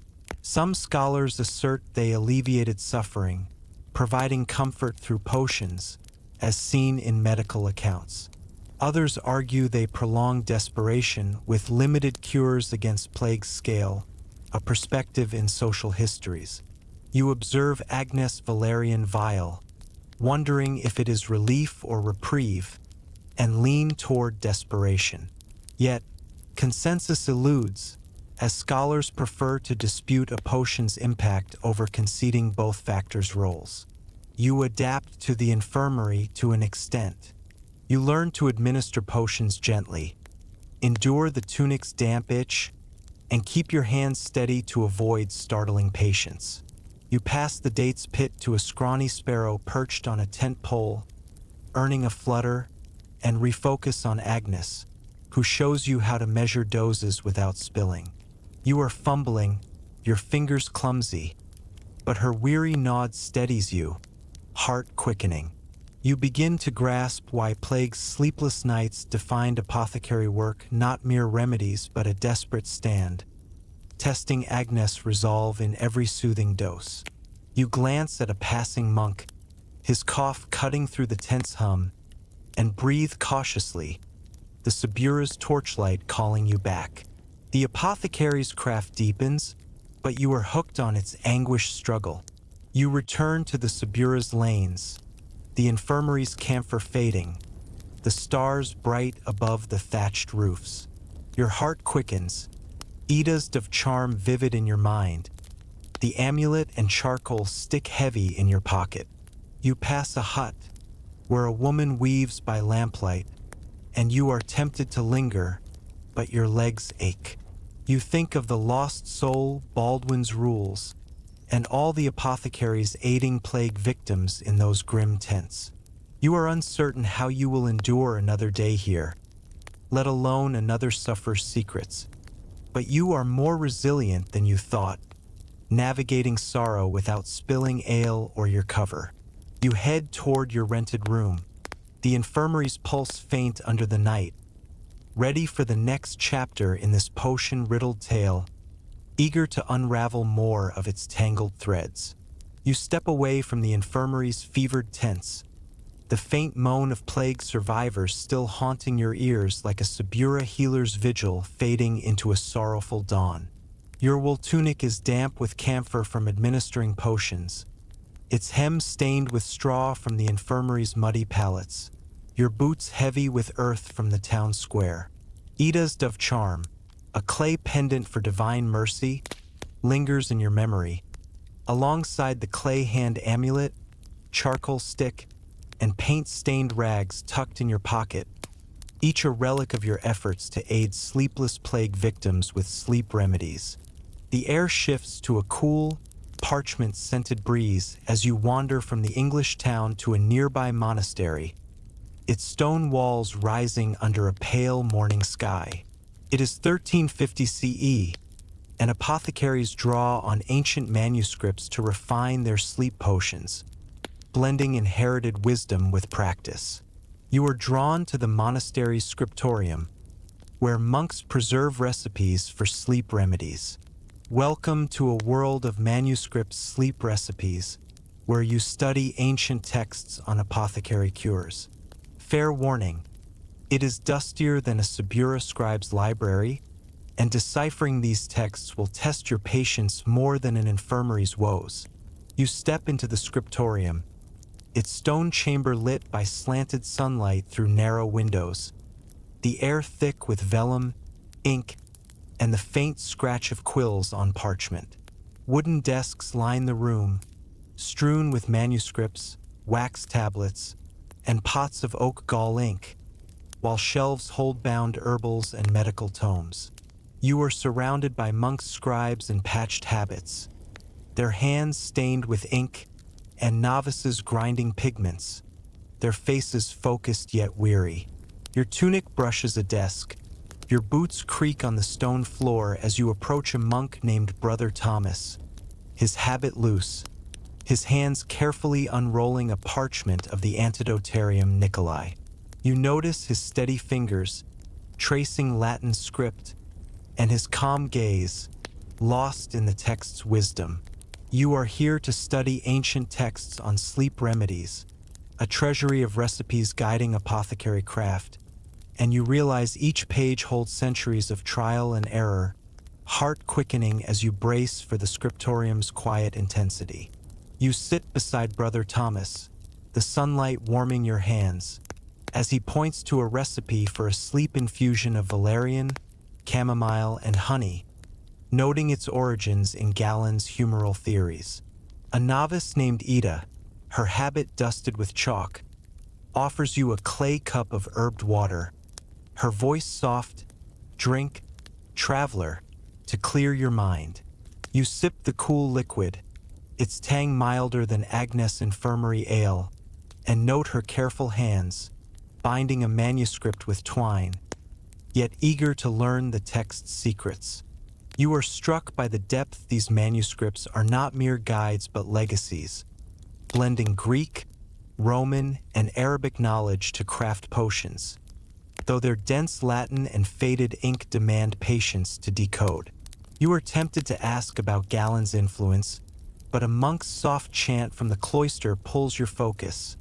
Some scholars assert they alleviated suffering, providing comfort through potions, as seen in medical accounts. Others argue they prolonged desperation with limited cures against plague scale, a perspective in social histories. You observe Agnes Valerian vial, wondering if it is relief or reprieve, and lean toward desperation. Yet, consensus eludes, as scholars prefer to dispute a potion's impact over conceding both factors' roles. You adapt to the infirmary to an extent. You learn to administer potions gently, endure the tunic's damp itch, and keep your hands steady to avoid startling patients. You pass the date's pit to a scrawny sparrow perched on a tent pole, earning a flutter, and refocus on Agnes, who shows you how to measure doses without spilling. You are fumbling, your fingers clumsy, but her weary nod steadies you, heart quickening. You begin to grasp why plague's sleepless nights defined apothecary work not mere remedies but a desperate stand, testing Agnes' resolve in every soothing dose. You glance at a passing monk, his cough cutting through the tense hum, and breathe cautiously, the Subura's torchlight calling you back. The apothecary's craft deepens, but you are hooked on its anguished struggle. You return to the Subura's lanes, the infirmary's camphor fading, the stars bright above the thatched roofs. Your heart quickens, Ida's of charm vivid in your mind, the amulet and charcoal stick heavy in your pocket. You pass a hut, where a woman weaves by lamplight, and you are tempted to linger, but your legs ache. You think of the lost soul Baldwin's rules, and all the apothecaries aiding plague victims in those grim tents. You are uncertain how you will endure another day here, let alone another suffer's secrets. But you are more resilient than you thought, navigating sorrow without spilling ale or your cover. You head toward your rented room, the infirmary's pulse faint under the night, ready for the next chapter in this potion-riddled tale, eager to unravel more of its tangled threads. You step away from the infirmary's fevered tents, the faint moan of plague survivors still haunting your ears like a Subura healer's vigil fading into a sorrowful dawn. Your wool tunic is damp with camphor from administering potions, its hem stained with straw from the infirmary's muddy pallets, your boots heavy with earth from the town square. Ida's of charm, a clay pendant for divine mercy, lingers in your memory, alongside the clay hand amulet, charcoal stick, and paint-stained rags tucked in your pocket, each a relic of your efforts to aid sleepless plague victims with sleep remedies. The air shifts to a cool, parchment-scented breeze as you wander from the English town to a nearby monastery, its stone walls rising under a pale morning sky. It is 1350 CE, and apothecaries draw on ancient manuscripts to refine their sleep potions, blending inherited wisdom with practice. You are drawn to the monastery's scriptorium, where monks preserve recipes for sleep remedies. Welcome to a world of manuscript sleep recipes, where you study ancient texts on apothecary cures. Fair warning, it is dustier than a Subura scribe's library, and deciphering these texts will test your patience more than an infirmary's woes. You step into the scriptorium, its stone chamber lit by slanted sunlight through narrow windows, the air thick with vellum, ink, and the faint scratch of quills on parchment. Wooden desks line the room, strewn with manuscripts, wax tablets, and pots of oak gall ink, while shelves hold bound herbals and medical tomes. You are surrounded by monks, scribes, and patched habits, their hands stained with ink, and novices grinding pigments, their faces focused yet weary. Your tunic brushes a desk, Your boots creak on the stone floor as you approach a monk named Brother Thomas, his habit loose, his hands carefully unrolling a parchment of the Antidotarium Nicolai. You notice his steady fingers, tracing Latin script, and his calm gaze, lost in the text's wisdom. You are here to study ancient texts on sleep remedies, a treasury of recipes guiding apothecary craft, and you realize each page holds centuries of trial and error, heart-quickening as you brace for the scriptorium's quiet intensity. You sit beside Brother Thomas, the sunlight warming your hands, as he points to a recipe for a sleep infusion of valerian, chamomile, and honey, noting its origins in Galen's humoral theories. A novice named Ida, her habit dusted with chalk, offers you a clay cup of herbed water, her voice soft, drink, traveler, to clear your mind. You sip the cool liquid, its tang milder than Agnes Infirmary ale, and note her careful hands, binding a manuscript with twine, yet eager to learn the text's secrets. You are struck by the depth these manuscripts are not mere guides but legacies, blending Greek, Roman, and Arabic knowledge to craft potions, though their dense Latin and faded ink demand patience to decode. You are tempted to ask about Galen's influence, but a monk's soft chant from the cloister pulls your focus,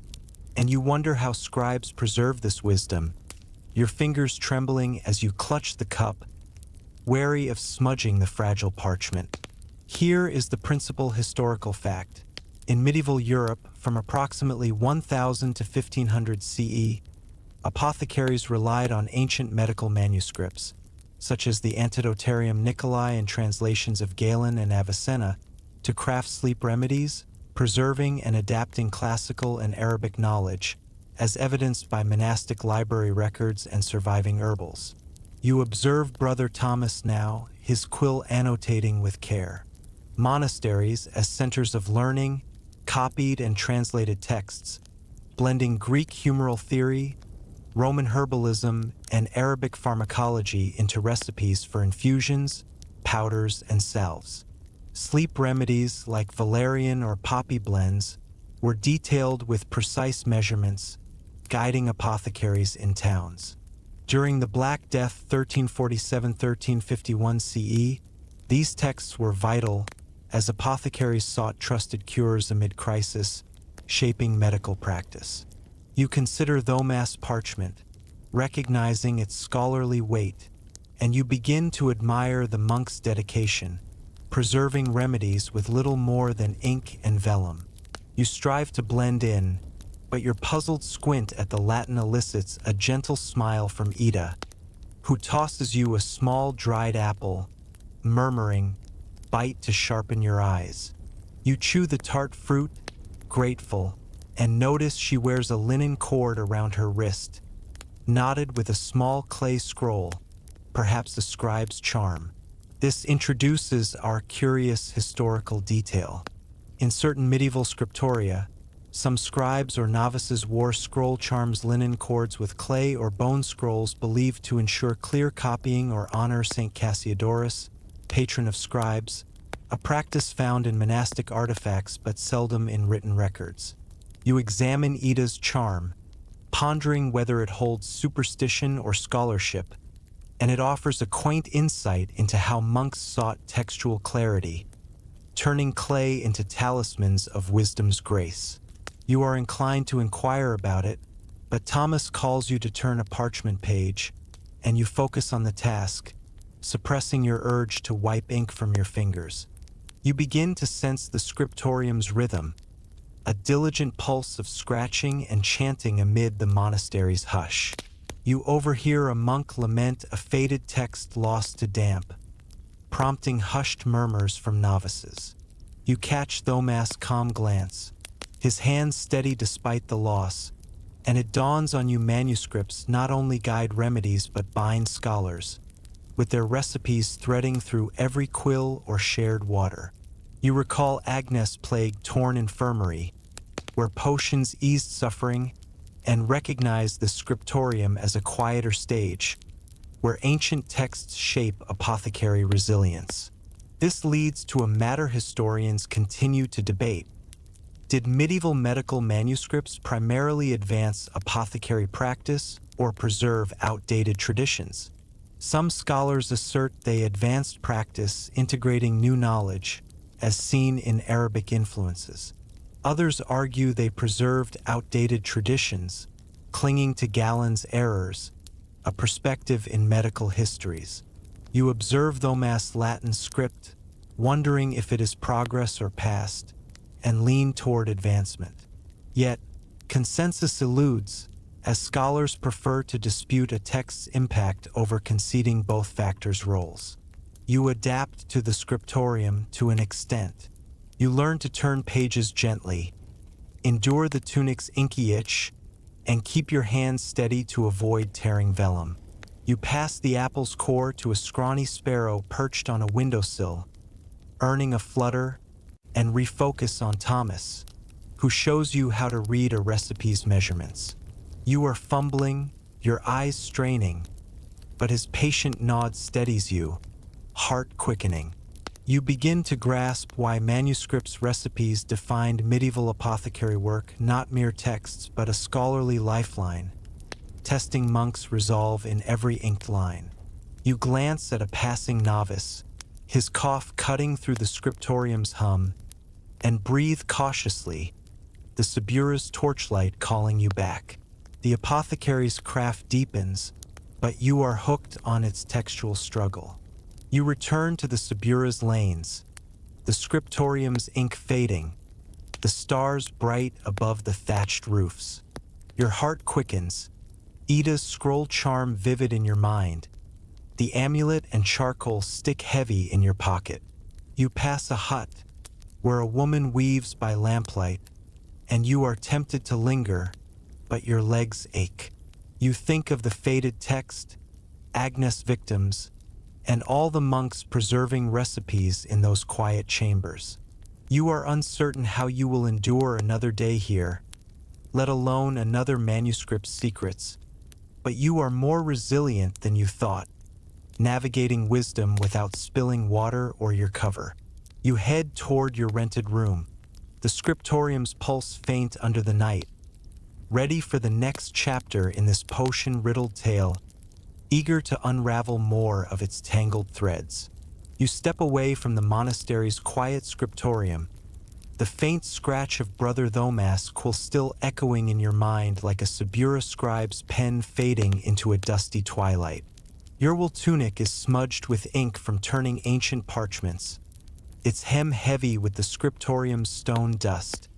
and you wonder how scribes preserve this wisdom, your fingers trembling as you clutch the cup, wary of smudging the fragile parchment. Here is the principal historical fact. In medieval Europe, from approximately 1000 to 1500 CE, apothecaries relied on ancient medical manuscripts, such as the Antidotarium Nicolai and translations of Galen and Avicenna, to craft sleep remedies, preserving and adapting classical and Arabic knowledge, as evidenced by monastic library records and surviving herbals. You observe Brother Thomas now, his quill annotating with care. Monasteries as centers of learning, copied and translated texts, blending Greek humoral theory, Roman herbalism, and Arabic pharmacology into recipes for infusions, powders, and salves. Sleep remedies like valerian or poppy blends were detailed with precise measurements, guiding apothecaries in towns. During the Black Death 1347-1351 CE, these texts were vital as apothecaries sought trusted cures amid crisis, shaping medical practice. You consider Thomas parchment, recognizing its scholarly weight, and you begin to admire the monk's dedication, preserving remedies with little more than ink and vellum. You strive to blend in, but your puzzled squint at the Latin elicits a gentle smile from Ida, who tosses you a small dried apple, murmuring, "Bite to sharpen your eyes." You chew the tart fruit, grateful, and notice she wears a linen cord around her wrist, knotted with a small clay scroll, perhaps a scribe's charm. This introduces our curious historical detail. In certain medieval scriptoria, some scribes or novices wore scroll charms, linen cords with clay or bone scrolls believed to ensure clear copying or honor St. Cassiodorus, patron of scribes, a practice found in monastic artifacts but seldom in written records. You examine Ida's charm, pondering whether it holds superstition or scholarship, and it offers a quaint insight into how monks sought textual clarity, turning clay into talismans of wisdom's grace. You are inclined to inquire about it, but Thomas calls you to turn a parchment page, and you focus on the task, suppressing your urge to wipe ink from your fingers. You begin to sense the scriptorium's rhythm, a diligent pulse of scratching and chanting amid the monastery's hush. You overhear a monk lament a faded text lost to damp, prompting hushed murmurs from novices. You catch Thomas' calm glance, his hands steady despite the loss, and it dawns on you manuscripts not only guide remedies but bind scholars, with their recipes threading through every quill or shared water. You recall Agnes' plague-torn infirmary, where potions eased suffering, and recognize the scriptorium as a quieter stage, where ancient texts shape apothecary resilience. This leads to a matter historians continue to debate. Did medieval medical manuscripts primarily advance apothecary practice or preserve outdated traditions? Some scholars assert they advanced practice, integrating new knowledge, as seen in Arabic influences. Others argue they preserved outdated traditions, clinging to Galen's errors, a perspective in medical histories. You observe Thomas' Latin script, wondering if it is progress or past, and lean toward advancement. Yet, consensus eludes, as scholars prefer to dispute a text's impact over conceding both factors' roles. You adapt to the scriptorium to an extent. You learn to turn pages gently, endure the tunic's inky itch, and keep your hands steady to avoid tearing vellum. You pass the apple's core to a scrawny sparrow perched on a windowsill, earning a flutter, and refocus on Thomas, who shows you how to read a recipe's measurements. You are fumbling, your eyes straining, but his patient nod steadies you, heart quickening. You begin to grasp why manuscripts' recipes defined medieval apothecary work, not mere texts but a scholarly lifeline, testing monks' resolve in every inked line. You glance at a passing novice, his cough cutting through the scriptorium's hum, and breathe cautiously, the Subura's torchlight calling you back. The apothecary's craft deepens, but you are hooked on its textual struggle. You return to the Subura's lanes, the scriptorium's ink fading, the stars bright above the thatched roofs. Your heart quickens, Ida's scroll charm vivid in your mind, the amulet and charcoal stick heavy in your pocket. You pass a hut, where a woman weaves by lamplight, and you are tempted to linger, but your legs ache. You think of the faded text, Agnes victims, and all the monks preserving recipes in those quiet chambers. You are uncertain how you will endure another day here, let alone another manuscript's secrets, but you are more resilient than you thought, navigating wisdom without spilling water or your cover. You head toward your rented room, the scriptorium's pulse faint under the night, ready for the next chapter in this potion-riddled tale, eager to unravel more of its tangled threads. You step away from the monastery's quiet scriptorium, the faint scratch of Brother Thomas quill still echoing in your mind like a Subura scribe's pen fading into a dusty twilight. Your wool tunic is smudged with ink from turning ancient parchments, its hem heavy with the scriptorium's stone dust,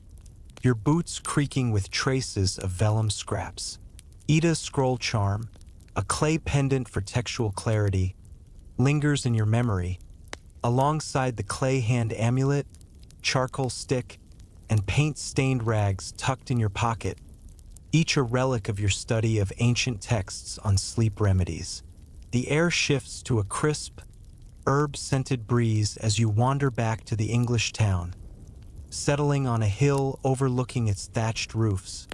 your boots creaking with traces of vellum scraps. Ida's scroll charm, a clay pendant for textual clarity, lingers in your memory, alongside the clay hand amulet, charcoal stick, and paint-stained rags tucked in your pocket, each a relic of your study of ancient texts on sleep remedies. The air shifts to a crisp, herb-scented breeze as you wander back to the English town, settling on a hill overlooking its thatched roofs,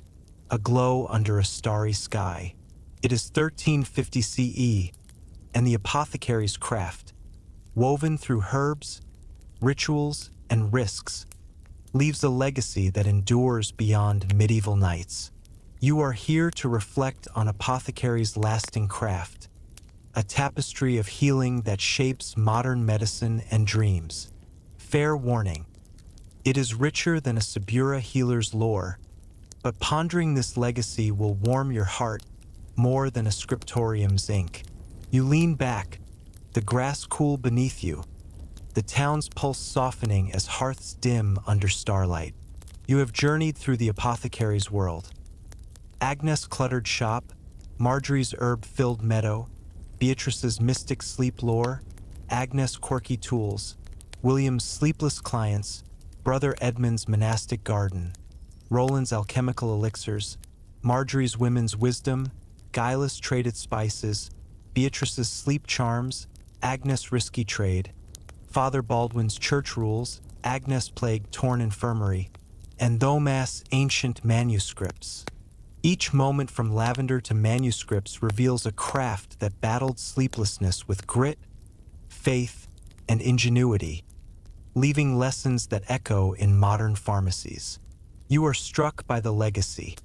aglow under a starry sky. It is 1350 CE, and the apothecary's craft, woven through herbs, rituals, and risks, leaves a legacy that endures beyond medieval nights. You are here to reflect on apothecary's lasting craft, a tapestry of healing that shapes modern medicine and dreams. Fair warning, it is richer than a Subura healer's lore, but pondering this legacy will warm your heart more than a scriptorium's ink. You lean back, the grass cool beneath you, the town's pulse softening as hearths dim under starlight. You have journeyed through the apothecary's world. Agnes' cluttered shop, Marjorie's herb-filled meadow, Beatrice's mystic sleep lore, Agnes' quirky tools, William's sleepless clients, Brother Edmund's monastic garden, Roland's alchemical elixirs, Marjorie's women's wisdom, Guileless traded spices, Beatrice's sleep charms, Agnes' risky trade, Father Baldwin's church rules, Agnes' plague-torn infirmary, and Thomas' ancient manuscripts. Each moment from lavender to manuscripts reveals a craft that battled sleeplessness with grit, faith, and ingenuity, leaving lessons that echo in modern pharmacies. You are struck by the legacy.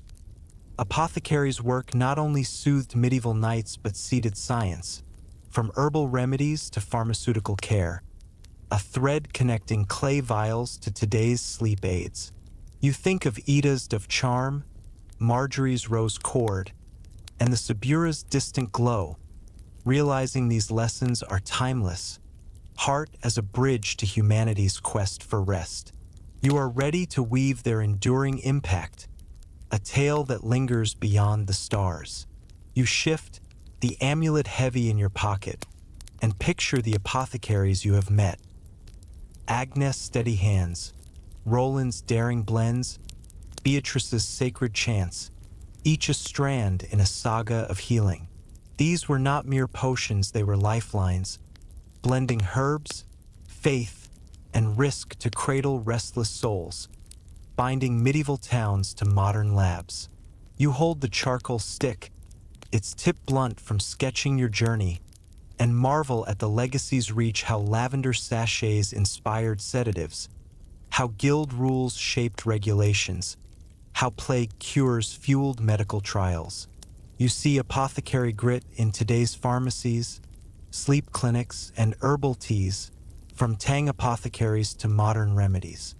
Apothecaries' work not only soothed medieval nights but seeded science, from herbal remedies to pharmaceutical care, a thread connecting clay vials to today's sleep aids. You think of Ida's Dove Charm, Marjorie's Rose Cord, and the Subura's distant glow, realizing these lessons are timeless, heart as a bridge to humanity's quest for rest. You are ready to weave their enduring impact, a tale that lingers beyond the stars. You shift, the amulet heavy in your pocket, and picture the apothecaries you have met. Agnes' steady hands, Roland's daring blends, Beatrice's sacred chants, each a strand in a saga of healing. These were not mere potions, they were lifelines, blending herbs, faith, and risk to cradle restless souls, binding medieval towns to modern labs. You hold the charcoal stick, its tip blunt from sketching your journey, and marvel at the legacy's reach, how lavender sachets inspired sedatives, how guild rules shaped regulations, how plague cures fueled medical trials. You see apothecary grit in today's pharmacies, sleep clinics, and herbal teas, from tang apothecaries to modern remedies.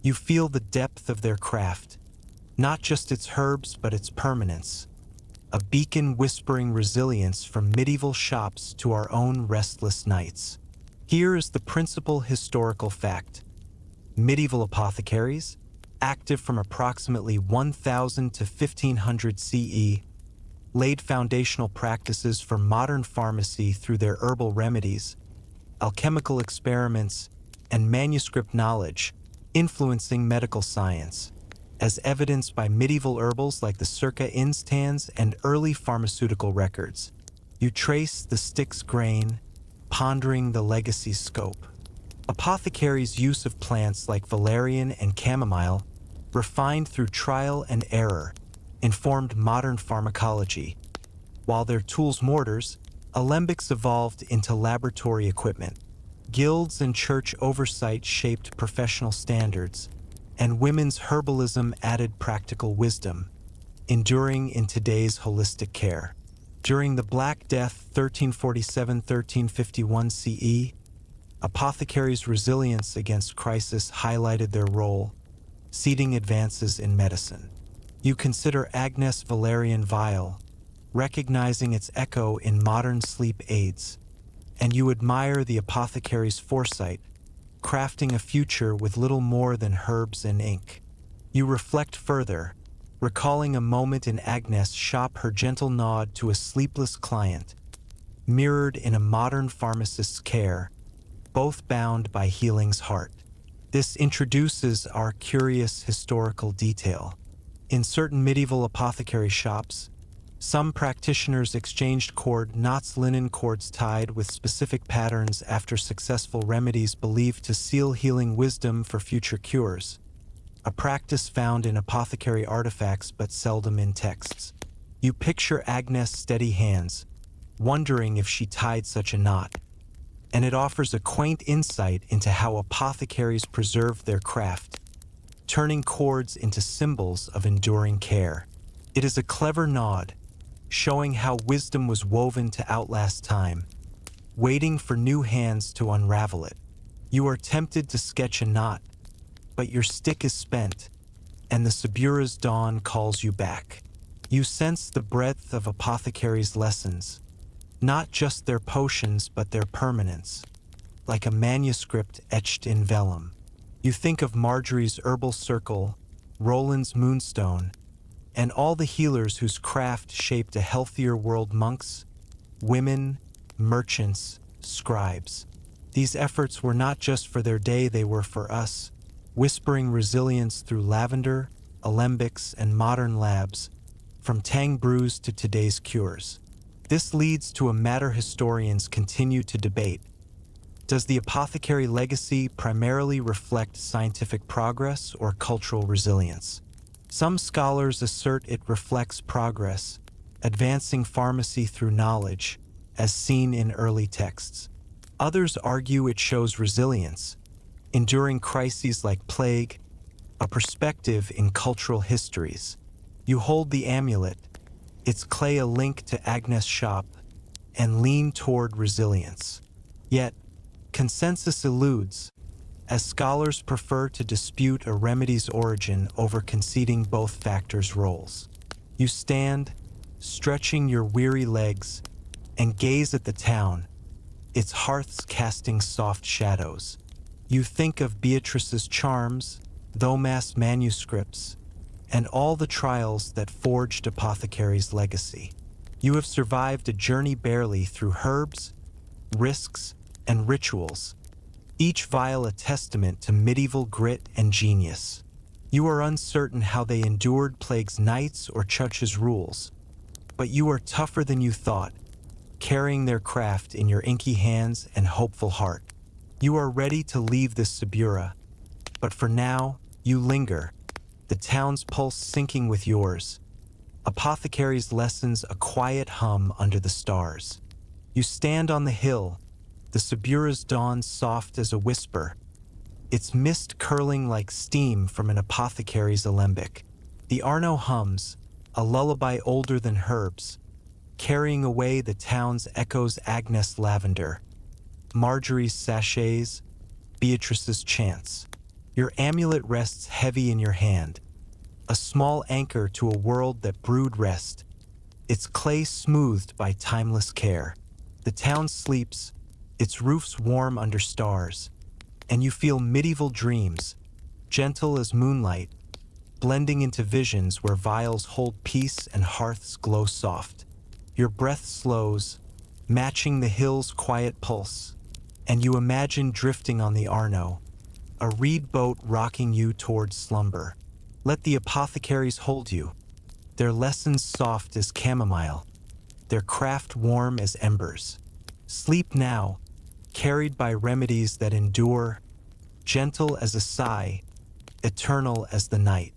You feel the depth of their craft, not just its herbs but its permanence, a beacon whispering resilience from medieval shops to our own restless nights. Here is the principal historical fact. Medieval apothecaries, active from approximately 1000 to 1500 CE, laid foundational practices for modern pharmacy through their herbal remedies, alchemical experiments, and manuscript knowledge, influencing medical science, as evidenced by medieval herbals like the circa instans and early pharmaceutical records. You trace the stick's grain, pondering the legacy's scope. Apothecaries' use of plants like valerian and chamomile, refined through trial and error, informed modern pharmacology, while their tools mortars, alembics evolved into laboratory equipment. Guilds and church oversight shaped professional standards, and women's herbalism added practical wisdom, enduring in today's holistic care. During the Black Death 1347-1351 CE, apothecaries' resilience against crisis highlighted their role, seeding advances in medicine. You consider Agnes' Valerian vial, recognizing its echo in modern sleep aids, and you admire the apothecary's foresight, crafting a future with little more than herbs and ink. You reflect further, recalling a moment in Agnes' shop, her gentle nod to a sleepless client, mirrored in a modern pharmacist's care, both bound by healing's heart. This introduces our curious historical detail. In certain medieval apothecary shops, some practitioners exchanged cord knots, linen cords tied with specific patterns after successful remedies believed to seal healing wisdom for future cures, a practice found in apothecary artifacts but seldom in texts. You picture Agnes' steady hands, wondering if she tied such a knot, and it offers a quaint insight into how apothecaries preserved their craft, turning cords into symbols of enduring care. It is a clever nod, showing how wisdom was woven to outlast time, waiting for new hands to unravel it. You are tempted to sketch a knot, but your stick is spent, and the Subura's dawn calls you back. You sense the breadth of apothecaries' lessons, not just their potions but their permanence, like a manuscript etched in vellum. You think of Marjorie's herbal circle, Roland's moonstone, and all the healers whose craft shaped a healthier world: monks, women, merchants, scribes. These efforts were not just for their day, they were for us, whispering resilience through lavender, alembics, and modern labs, from tang brews to today's cures. This leads to a matter historians continue to debate. Does the apothecary legacy primarily reflect scientific progress or cultural resilience? Some scholars assert it reflects progress, advancing pharmacy through knowledge, as seen in early texts. Others argue it shows resilience, enduring crises like plague, a perspective in cultural histories. You hold the amulet, its clay a link to Agnes' shop, and lean toward resilience. Yet, consensus eludes, as scholars prefer to dispute a remedy's origin over conceding both factors' roles. You stand, stretching your weary legs, and gaze at the town, its hearths casting soft shadows. You think of Beatrice's charms, Thomas' manuscripts, and all the trials that forged Apothecaries' legacy. You have survived a journey barely through herbs, risks, and rituals, each vial a testament to medieval grit and genius. You are uncertain how they endured plague's nights or Chuch's rules, but you are tougher than you thought, carrying their craft in your inky hands and hopeful heart. You are ready to leave this Subura, but for now, you linger, the town's pulse syncing with yours. Apothecaries' lessons a quiet hum under the stars. You stand on the hill, the Subura's dawn soft as a whisper, its mist curling like steam from an apothecary's alembic. The Arno hums, a lullaby older than herbs, carrying away the town's echoes. Agnes' lavender, Marjorie's sachets, Beatrice's chants. Your amulet rests heavy in your hand, a small anchor to a world that brewed rest, its clay smoothed by timeless care. The town sleeps, its roofs warm under stars, and you feel medieval dreams, gentle as moonlight, blending into visions where vials hold peace and hearths glow soft. Your breath slows, matching the hill's quiet pulse, and you imagine drifting on the Arno, a reed boat rocking you toward slumber. Let the apothecaries hold you, their lessons soft as chamomile, their craft warm as embers. Sleep now, carried by remedies that endure, gentle as a sigh, eternal as the night.